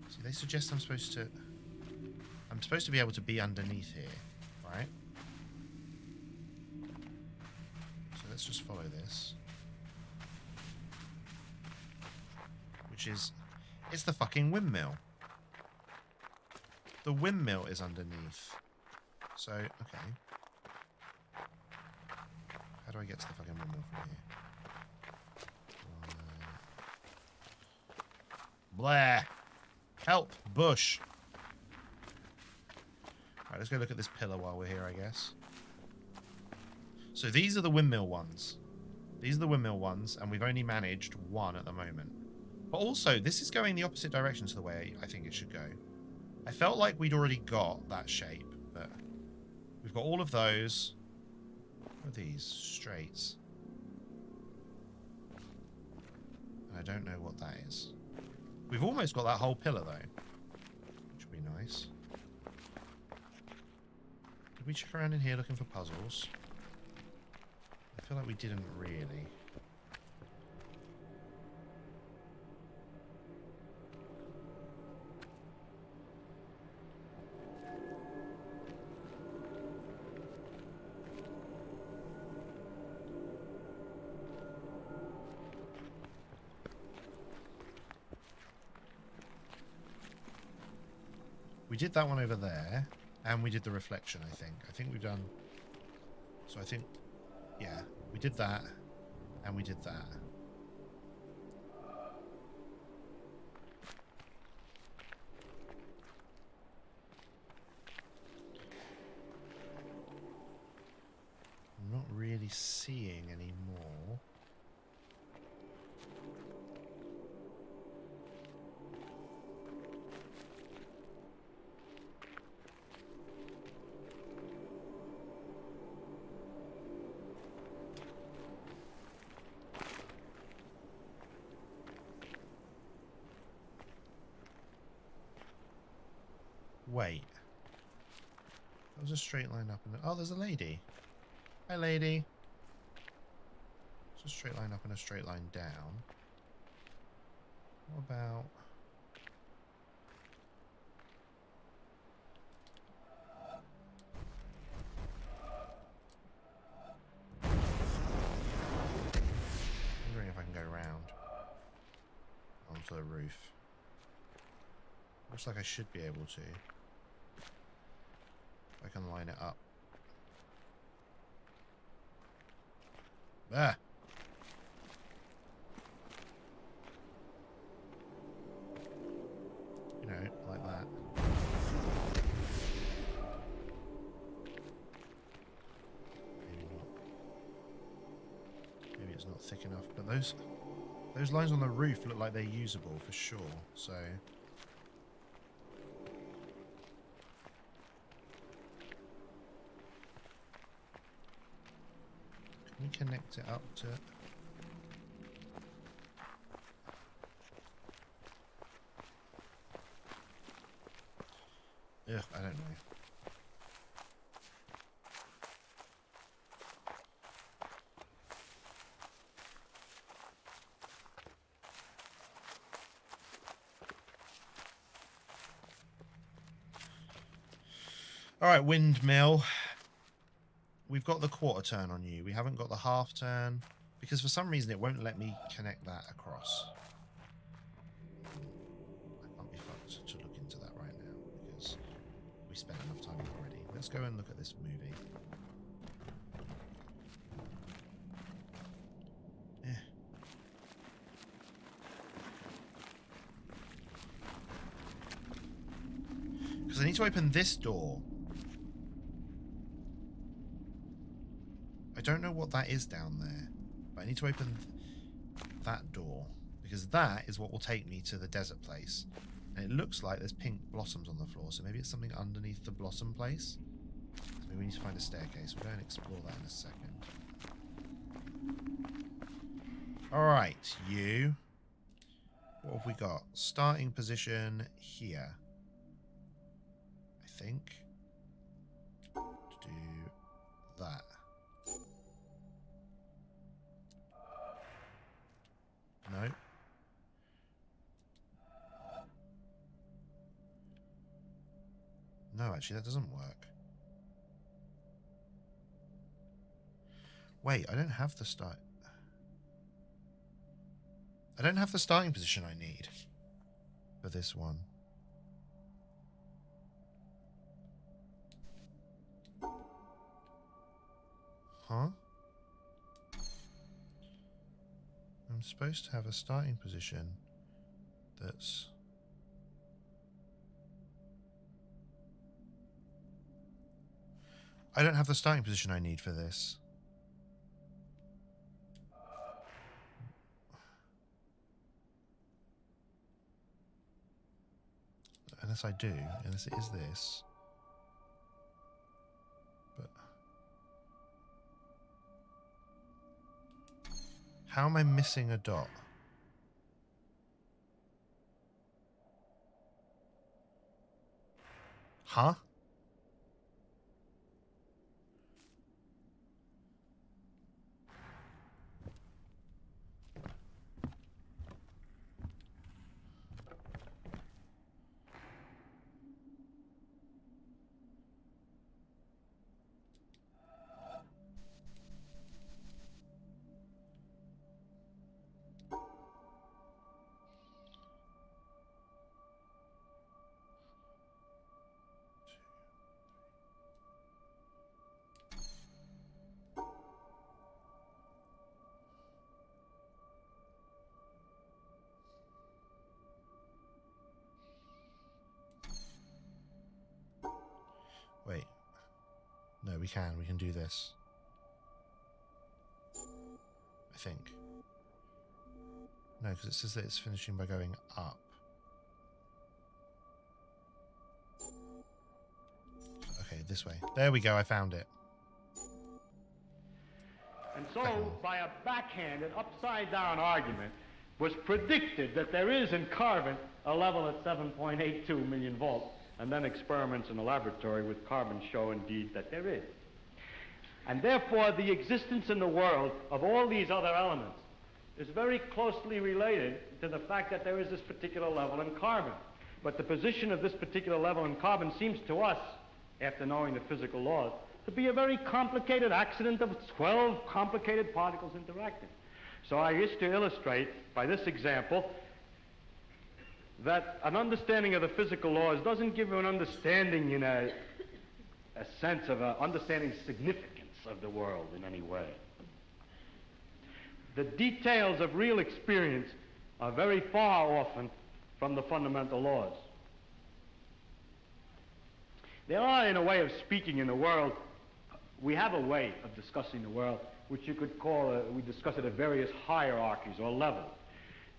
See, they suggest I'm supposed to... I'm supposed to be able to be underneath here, right? Let's just follow this. Which is... It's the fucking windmill. The windmill is underneath. So, okay. How do I get to the fucking windmill from here? Blah! Help! Bush! Alright, let's go look at this pillar while we're here, I guess. So these are the windmill ones. These are the windmill ones, and we've only managed one at the moment. But also, this is going the opposite direction to the way I think it should go. I felt like we'd already got that shape, but we've got all of those. What are these? Straights. And I don't know what that is. We've almost got that whole pillar, though. Which would be nice. Did we check around in here looking for puzzles? I feel like we didn't really. We did that one over there, and we did the reflection, I think. I think we've done... So I think... Yeah, we did that, and we did that. I'm not really seeing any more. Wait. That was a straight line up and... Oh, there's a lady. Hi, lady. It's a straight line up and a straight line down. What about... wondering if I can go around onto the roof. Looks like I should be able to. I can line it up. Ah! You know, like that. Maybe not. Maybe it's not thick enough, but those lines on the roof look like they're usable for sure, so... Can we connect it up to... Ugh, I don't know. All right, windmill. We've got the quarter turn on you. We haven't got the half turn because for some reason it won't let me connect that across. I can't be fucked to look into that right now because we spent enough time already. Let's go and look at this movie. Because I need to open this door. I don't know what that is down there, but I need to open that door because that is what will take me to the desert place. And it looks like there's pink blossoms on the floor, so maybe it's something underneath the blossom place. So maybe we need to find a staircase. We'll go and explore that in a second. Alright, you. What have we got? Starting position here. I think. To do that. No. No, actually, that doesn't work. Wait, I don't have the start. I don't have the starting position I need for this one. Huh? I'm supposed to have a starting position that's... I don't have the starting position I need for this. Unless I do, unless it is this. But... how am I missing a dot? Huh? Wait. No, we can. We can do this. I think. No, because it says that it's finishing by going up. Okay, this way. There we go. I found it. And so, by a backhanded, upside-down argument, was predicted that there is in carbon a level at 7.82 million volts, and then experiments in the laboratory with carbon show indeed that there is. And therefore, the existence in the world of all these other elements is very closely related to the fact that there is this particular level in carbon. But the position of this particular level in carbon seems to us, after knowing the physical laws, to be a very complicated accident of 12 complicated particles interacting. So I wish to illustrate by this example that an understanding of the physical laws doesn't give you an understanding in a sense of understanding significance of the world in any way. The details of real experience are very far often from the fundamental laws. There are, in a way of speaking in the world, we have a way of discussing the world which you could call, we discuss it at various hierarchies or levels.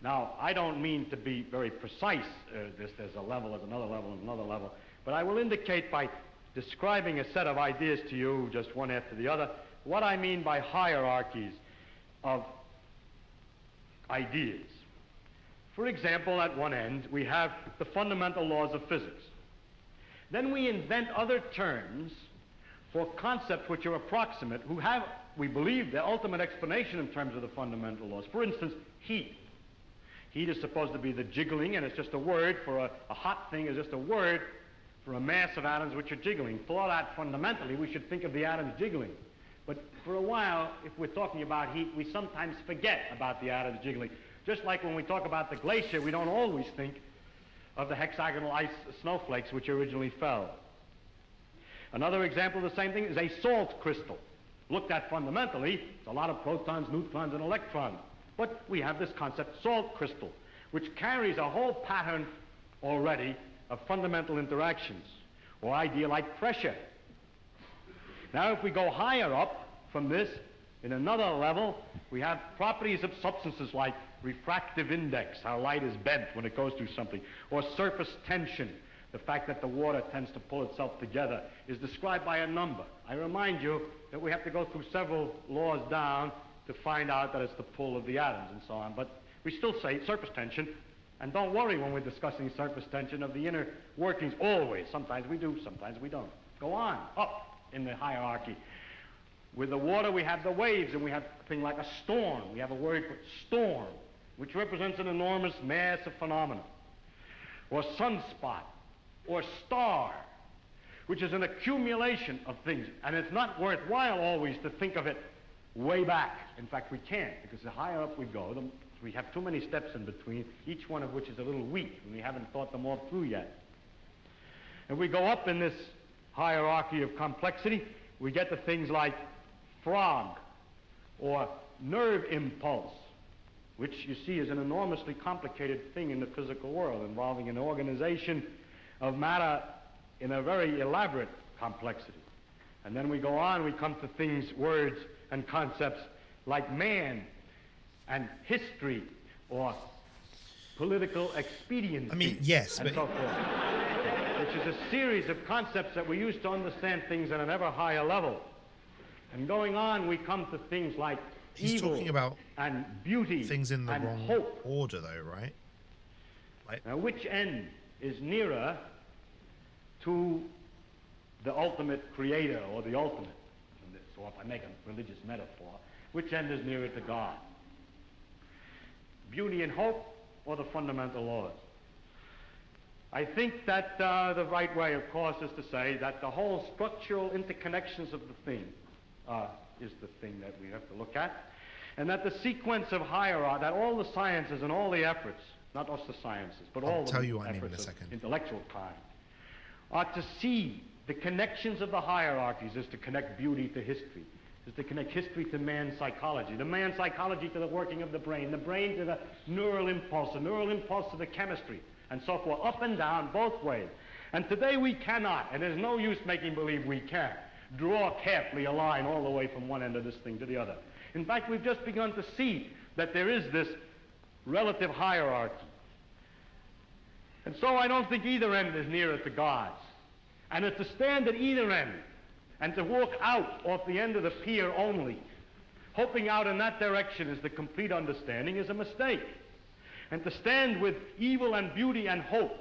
Now, I don't mean to be very precise, there's a level, there's another level, and another level, but I will indicate by describing a set of ideas to you, just one after the other, what I mean by hierarchies of ideas. For example, at one end, we have the fundamental laws of physics. Then we invent other terms for concepts which are approximate, who have, we believe, the ultimate explanation in terms of the fundamental laws. For instance, heat. Heat is supposed to be the jiggling, and it's just a word for a hot thing, is just a word for a mass of atoms which are jiggling. For that, fundamentally, we should think of the atoms jiggling. But for a while, if we're talking about heat, we sometimes forget about the atoms jiggling. Just like when we talk about the glacier, we don't always think of the hexagonal ice snowflakes which originally fell. Another example of the same thing is a salt crystal. Looked at fundamentally, it's a lot of protons, neutrons, and electrons. But we have this concept, salt crystal, which carries a whole pattern already of fundamental interactions, or idea like pressure. Now, if we go higher up from this, in another level, we have properties of substances like refractive index, how light is bent when it goes through something, or surface tension, the fact that the water tends to pull itself together, is described by a number. I remind you that we have to go through several laws down to find out that it's the pull of the atoms and so on, but we still say surface tension, and don't worry when we're discussing surface tension of the inner workings, always. Sometimes we do, sometimes we don't. Go on, up in the hierarchy. With the water, we have the waves, and we have a thing like a storm. We have a word for storm, which represents an enormous mass of phenomena. Or sunspot, or star, which is an accumulation of things. And it's not worthwhile always to think of it way back. In fact, we can't, because the higher up we go, we have too many steps in between, each one of which is a little weak, and we haven't thought them all through yet. If we go up in this hierarchy of complexity, we get to things like frog, or nerve impulse, which you see is an enormously complicated thing in the physical world, involving an organization of matter in a very elaborate complexity. And then we go on, we come to things, words, and concepts like man, and history, or political expediency. I mean, yes, and but so forth, which is a series of concepts that we use to understand things at an ever higher level. And going on, we come to things like he's evil talking about and beauty things in the and wrong hope. order, though, right? Like, now, which end is nearer to the ultimate creator, or the ultimate? So if I make a religious metaphor, which end is nearer to God? Beauty and hope, or the fundamental laws? I think that the right way, of course, is to say that the whole structural interconnections of the thing is the thing that we have to look at, and that the sequence of hierarchy, that all the sciences and all the efforts, not just the sciences, but all the efforts of intellectual kind, are to see the connections of the hierarchies, is to connect beauty to history, is to connect history to man's psychology, the man's psychology to the working of the brain to the neural impulse to the chemistry, and so forth, up and down, both ways. And today we cannot, and there's no use making believe we can, draw carefully a line all the way from one end of this thing to the other. In fact, we've just begun to see that there is this relative hierarchy. And so I don't think either end is nearer to God's. And to stand at either end and to walk out off the end of the pier only, hoping out in that direction is the complete understanding, is a mistake. And to stand with evil and beauty and hope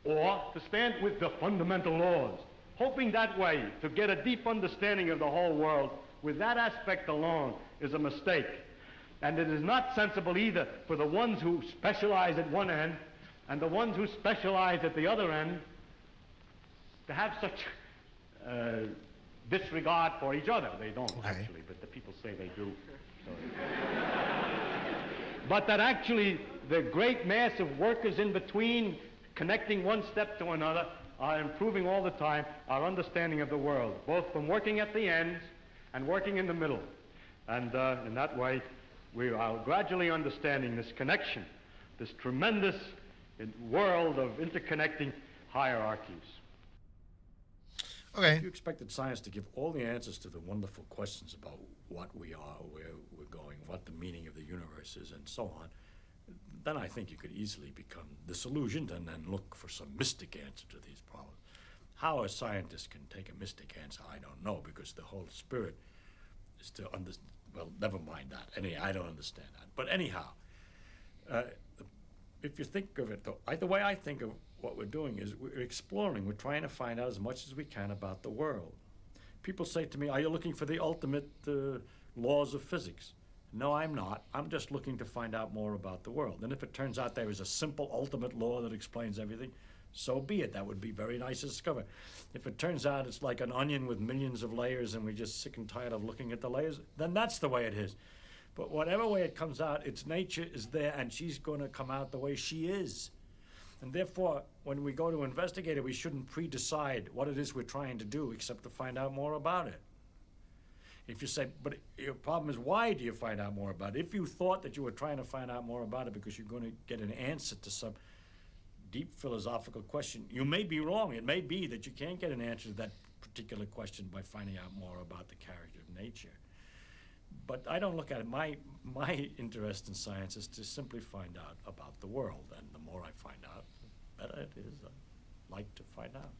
or to stand with the fundamental laws, hoping that way to get a deep understanding of the whole world with that aspect alone is a mistake. And it is not sensible either for the ones who specialize at one end and the ones who specialize at the other end to have such disregard for each other. They don't actually, but the people say they do. So. But that actually the great mass of workers in between, connecting one step to another, are improving all the time our understanding of the world, both from working at the ends and working in the middle. And in that way, we are gradually understanding this connection, this tremendous world of interconnecting hierarchies. Okay. If you expected science to give all the answers to the wonderful questions about what we are, where we're going, what the meaning of the universe is, and so on, then I think you could easily become disillusioned and then look for some mystic answer to these problems. How a scientist can take a mystic answer, I don't know, because the whole spirit is to understand. Well, never mind that. I don't understand that. But anyhow, if you think of it, the way I think of what we're doing is we're exploring. We're trying to find out as much as we can about the world. People say to me, are you looking for the ultimate laws of physics? No, I'm not. I'm just looking to find out more about the world. And if it turns out there is a simple ultimate law that explains everything, so be it. That would be very nice to discover. If it turns out it's like an onion with millions of layers and we're just sick and tired of looking at the layers, then that's the way it is. But whatever way it comes out, its nature is there and she's going to come out the way she is. And therefore, when we go to investigate it, we shouldn't pre-decide what it is we're trying to do except to find out more about it. If you say, but your problem is, why do you find out more about it? If you thought that you were trying to find out more about it because you're going to get an answer to some deep philosophical question, you may be wrong. It may be that you can't get an answer to that particular question by finding out more about the character of nature. But I don't look at it. My interest in science is to simply find out about the world. And the more I find out, the better it is. I like to find out.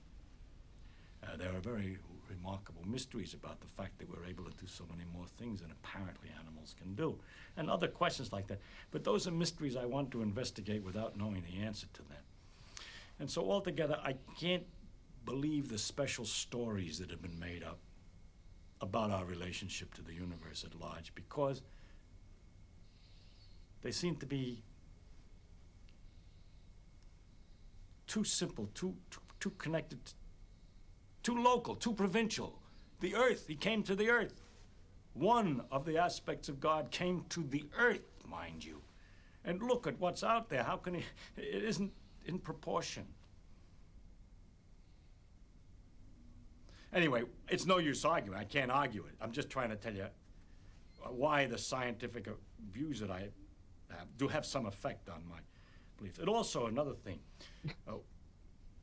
There are very remarkable mysteries about the fact that we're able to do so many more things than apparently animals can do, and other questions like that. But those are mysteries I want to investigate without knowing the answer to them. And so altogether, I can't believe the special stories that have been made up about our relationship to the universe at large, because they seem to be too simple, too connected, too local, too provincial. The earth, he came to the earth. One of the aspects of God came to the earth, mind you. And look at what's out there. How can it isn't in proportion. Anyway, it's no use arguing. I can't argue it. I'm just trying to tell you why the scientific views that I have do have some effect on my beliefs. And also another thing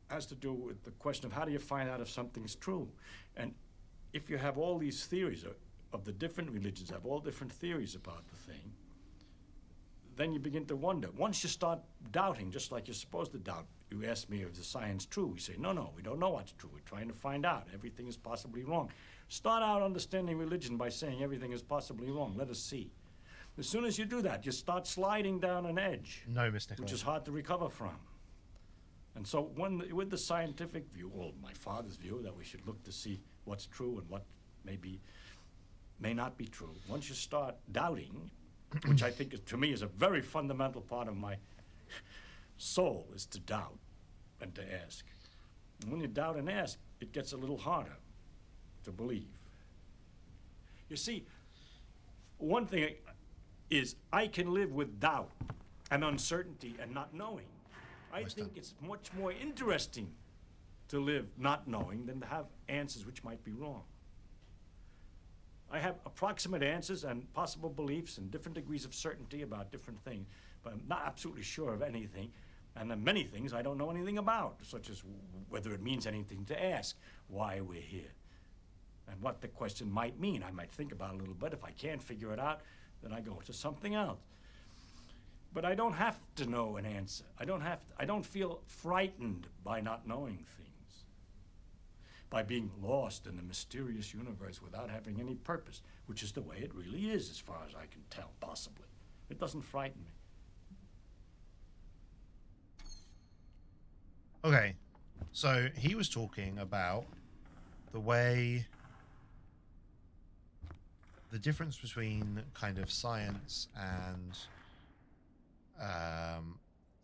has to do with the question of how do you find out if something's true? And if you have all these theories of the different religions, have all different theories about the thing, then you begin to wonder. Once you start doubting, just like you're supposed to doubt, you ask me, is the science true? We say, no, we don't know what's true. We're trying to find out. Everything is possibly wrong. Start out understanding religion by saying everything is possibly wrong. Let us see. As soon as you do that, you start sliding down an edge. No, Mr. Which is hard to recover from. And so with the scientific view, or my father's view, that we should look to see what's true and what may not be true, once you start doubting, which I think to me is a very fundamental part of my soul, is to doubt and to ask. And when you doubt and ask, it gets a little harder to believe. You see, one thing is I can live with doubt and uncertainty and not knowing. I think it's much more interesting to live not knowing than to have answers which might be wrong. I have approximate answers and possible beliefs and different degrees of certainty about different things, but I'm not absolutely sure of anything. And then many things I don't know anything about, such as whether it means anything to ask, why we're here, and what the question might mean. I might think about it a little bit. If I can't figure it out, then I go to something else. But I don't have to know an answer. I don't feel frightened by not knowing things, by being lost in the mysterious universe without having any purpose, which is the way it really is, as far as I can tell, possibly. It doesn't frighten me. Okay, so he was talking about the way the difference between kind of science and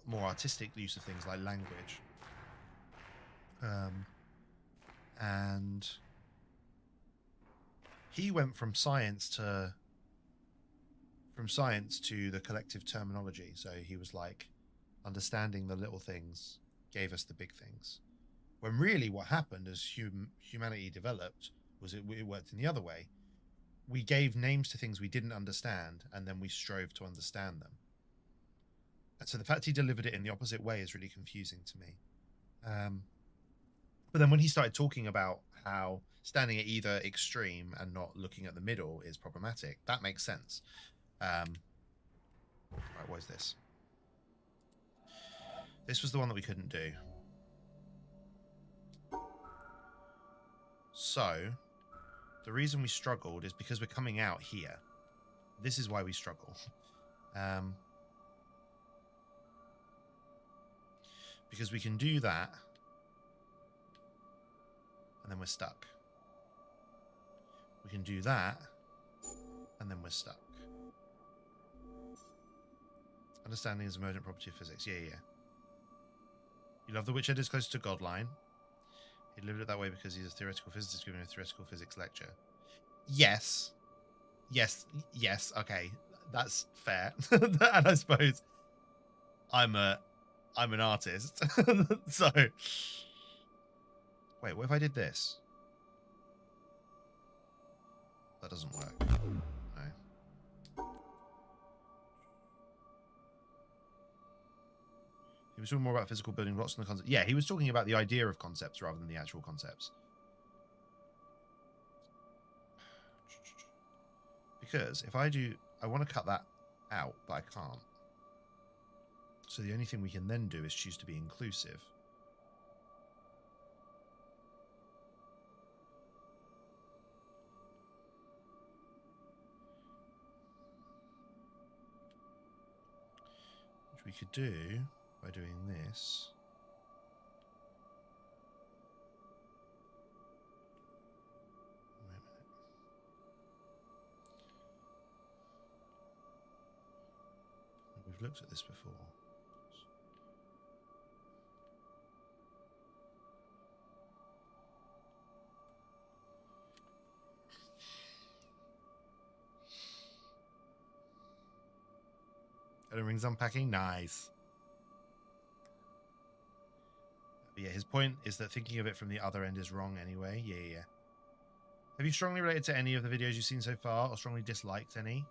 more artistic use of things like language. And he went from science to the collective terminology. So he was like, understanding the little things gave us the big things. When really what happened as humanity developed was it worked in the other way. We gave names to things we didn't understand, and then we strove to understand them. And so the fact he delivered it in the opposite way is really confusing to me. But then when he started talking about how standing at either extreme and not looking at the middle is problematic, that makes sense. Right, what is this? This was the one that we couldn't do. So, the reason we struggled is because we're coming out here. This is why we struggle. Because we can do that, and then we're stuck. We can do that, and then we're stuck. Understanding is emergent property of physics. Yeah. You love the Witch Ed is close to Godline. He delivered it that way because he's a theoretical physicist giving a theoretical physics lecture. Yes. Okay, that's fair. And I suppose I'm an artist. So wait, what if I did this? That doesn't work. No. He was talking more about physical building blocks than the concept. Yeah, he was talking about the idea of concepts rather than the actual concepts. Because if I want to cut that out, but I can't. So the only thing we can then do is choose to be inclusive. Which we could do by doing this. Wait a minute. We've looked at this before. Elden Ring's unpacking, nice. But yeah, his point is that thinking of it from the other end is wrong anyway. Yeah. Have you strongly related to any of the videos you've seen so far, or strongly disliked any?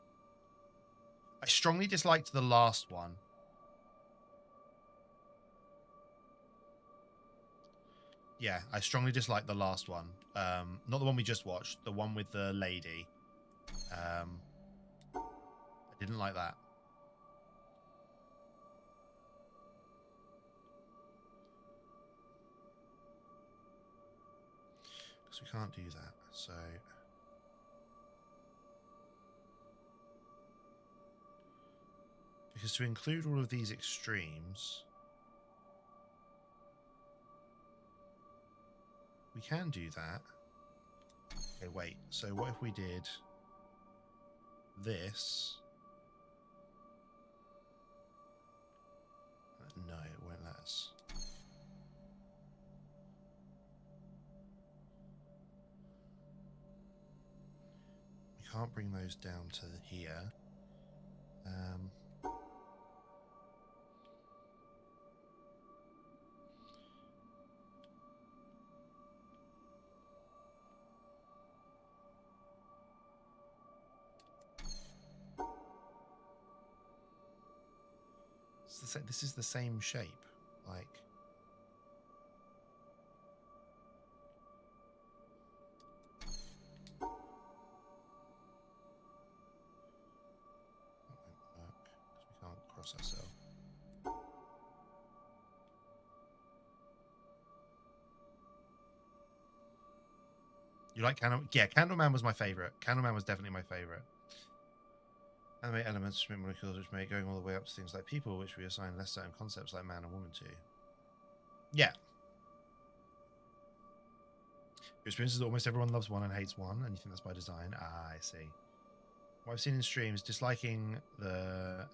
I strongly disliked the last one. Yeah, I strongly disliked the last one. Not the one we just watched, the one with the lady. I didn't like that. Because we can't do that, so... Because to include all of these extremes... We can do that. Okay, wait. So what if we did this? No, it won't let us. We can't bring those down to here. This is the same shape, like. That won't work because we can't cross ourselves. You like Candle? Yeah, Candleman was my favorite. Candleman was definitely my favorite. Animate elements which make molecules which make going all the way up to things like people, which we assign less certain concepts like man and woman to. Yeah. Your experience is that almost everyone loves one and hates one, and you think that's by design. Ah, I see. What I've seen in streams, disliking the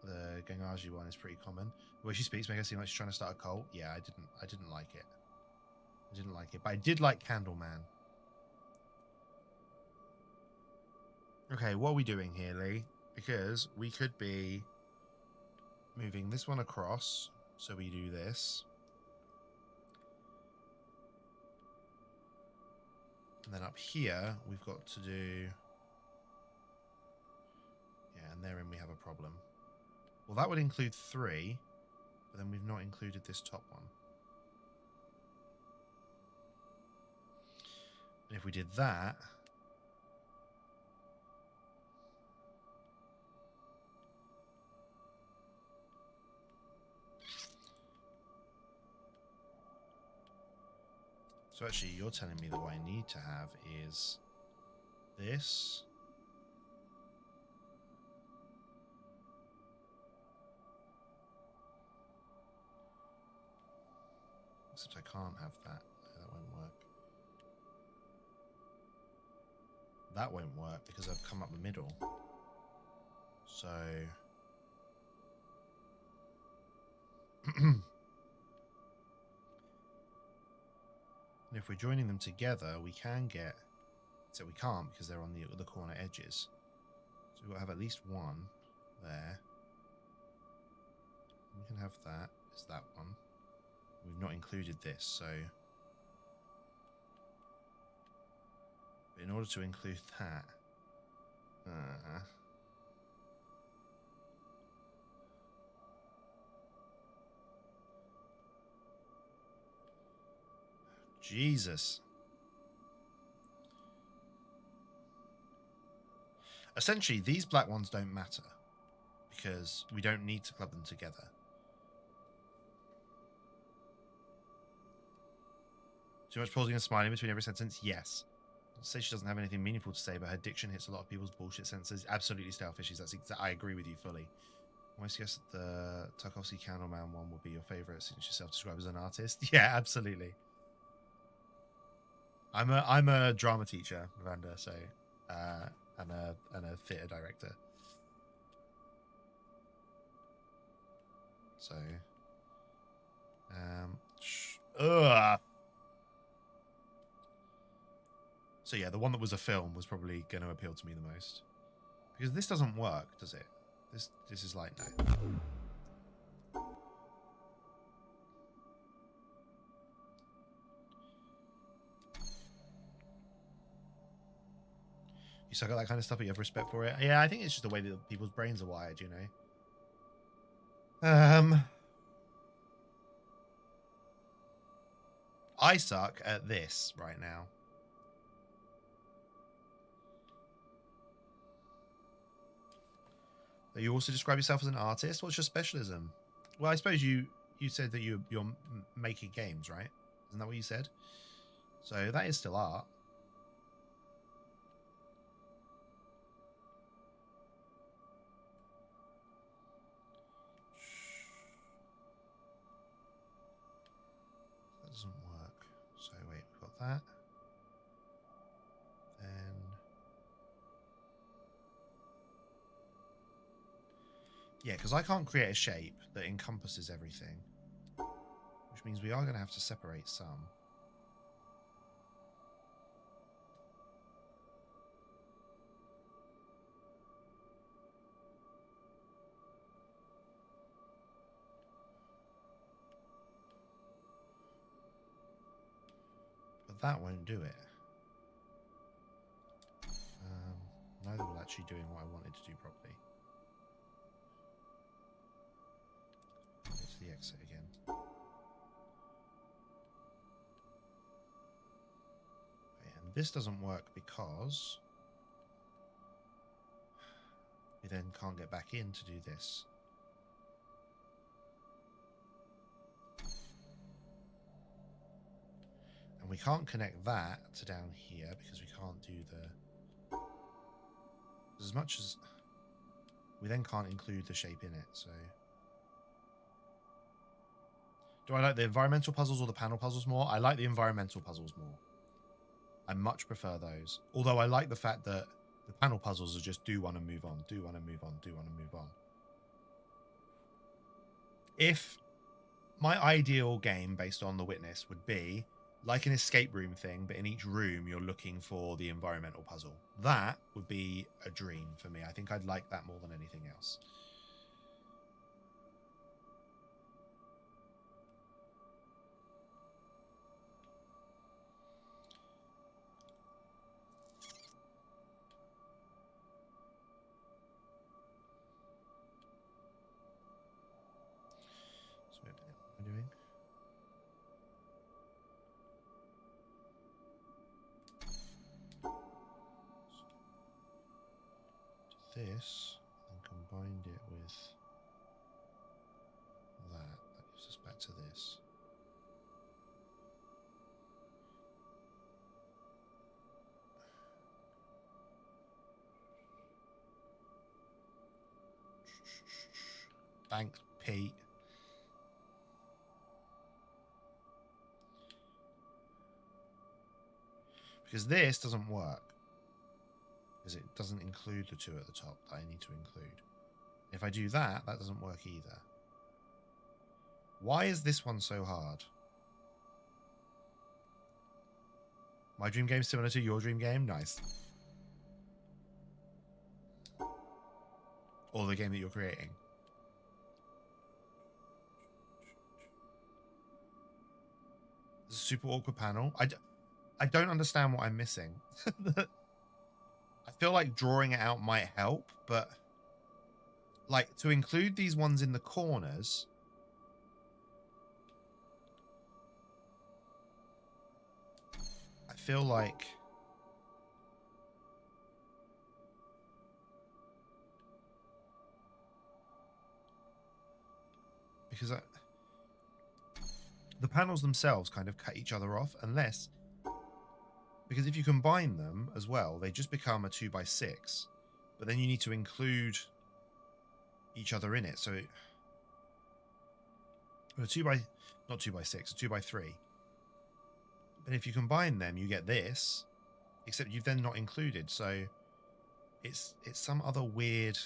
Gengaji one is pretty common. The way she speaks makes her seem like she's trying to start a cult. Yeah, I didn't like it. I didn't like it, but I did like Candleman. Okay, what are we doing here, Lee? Because we could be moving this one across, so we do this. And then up here, we've got to do... Yeah, and therein we have a problem. Well, that would include 3, but then we've not included this top one. And if we did that... So actually, you're telling me that what I need to have is this. Except I can't have that. That won't work. That won't work because I've come up the middle. So... and if we're joining them together, we can get... So we can't because they're on the corner edges. So we've got to have at least one there. We can have that. Is that one. We've not included this, so... But in order to include that... Jesus. Essentially, these black ones don't matter because we don't need to club them together. Too much pausing and smiling between every sentence? Yes. I'd say she doesn't have anything meaningful to say, but her diction hits a lot of people's bullshit senses. Absolutely stale-fishies. I agree with you fully. I almost guess the Tarkovsky Candleman one would be your favourite since you self-describe as an artist. Yeah, absolutely. I'm a drama teacher, Miranda, so and a theatre director. So So yeah, the one that was a film was probably going to appeal to me the most. Because this doesn't work, does it? This is like no. You suck at that kind of stuff, but you have respect for it. Yeah, I think it's just the way that people's brains are wired, you know. I suck at this right now. You also describe yourself as an artist. What's your specialism? Well, I suppose you said that you're making games, right? Isn't that what you said? So that is still art. That doesn't work. So wait, we've got that. Then yeah, because I can't create a shape that encompasses everything, which means we are going to have to separate some. But that won't do it. Neither will actually doing what I wanted to do properly. Go to the exit again. Okay, and this doesn't work because we then can't get back in to do this. And we can't connect that to down here because we can't do the... As much as... We then can't include the shape in it, so... Do I like the environmental puzzles or the panel puzzles more? I like the environmental puzzles more. I much prefer those. Although I like the fact that the panel puzzles are just do one and move on, do one and move on, do one and move on. If my ideal game based on The Witness would be like an escape room thing, but in each room you're looking for the environmental puzzle. That would be a dream for me. I think I'd like that more than anything else. So what am I doing? This and combined it with that gives us back to this. Thanks, Pete. Because this doesn't work. Because it doesn't include the two at the top that I need to include. If I do that, that doesn't work either. Why is this one so hard? My dream game similar to your dream game? Nice. Or the game that you're creating. This is a super awkward panel. I don't understand what I'm missing. I feel like drawing it out might help, but like to include these ones in the corners. I feel like because the panels themselves kind of cut each other off unless because if you combine them as well, they just become a 2x6. But then you need to include each other in it. So a not 2x6, a 2x3. But if you combine them, you get this, except you've then not included. So it's some other weird,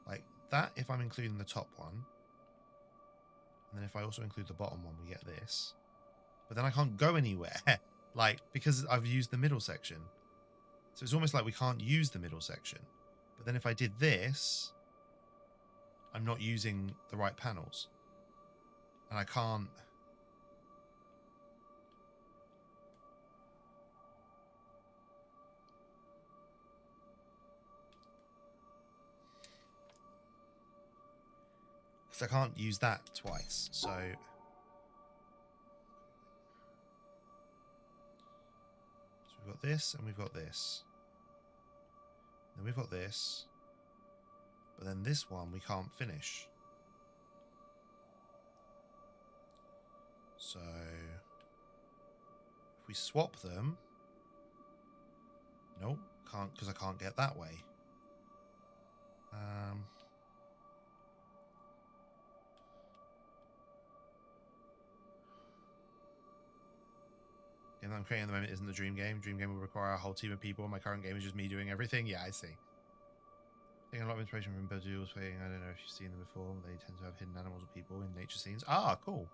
like that. If I'm including the top one, and then if I also include the bottom one, we get this. But then I can't go anywhere, like, because I've used the middle section. So it's almost like we can't use the middle section. But then if I did this, I'm not using the right panels. And I can't... Because I can't use that twice, so... We've got this and we've got this. Then we've got this. But then this one we can't finish. So if we swap them, nope, can't, because I can't get that way. The game that I'm creating at the moment isn't the dream game. Dream game will require a whole team of people. My current game is just me doing everything. Yeah, I see. Taking a lot of inspiration from Bejewel's playing. I don't know if you've seen them before. They tend to have hidden animals or people in nature scenes. Ah, cool.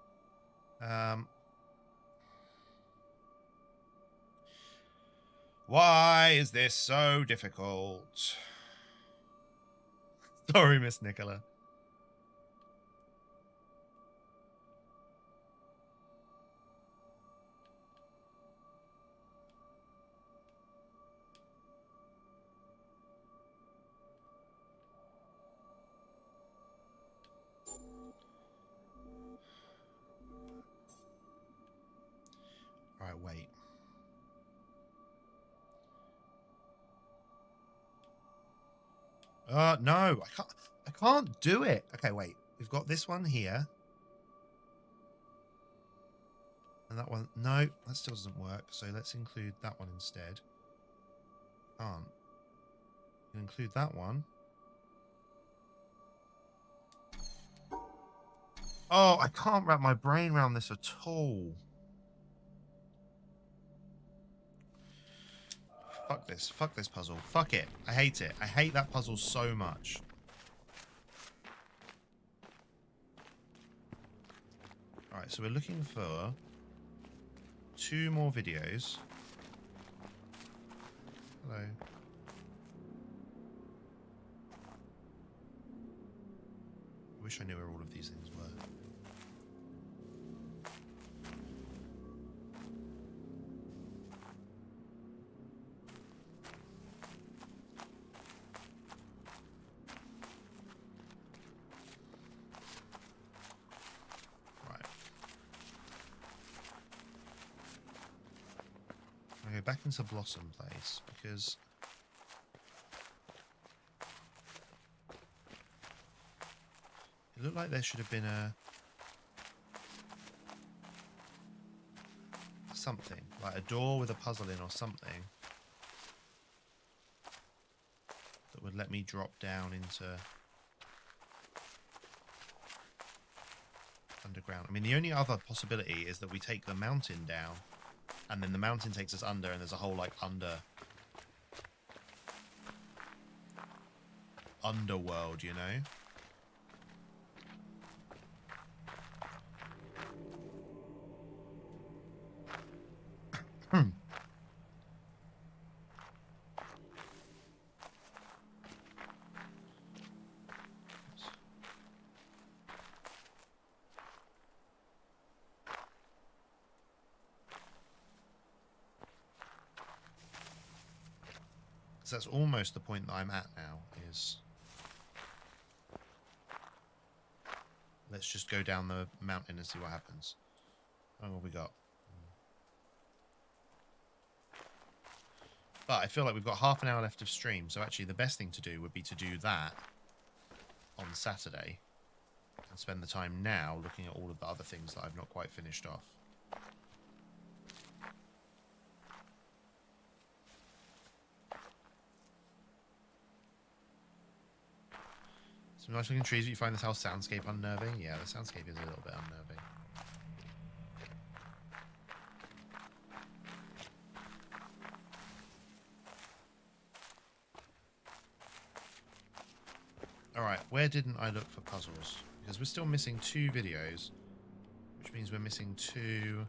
Why is this so difficult? Sorry, Miss Nicola. All right, wait. No, I can't do it. Okay, wait. We've got this one here. And that one, no, that still doesn't work. So let's include that one instead. Can't. We can include that one. Oh, I can't wrap my brain around this at all. Fuck this. Fuck this puzzle. Fuck it. I hate it. I hate that puzzle so much. Alright, so we're looking for 2 more videos. Hello. I wish I knew where all of these things were. Right. I go back into Blossom Place because it looked like there should have been a something, like a door with a puzzle in or something that would let me drop down into underground. I mean, the only other possibility is that we take the mountain down and then the mountain takes us under and there's a whole like underworld, you know? That's almost the point that I'm at now, is let's just go down the mountain and see what happens. Oh, what we got? But I feel like we've got half an hour left of stream, so actually the best thing to do would be to do that on Saturday and spend the time now looking at all of the other things that I've not quite finished off. Some nice looking trees, but you find this house soundscape unnerving? Yeah, the soundscape is a little bit unnerving. Alright, where didn't I look for puzzles? Because we're still missing 2 videos, which means we're missing 2...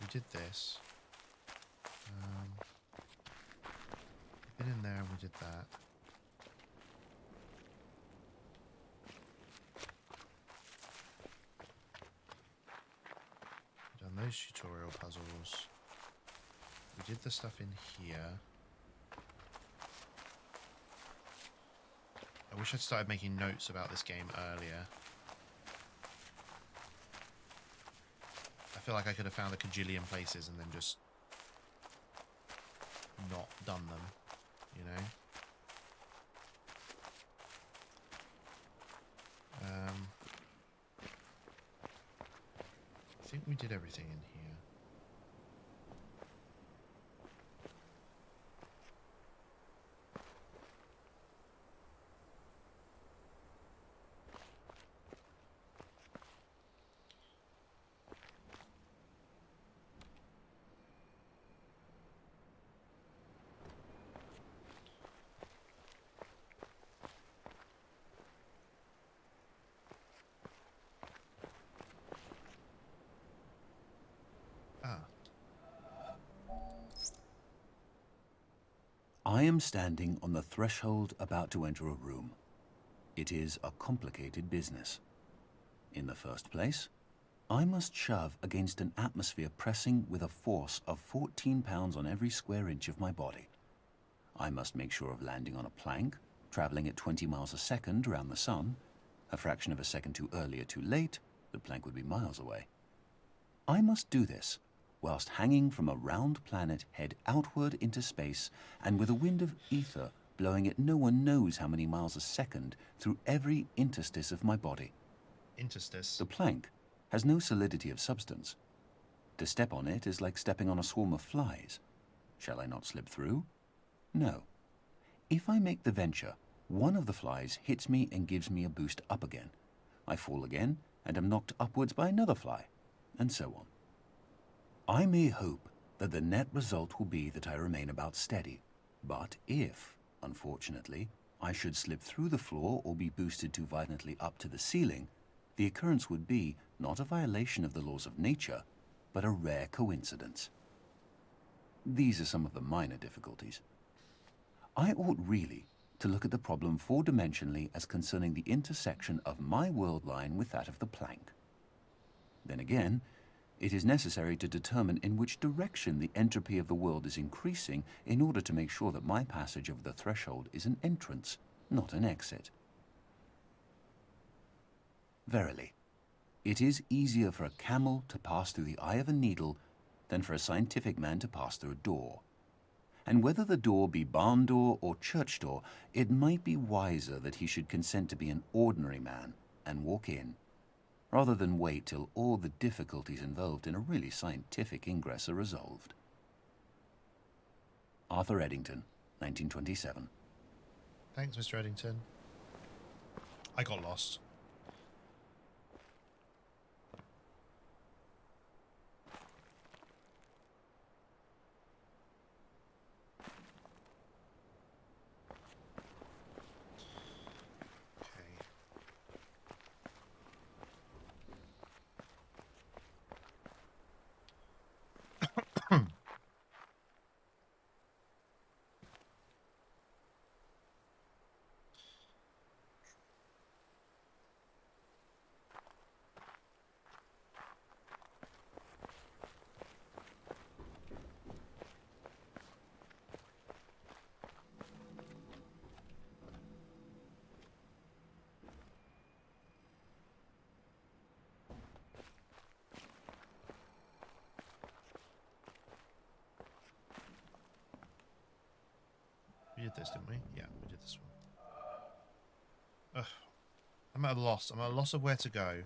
We did this. Been in there and we did that. Done those tutorial puzzles. We did the stuff in here. I wish I'd started making notes about this game earlier. I feel like I could have found a cajillion places and then just not done them, you know? I think we did everything in here. I am standing on the threshold about to enter a room. It is a complicated business. In the first place, I must shove against an atmosphere pressing with a force of 14 pounds on every square inch of my body. I must make sure of landing on a plank, traveling at 20 miles a second around the sun. A fraction of a second too early or too late, the plank would be miles away. I must do this whilst hanging from a round planet head outward into space and with a wind of ether blowing at no one knows how many miles a second through every interstice of my body. Interstice? The plank has no solidity of substance. To step on it is like stepping on a swarm of flies. Shall I not slip through? No. If I make the venture, one of the flies hits me and gives me a boost up again. I fall again and am knocked upwards by another fly, and so on. I may hope that the net result will be that I remain about steady, but if, unfortunately, I should slip through the floor or be boosted too violently up to the ceiling, the occurrence would be not a violation of the laws of nature, but a rare coincidence. These are some of the minor difficulties. I ought really to look at the problem four-dimensionally as concerning the intersection of my world line with that of the plank. Then again, it is necessary to determine in which direction the entropy of the world is increasing in order to make sure that my passage over the threshold is an entrance, not an exit. Verily, it is easier for a camel to pass through the eye of a needle than for a scientific man to pass through a door. And whether the door be barn door or church door, it might be wiser that he should consent to be an ordinary man and walk in, rather than wait till all the difficulties involved in a really scientific ingress are resolved. Arthur Eddington, 1927. Thanks, Mr. Eddington. I got lost. We did this, didn't we? Yeah, we did this one. Ugh. I'm at a loss. I'm at a loss of where to go.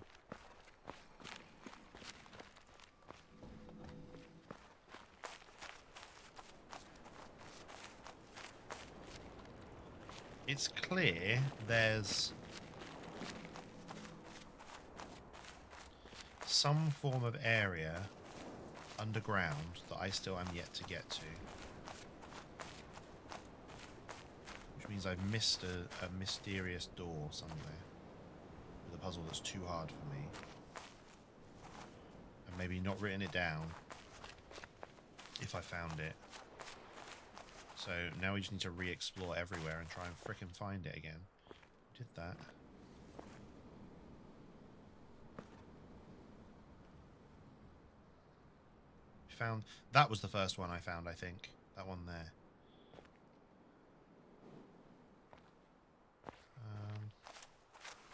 It's clear there's some form of area underground that I still am yet to get to. Which means I've missed a mysterious door somewhere with a puzzle that's too hard for me. And maybe not written it down if I found it. So now we just need to re-explore everywhere and try and frickin' find it again. Did that. Found that was the first one I found, I think. That one there.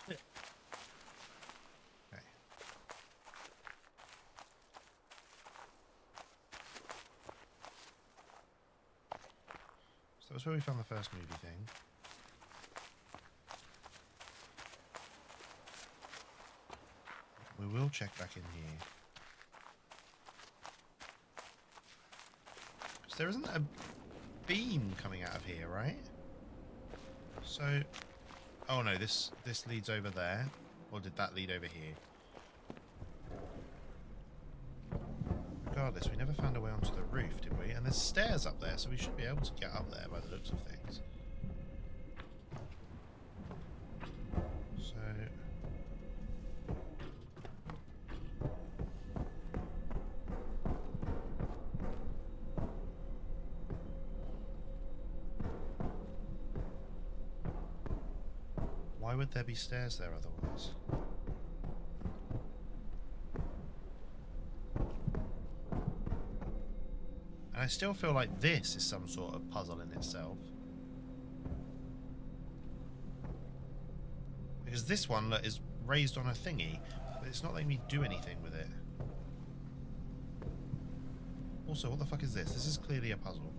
Okay. So that's where we found the first movie thing. We will check back in here. Because there isn't a beam coming out of here, right? So... Oh no, this leads over there. Or did that lead over here? Regardless, we never found a way onto the roof, did we? And there's stairs up there, so we should be able to get up there by the looks of things. So... Why would there be stairs there otherwise? And I still feel like this is some sort of puzzle in itself. Because this one, look, is raised on a thingy, but it's not letting me do anything with it. Also, what the fuck is this? This is clearly a puzzle.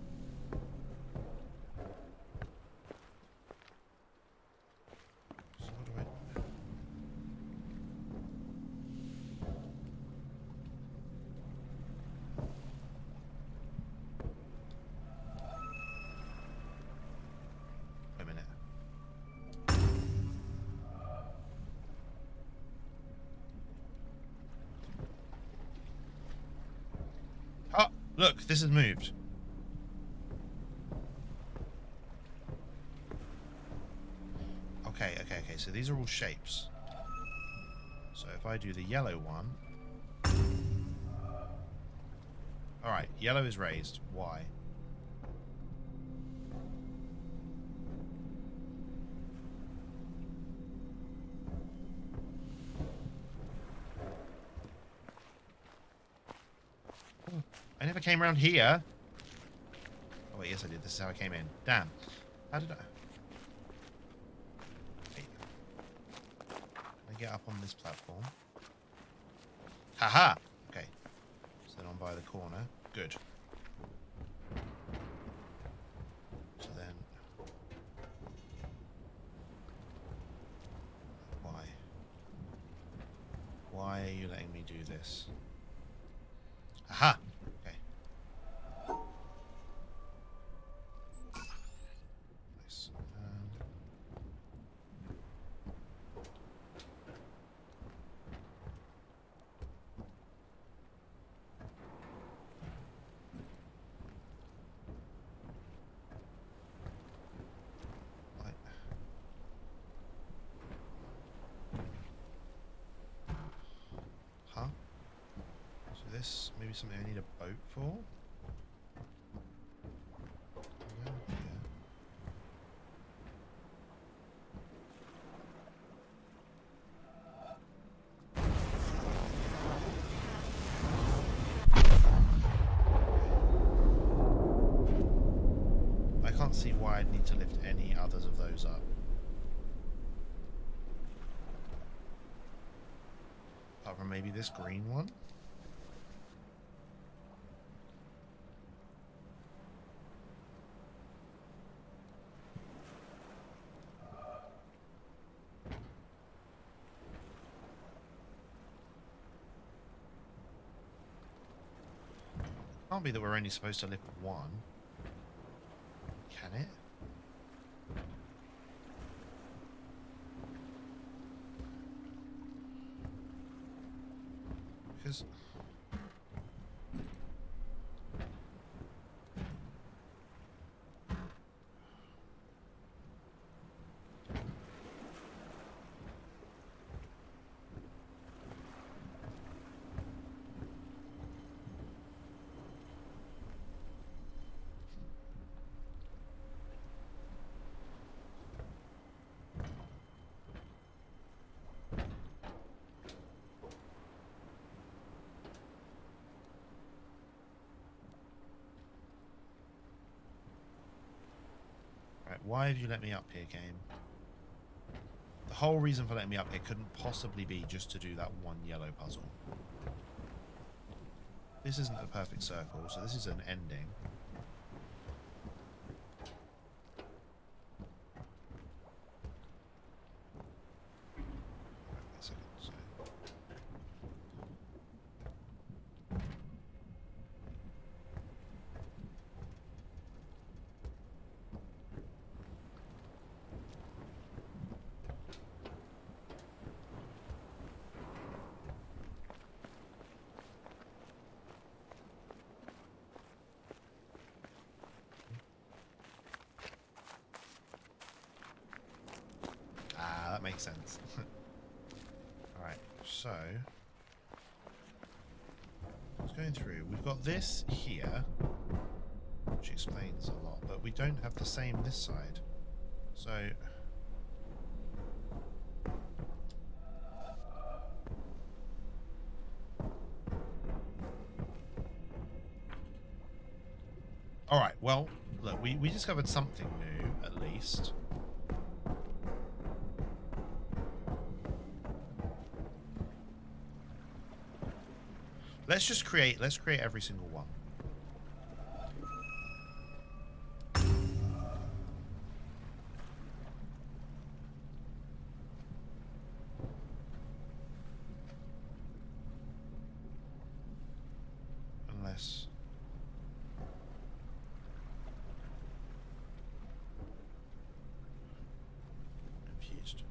Look, this has moved. Okay, so these are all shapes. So if I do the yellow one... Alright, yellow is raised. Why? Oh, I never came around here. Oh wait, yes I did. This is how I came in. Damn. How did I... Wait. Can I get up on this platform? Haha! Okay. So then on by the corner. Good. So then... Why? Why are you letting me do this? Aha! Okay. Nice. Right. Huh? So this, maybe something I need a boat for? Yeah. I can't see why I'd need to lift any others of those up. Apart from maybe this green one? Can't be that we're only supposed to lift one. Can it? Because... Right, why have you let me up here, game? The whole reason for letting me up here couldn't possibly be just to do that one yellow puzzle. This isn't a perfect circle, so this is an ending. Right, wait a second, so... Ah, that makes sense. Alright, so... Just going through. We've got this here, which explains a lot, but we don't have the same this side. So... Alright, well, look, we discovered something new, at least. Let's create every single one. Unless... Confused.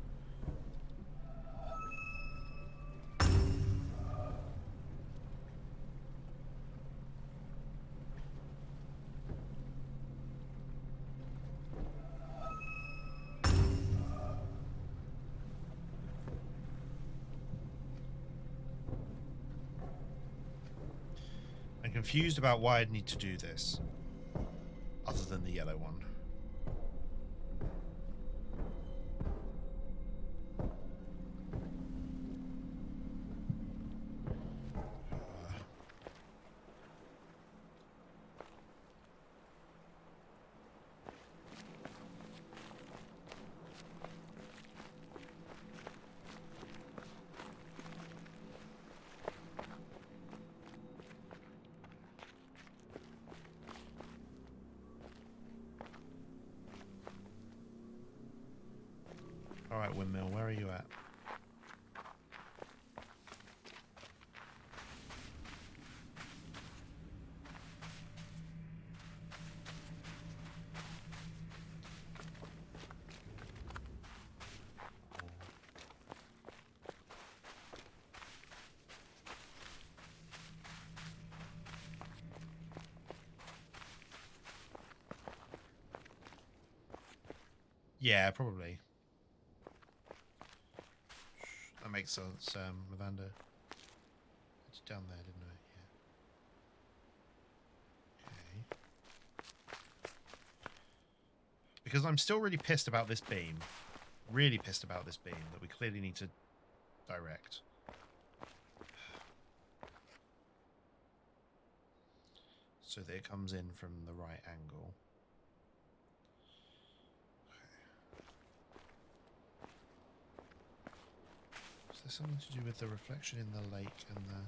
confused about why I'd need to do this. Other than the yellow one. Alright, windmill, where are you at? Yeah, probably. That makes sense, Lavender. It's down there, didn't I? Yeah. Okay. Because I'm still really pissed about this beam. Really pissed about this beam that we clearly need to direct. So that it comes in from the right angle. Is there something to do with the reflection in the lake and the...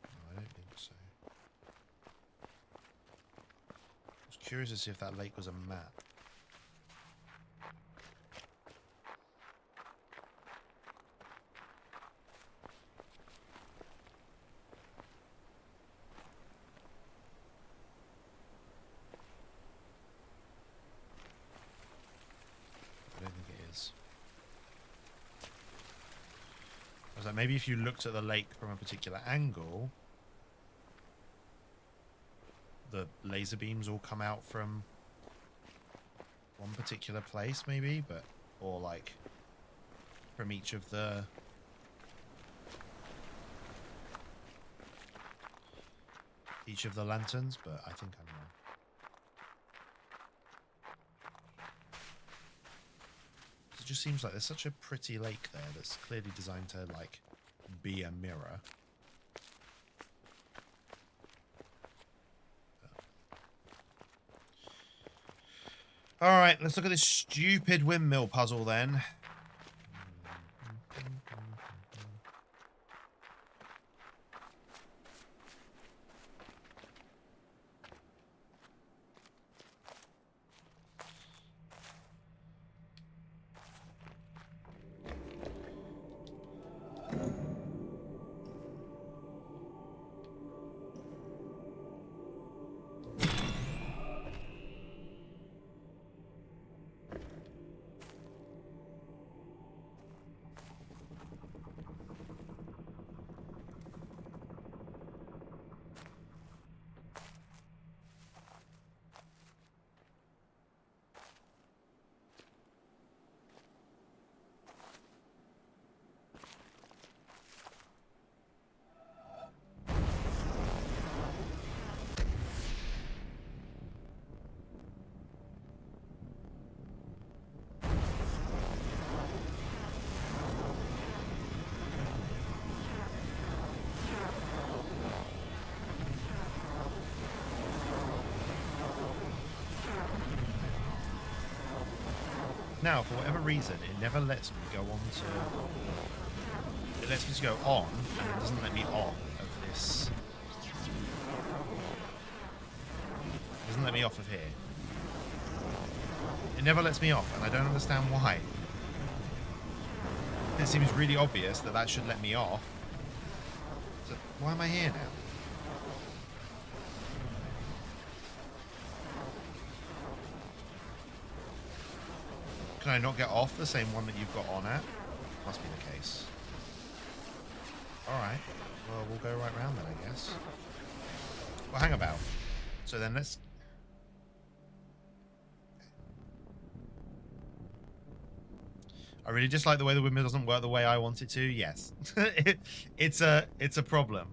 No, I don't think so. I was curious to see if that lake was a map. I was like, maybe if you looked at the lake from a particular angle, the laser beams all come out from one particular place, maybe, but or like from each of the lanterns, but I think I'm wrong. It just seems like there's such a pretty lake there that's clearly designed to, like, be a mirror. Alright, let's look at this stupid windmill puzzle then. Now, for whatever reason, it never lets me go on to... It lets me go on, and it doesn't let me off of this. It doesn't let me off of here. It never lets me off, and I don't understand why. It seems really obvious that that should let me off. So, why am I here now? Can I not get off the same one that you've got on at? Must be the case. Alright. Well, we'll go right round then, I guess. Well, hang about. So then let's... I really just like the way the windmill doesn't work the way I want it to. Yes. It's a problem.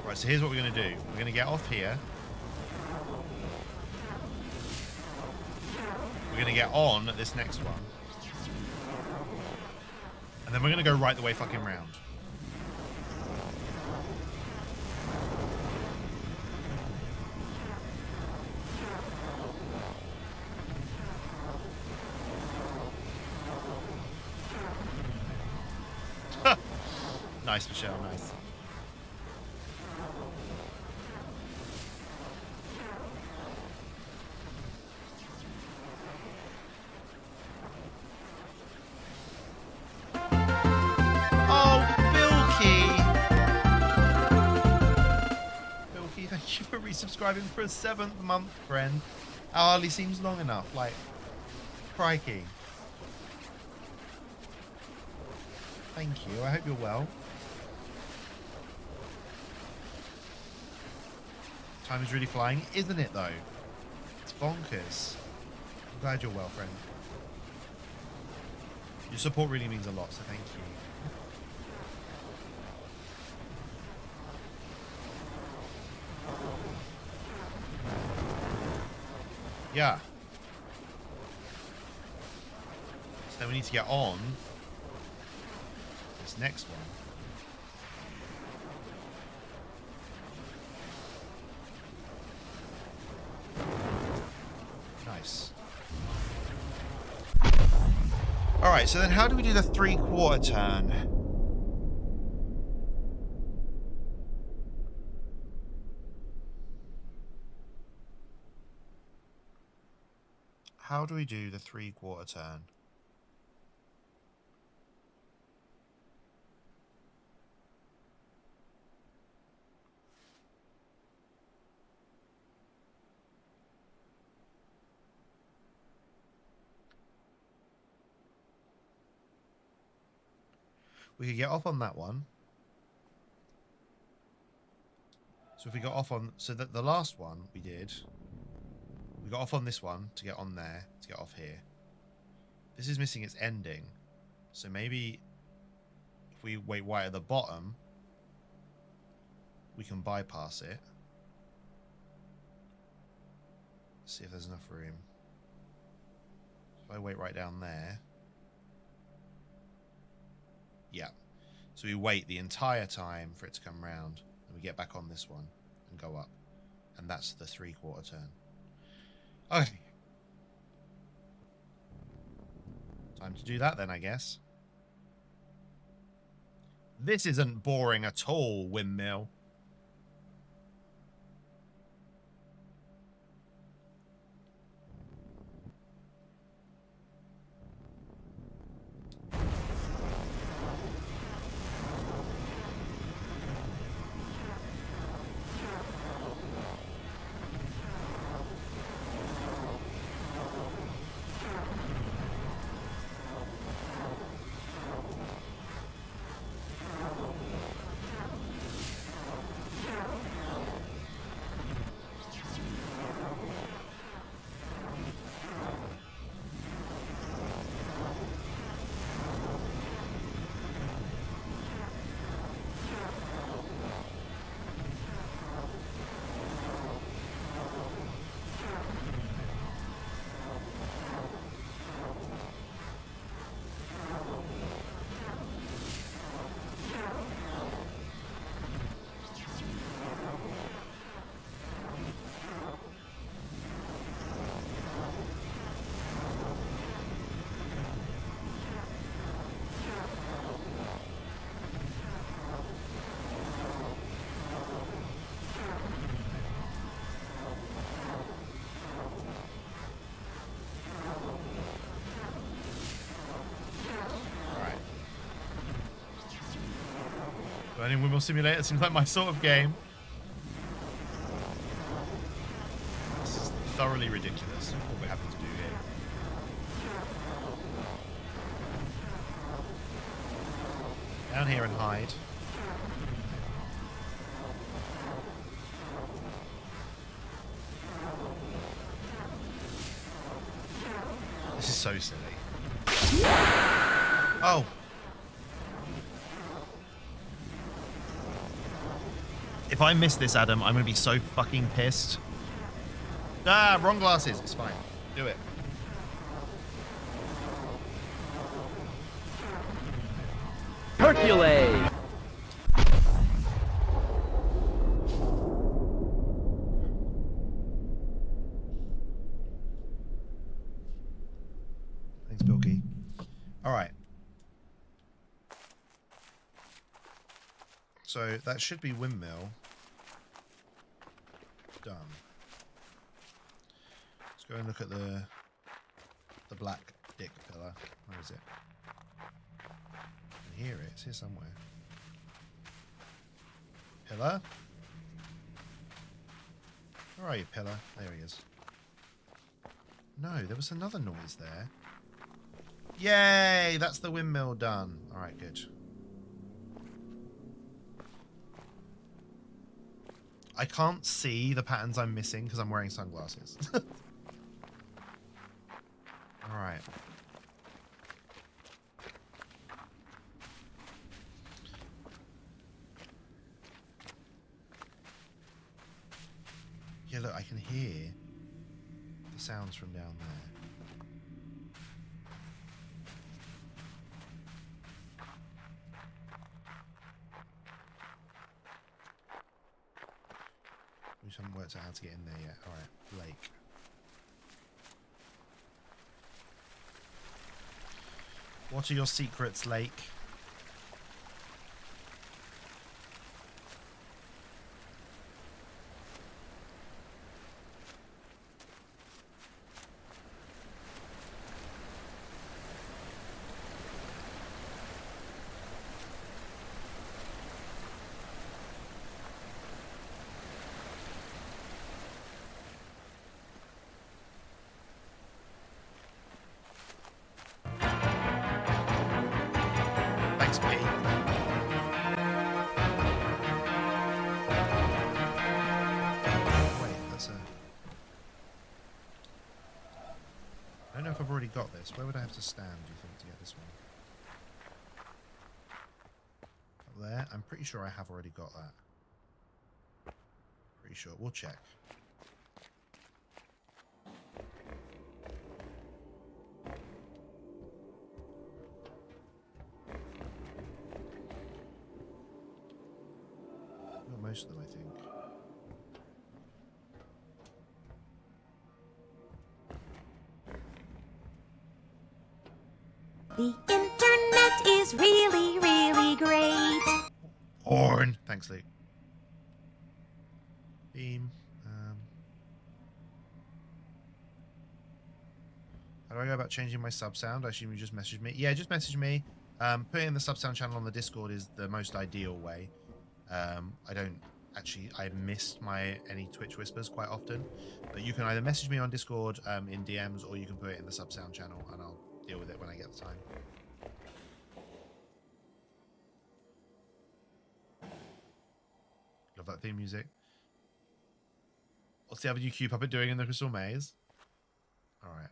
Right, so here's what we're going to do. We're going to get off here. We're going to get on at this next one. And then we're going to go right the way fucking round. Nice, Michelle, nice. Thank you for resubscribing for a 7th month, friend. Hardly seems long enough. Like, crikey. Thank you. I hope you're well. Time is really flying, isn't it, though? It's bonkers. I'm glad you're well, friend. Your support really means a lot, so thank you. Yeah. So then we need to get on this next one. Nice. All right, so then how do we do the 3/4 turn? How do we do the 3/4 turn? We could get off on that one. So if we got off on... So that the last one we did... We got off on this one to get on there, to get off here. This is missing its ending. So maybe if we wait right at the bottom, we can bypass it. See if there's enough room. If I wait right down there. Yeah. So we wait the entire time for it to come round. And we get back on this one and go up. And that's the 3/4 turn. Okay. Time to do that then, I guess. This isn't boring at all, windmill. Learning Windmill Simulator seems like my sort of game. This is thoroughly ridiculous what we're having to do here. Down here and hide. This is so silly. Oh. If I miss this, Adam, I'm going to be so fucking pissed. Ah, wrong glasses. It's fine. Do it. Hercules. Thanks, Bilky. All right. So that should be windmill. Done. Let's go and look at the black dick pillar. Where is it? I can hear it. It's here somewhere. Pillar? Where are you, pillar? There he is. No, there was another noise there. Yay! That's the windmill done. Alright, good. I can't see the patterns I'm missing because I'm wearing sunglasses. Alright. Yeah, look, I can hear the sounds from down there. We just haven't worked out how to get in there yet. Alright, lake. What are your secrets, lake? Thanks, Pete. Wait, that's a... I don't know if I've already got this. Where would I have to stand, do you think, to get this one? Up there? I'm pretty sure I have already got that. Pretty sure. We'll check. Got most of them, I think. The internet is really, really great. Horn. Thanks, Luke. Beam. How do I go about changing my sub sound? I assume you just messaged me. Yeah, just message me. Putting the sub sound channel on the Discord is the most ideal way. I don't actually, I missed any Twitch whispers quite often, but you can either message me on Discord in DMs, or you can put it in the sub sound channel, and I'll deal with it when I get the time. Love that theme music. What's the Avenue Q puppet doing in the Crystal Maze? All right.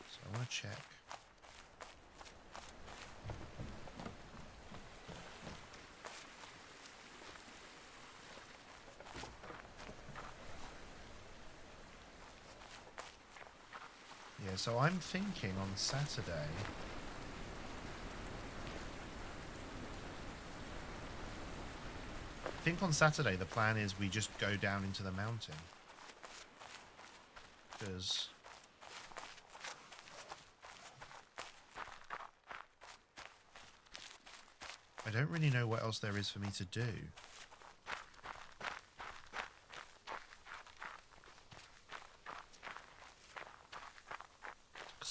So I want to check. Yeah, so I'm thinking on Saturday. I think on Saturday the plan is we just go down into the mountain. Because I don't really know what else there is for me to do.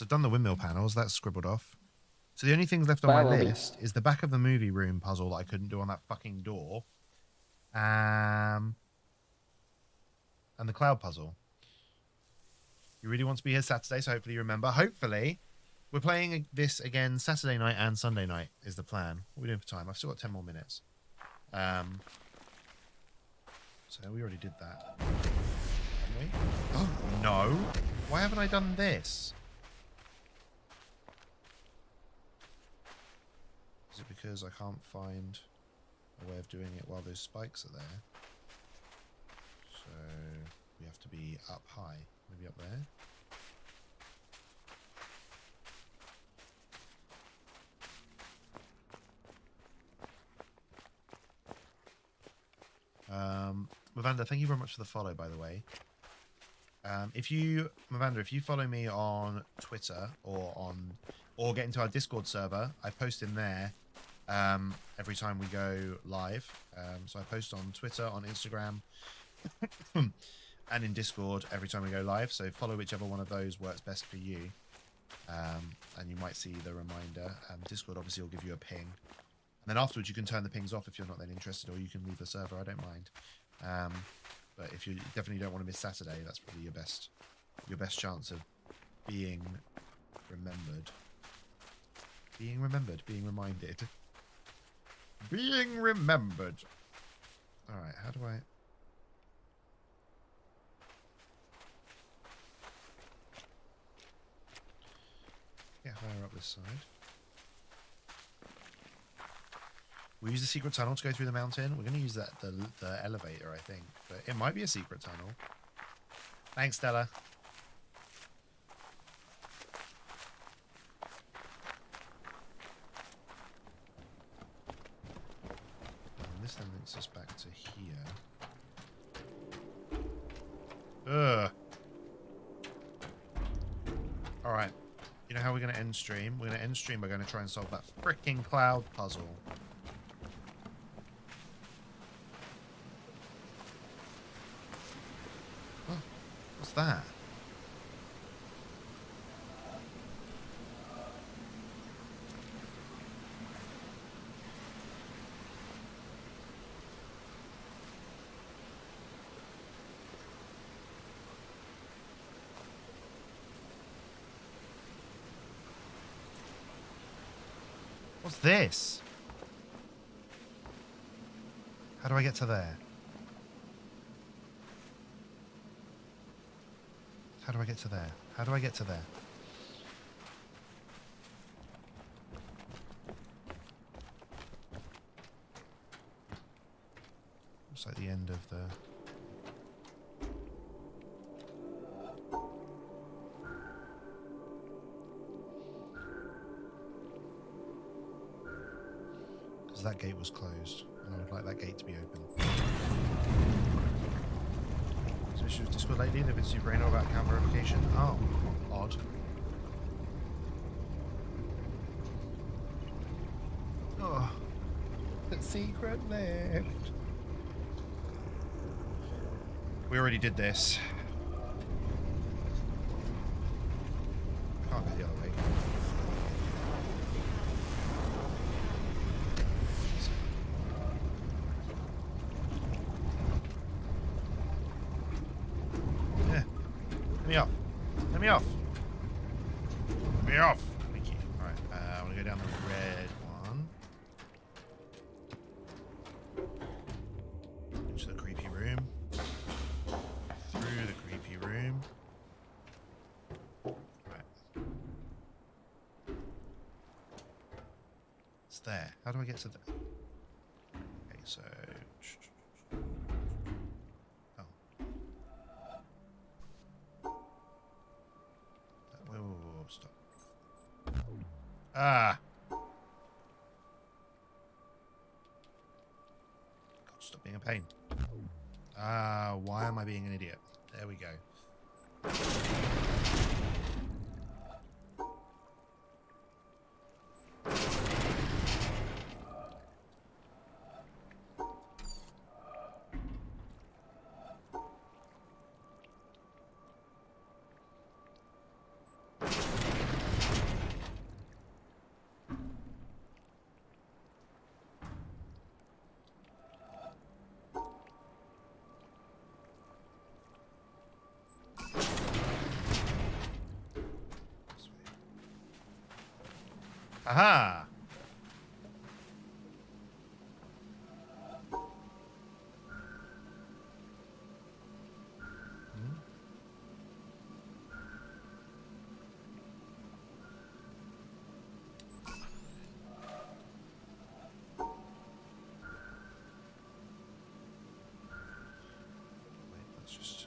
I've done the windmill panels, that's scribbled off. So the only things left on my list is the back of the movie room puzzle that I couldn't do on that fucking door. And and the cloud puzzle. You really want to be here Saturday, so hopefully you remember. Hopefully, we're playing this again Saturday night and Sunday night is the plan. What are we doing for time? I've still got 10 more minutes. So we already did that. Haven't we? Oh, no. Why haven't I done this? Is it because I can't find a way of doing it while those spikes are there? So we have to be up high. Maybe up there? Mavanda, thank you very much for the follow, by the way. Mavanda, if you follow me on Twitter or get into our Discord server, I post in there every time we go live. So I post on Twitter, on Instagram, and in Discord every time we go live. So follow whichever one of those works best for you, and you might see the reminder. Discord obviously will give you a ping, and then afterwards you can turn the pings off if you're not then interested, or you can leave the server. I don't mind. But if you definitely don't want to miss Saturday, that's probably your best chance of being remembered. Being remembered, being reminded. Being remembered. Alright, how do I... get higher up this side? We use the secret tunnel to go through the mountain. We're going to use the elevator, I think. But it might be a secret tunnel. Thanks, Stella. And this then links us back to here. Ugh. Alright. You know how we're going to end stream? We're going to end stream by going to try and solve that freaking cloud puzzle. What's that? What's this? How do I get to there? How do I get to there? How do I get to there? Looks like the end of the... because that gate was closed, and I would like that gate to be open. Issues with Discord lately. They've been super anal about account verification. Oh, odd. Oh, the secret left. We already did this. Can't go the other way. Let me off. Let me off. Let me off. Thank you. Alright, I want to go down the red one. Into the creepy room. Through the creepy room. Right. It's there. How do I get to there? Okay, so... Stop. Ah. God, stop being a pain. Ah, why am I being an idiot? There we go. Aha! Wait, let's just...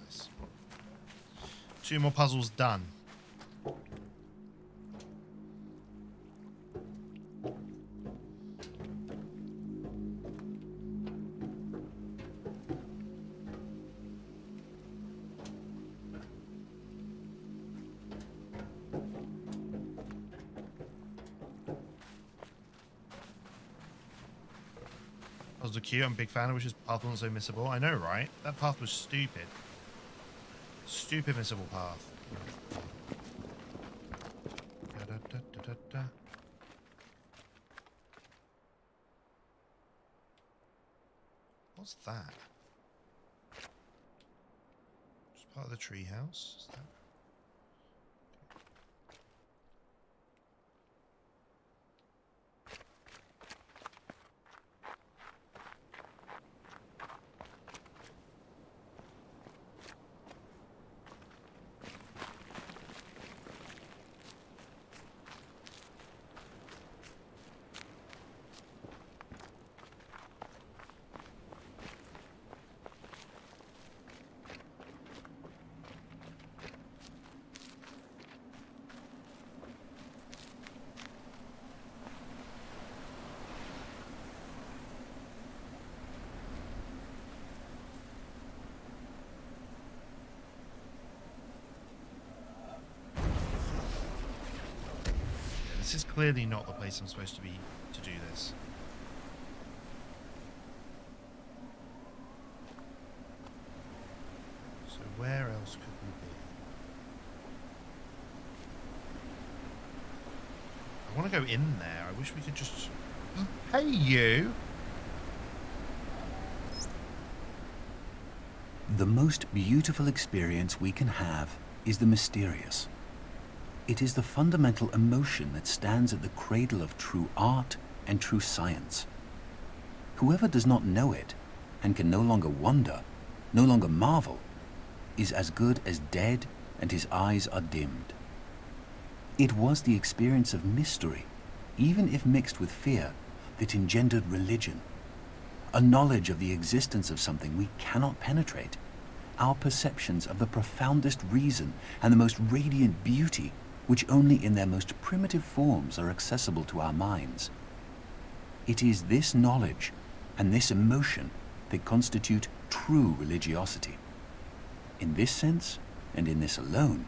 Nice. 2 more puzzles done. Puzzles are cute. I'm a big fan. I wish this path wasn't so missable. I know, right? That path was stupid. Stupid missable path. Da-da-da-da-da-da. What's that? Just part of the treehouse. Is that... This is clearly not the place I'm supposed to be to do this. So where else could we be? I want to go in there. I wish we could just... Hey, you! The most beautiful experience we can have is the mysterious. It is the fundamental emotion that stands at the cradle of true art and true science. Whoever does not know it, and can no longer wonder, no longer marvel, is as good as dead and his eyes are dimmed. It was the experience of mystery, even if mixed with fear, that engendered religion. A knowledge of the existence of something we cannot penetrate, our perceptions of the profoundest reason and the most radiant beauty which only in their most primitive forms are accessible to our minds. It is this knowledge and this emotion that constitute true religiosity. In this sense, and in this alone,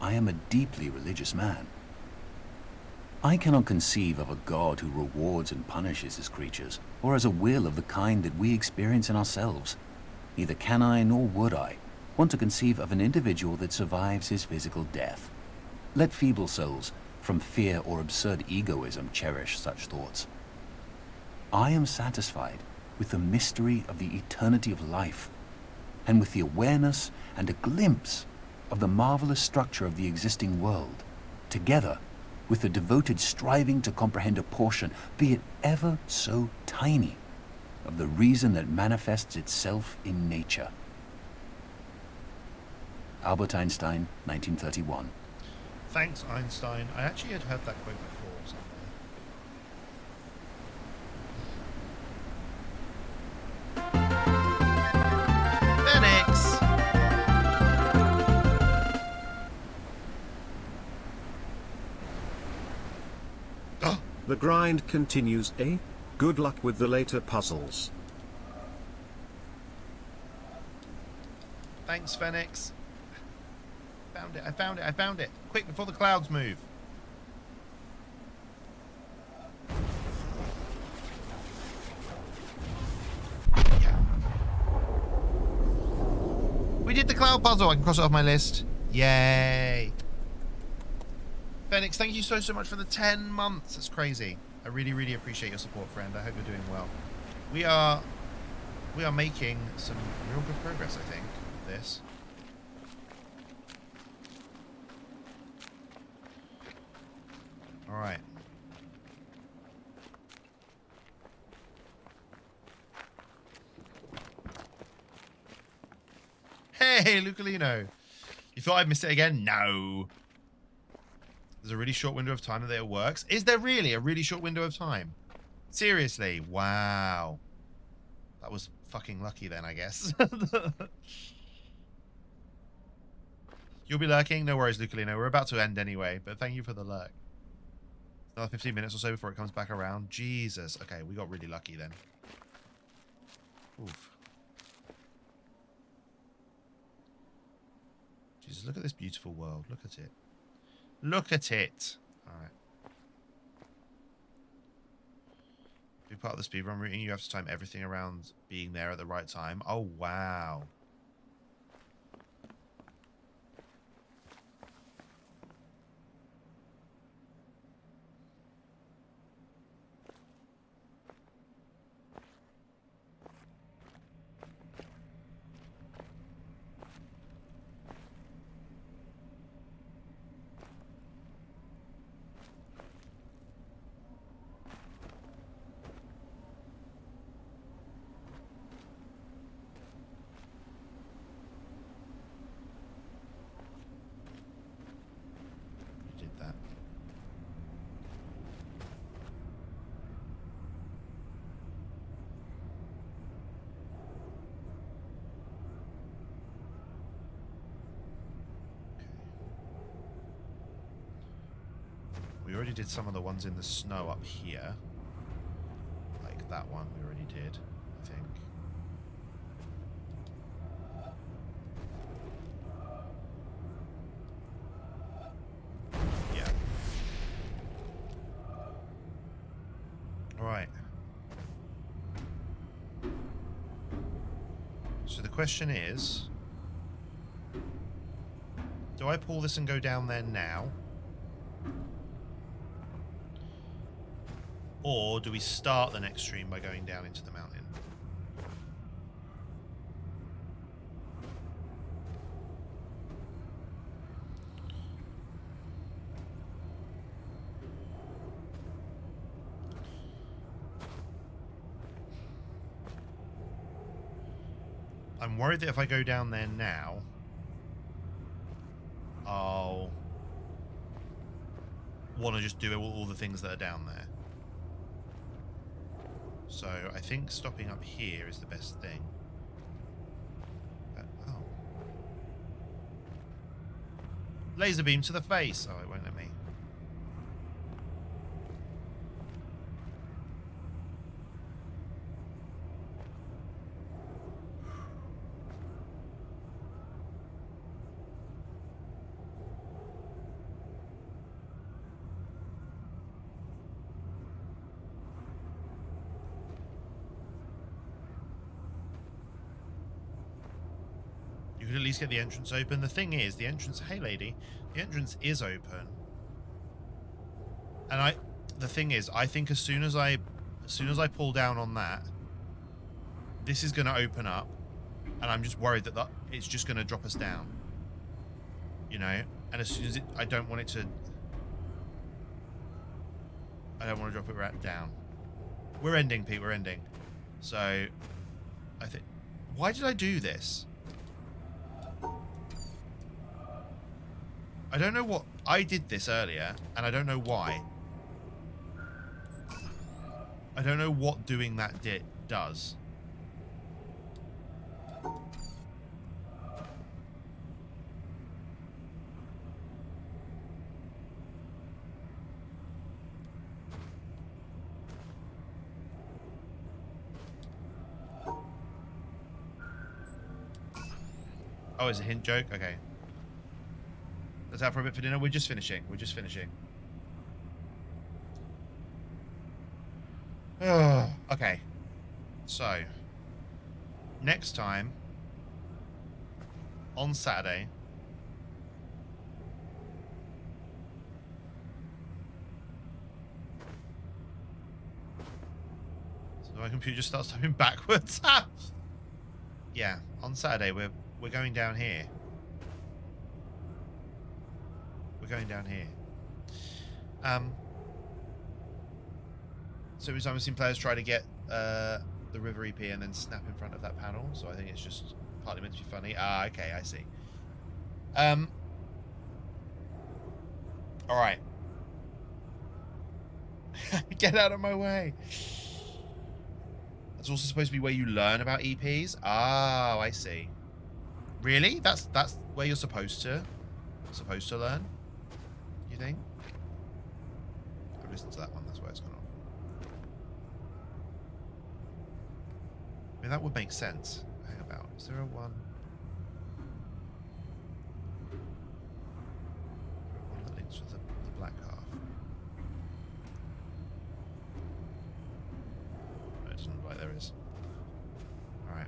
I am a deeply religious man. I cannot conceive of a God who rewards and punishes his creatures, or has a will of the kind that we experience in ourselves. Neither can I, nor would I, want to conceive of an individual that survives his physical death. Let feeble souls, from fear or absurd egoism, cherish such thoughts. I am satisfied with the mystery of the eternity of life, and with the awareness and a glimpse of the marvelous structure of the existing world, together with the devoted striving to comprehend a portion, be it ever so tiny, of the reason that manifests itself in nature. Albert Einstein, 1931. Thanks, Einstein. I actually had heard that quote before somewhere. Phoenix! The grind continues, eh? Good luck with the later puzzles. Thanks, Phoenix. Found it, I found it, I found it. Quick, before the clouds move. Yeah. We did the cloud puzzle. I can cross it off my list. Yay. Phoenix, thank you so much for the 10 months. That's crazy. I really, really appreciate your support, friend. I hope you're doing well. We are making some real good progress, I think, with this. All right. Hey, Lucalino. You thought I'd missed it again? No. There's a really short window of time that it works. Is there really a really short window of time? Seriously? Wow. That was fucking lucky then, I guess. You'll be lurking? No worries, Lucalino. We're about to end anyway, but thank you for the lurk. Another 15 minutes or so before it comes back around. Jesus. Okay, we got really lucky then. Oof. Jesus, look at this beautiful world. Look at it. Look at it. Alright. To be part of the speedrun routing, you have to time everything around being there at the right time. Oh, wow. We already did some of the ones in the snow up here. Like that one we already did, I think. Yeah. Alright. So the question is, do I pull this and go down there now? Or do we start the next stream by going down into the mountain? I'm worried that if I go down there now, I'll want to just do all the things that are down there. So I think stopping up here is the best thing. Oh. Laser beam to the face. Oh, it won't let me. You could at least get the entrance open. The thing is, the entrance... Hey, lady. The entrance is open. And the thing is, I think as soon as I pull down on that, this is going to open up. And I'm just worried that it's just going to drop us down. You know? And as soon as I don't want it to... I don't want to drop it right down. We're ending, Pete. We're ending. So, I think... Why did I do this? I don't know what... I did this earlier, and I don't know why. I don't know what doing that does. Oh, it's a hint joke? Okay. Let's out for a bit for dinner. We're just finishing. We're just finishing. Okay. So, next time, on Saturday, My computer just starts typing backwards. Yeah, on Saturday we're going down here. We're going down here. So every time I've seen players try to get the river EP and then snap in front of that panel, so I think it's just partly meant to be funny. Ah, okay, I see. All right. Get out of my way. That's also supposed to be where you learn about EPs. Oh, I see. Really? That's where you're supposed to learn? You think? I've listened to that one. That's why it's gone off. I mean, that would make sense. Hang about. Is there a one? One that links with the black half. No, it doesn't look like there is. Alright.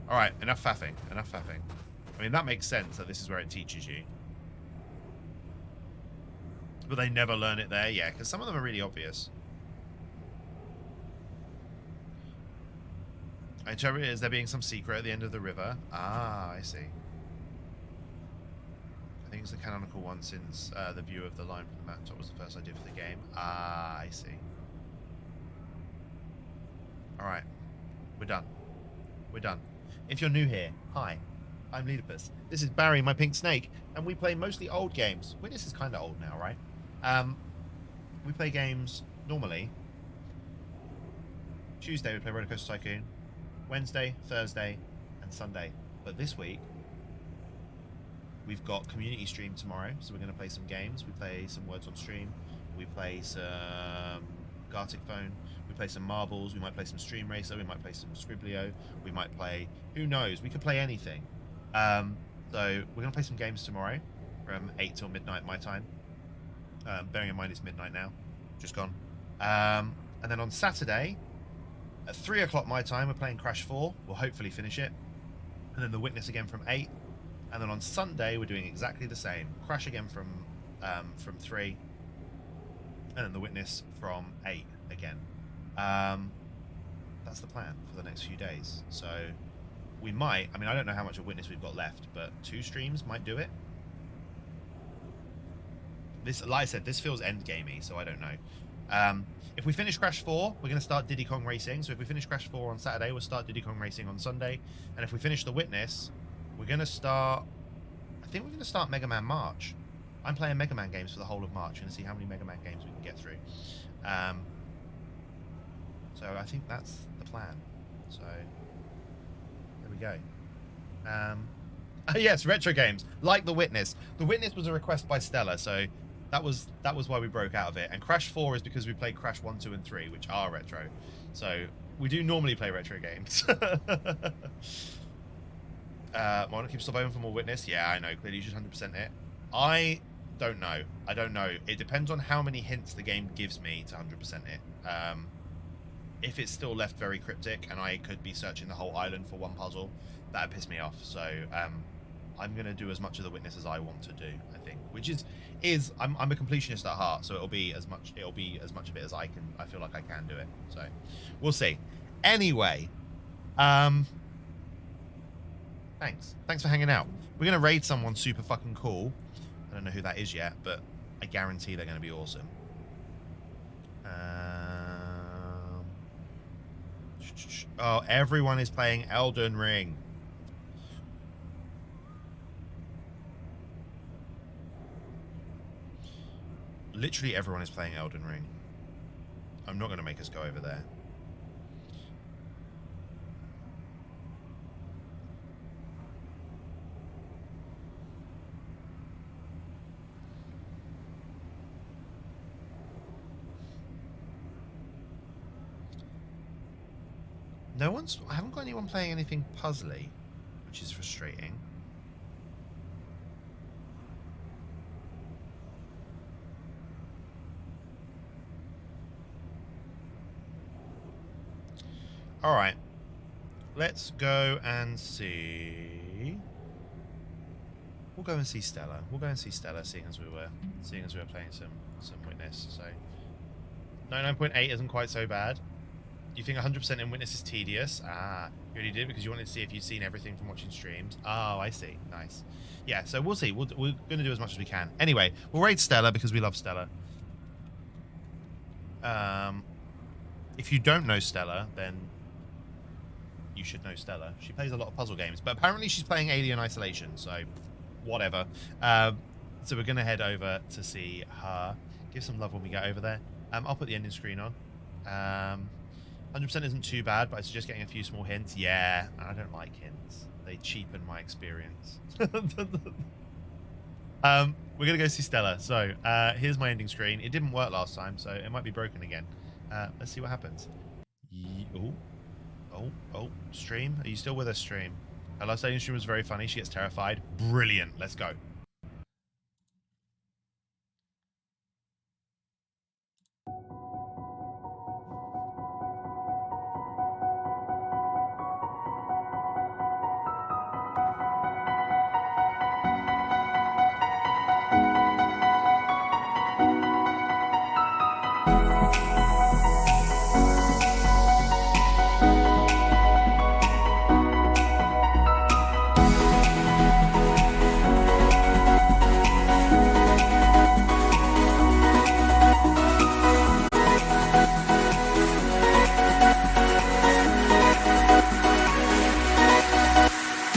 Alright, enough faffing. Enough faffing. I mean, that makes sense that this is where it teaches you. But they never learn it there? Yeah, because some of them are really obvious. I interpret it as there being some secret at the end of the river. Ah, I see. I think it's the canonical one since the view of the line from the map top was the first idea for the game. Ah, I see. Alright. We're done. We're done. If you're new here, hi. I'm Leedipus. This is Barry, my pink snake, and we play mostly old games. Witness is kind of old now, right? We play games normally. Tuesday we play Roller Coaster Tycoon. Wednesday, Thursday, and Sunday. But this week, we've got community stream tomorrow, so we're going to play some games. We play some Words on Stream. We play some Gartic Phone. We play some Marbles. We might play some Stream Racer. We might play some Scriblio. We might play... Who knows? We could play anything. So we're going to play some games tomorrow from 8 till midnight my time. Bearing in mind it's midnight now. Just gone. And then on Saturday, at 3 o'clock my time, we're playing Crash 4. We'll hopefully finish it. And then The Witness again from 8. And then on Sunday, we're doing exactly the same. Crash again from 3. And then The Witness from 8 again. That's the plan for the next few days. So we might, I mean, I don't know how much of Witness we've got left, but 2 streams might do it. This, like I said, this feels endgamey, so I don't know. If we finish Crash 4, we're going to start Diddy Kong Racing. So if we finish Crash 4 on Saturday, we'll start Diddy Kong Racing on Sunday. And if we finish The Witness, we're going to start... I think we're going to start Mega Man March. I'm playing Mega Man games for the whole of March. We're going to see how many Mega Man games we can get through. So I think that's the plan. So there we go. Yes, retro games like The Witness. The Witness was a request by Stella, so that was why we broke out of it. And Crash 4 is because we played Crash 1, 2, and 3, which are retro. So we do normally play retro games. Mona keeps still open for more Witness. Yeah, I know. Clearly, you should 100% it. I don't know. I don't know. It depends on how many hints the game gives me to 100% it. If it's still left very cryptic and I could be searching the whole island for one puzzle, that'd piss me off. So I'm going to do as much of The Witness as I want to do, I think. Which is I'm a completionist at heart, so it'll be as much of it as I feel like I can do it. So we'll see. Anyway, thanks for hanging out. We're gonna raid someone super fucking cool. I don't know who that is yet, but I guarantee they're gonna be awesome. Oh, everyone is playing Elden Ring. Literally everyone is playing Elden Ring. I'm not going to make us go over there. I haven't got anyone playing anything puzzly, which is frustrating. All right, let's go and see. We'll go and see Stella. We'll go and see Stella, seeing as we were playing some Witness. So 99.8 isn't quite so bad. You think 100% in Witness is tedious? Ah, you already did because you wanted to see if you've seen everything from watching streams. Oh, I see. Nice. Yeah, so we'll see. We're going to do as much as we can. Anyway, we'll raid Stella because we love Stella. If you don't know Stella, then you should know Stella. She plays a lot of puzzle games, but apparently she's playing Alien Isolation, so whatever. So we're going to head over to see her. Give some love when we get over there. I'll put the ending screen on. 100% isn't too bad, but I suggest getting a few small hints. Yeah, I don't like hints. They cheapen my experience. We're going to go see Stella. So here's my ending screen. It didn't work last time, so it might be broken again. Let's see what happens. Oh, stream. Are you still with us, stream? Her last ending stream was very funny. She gets terrified. Brilliant. Let's go.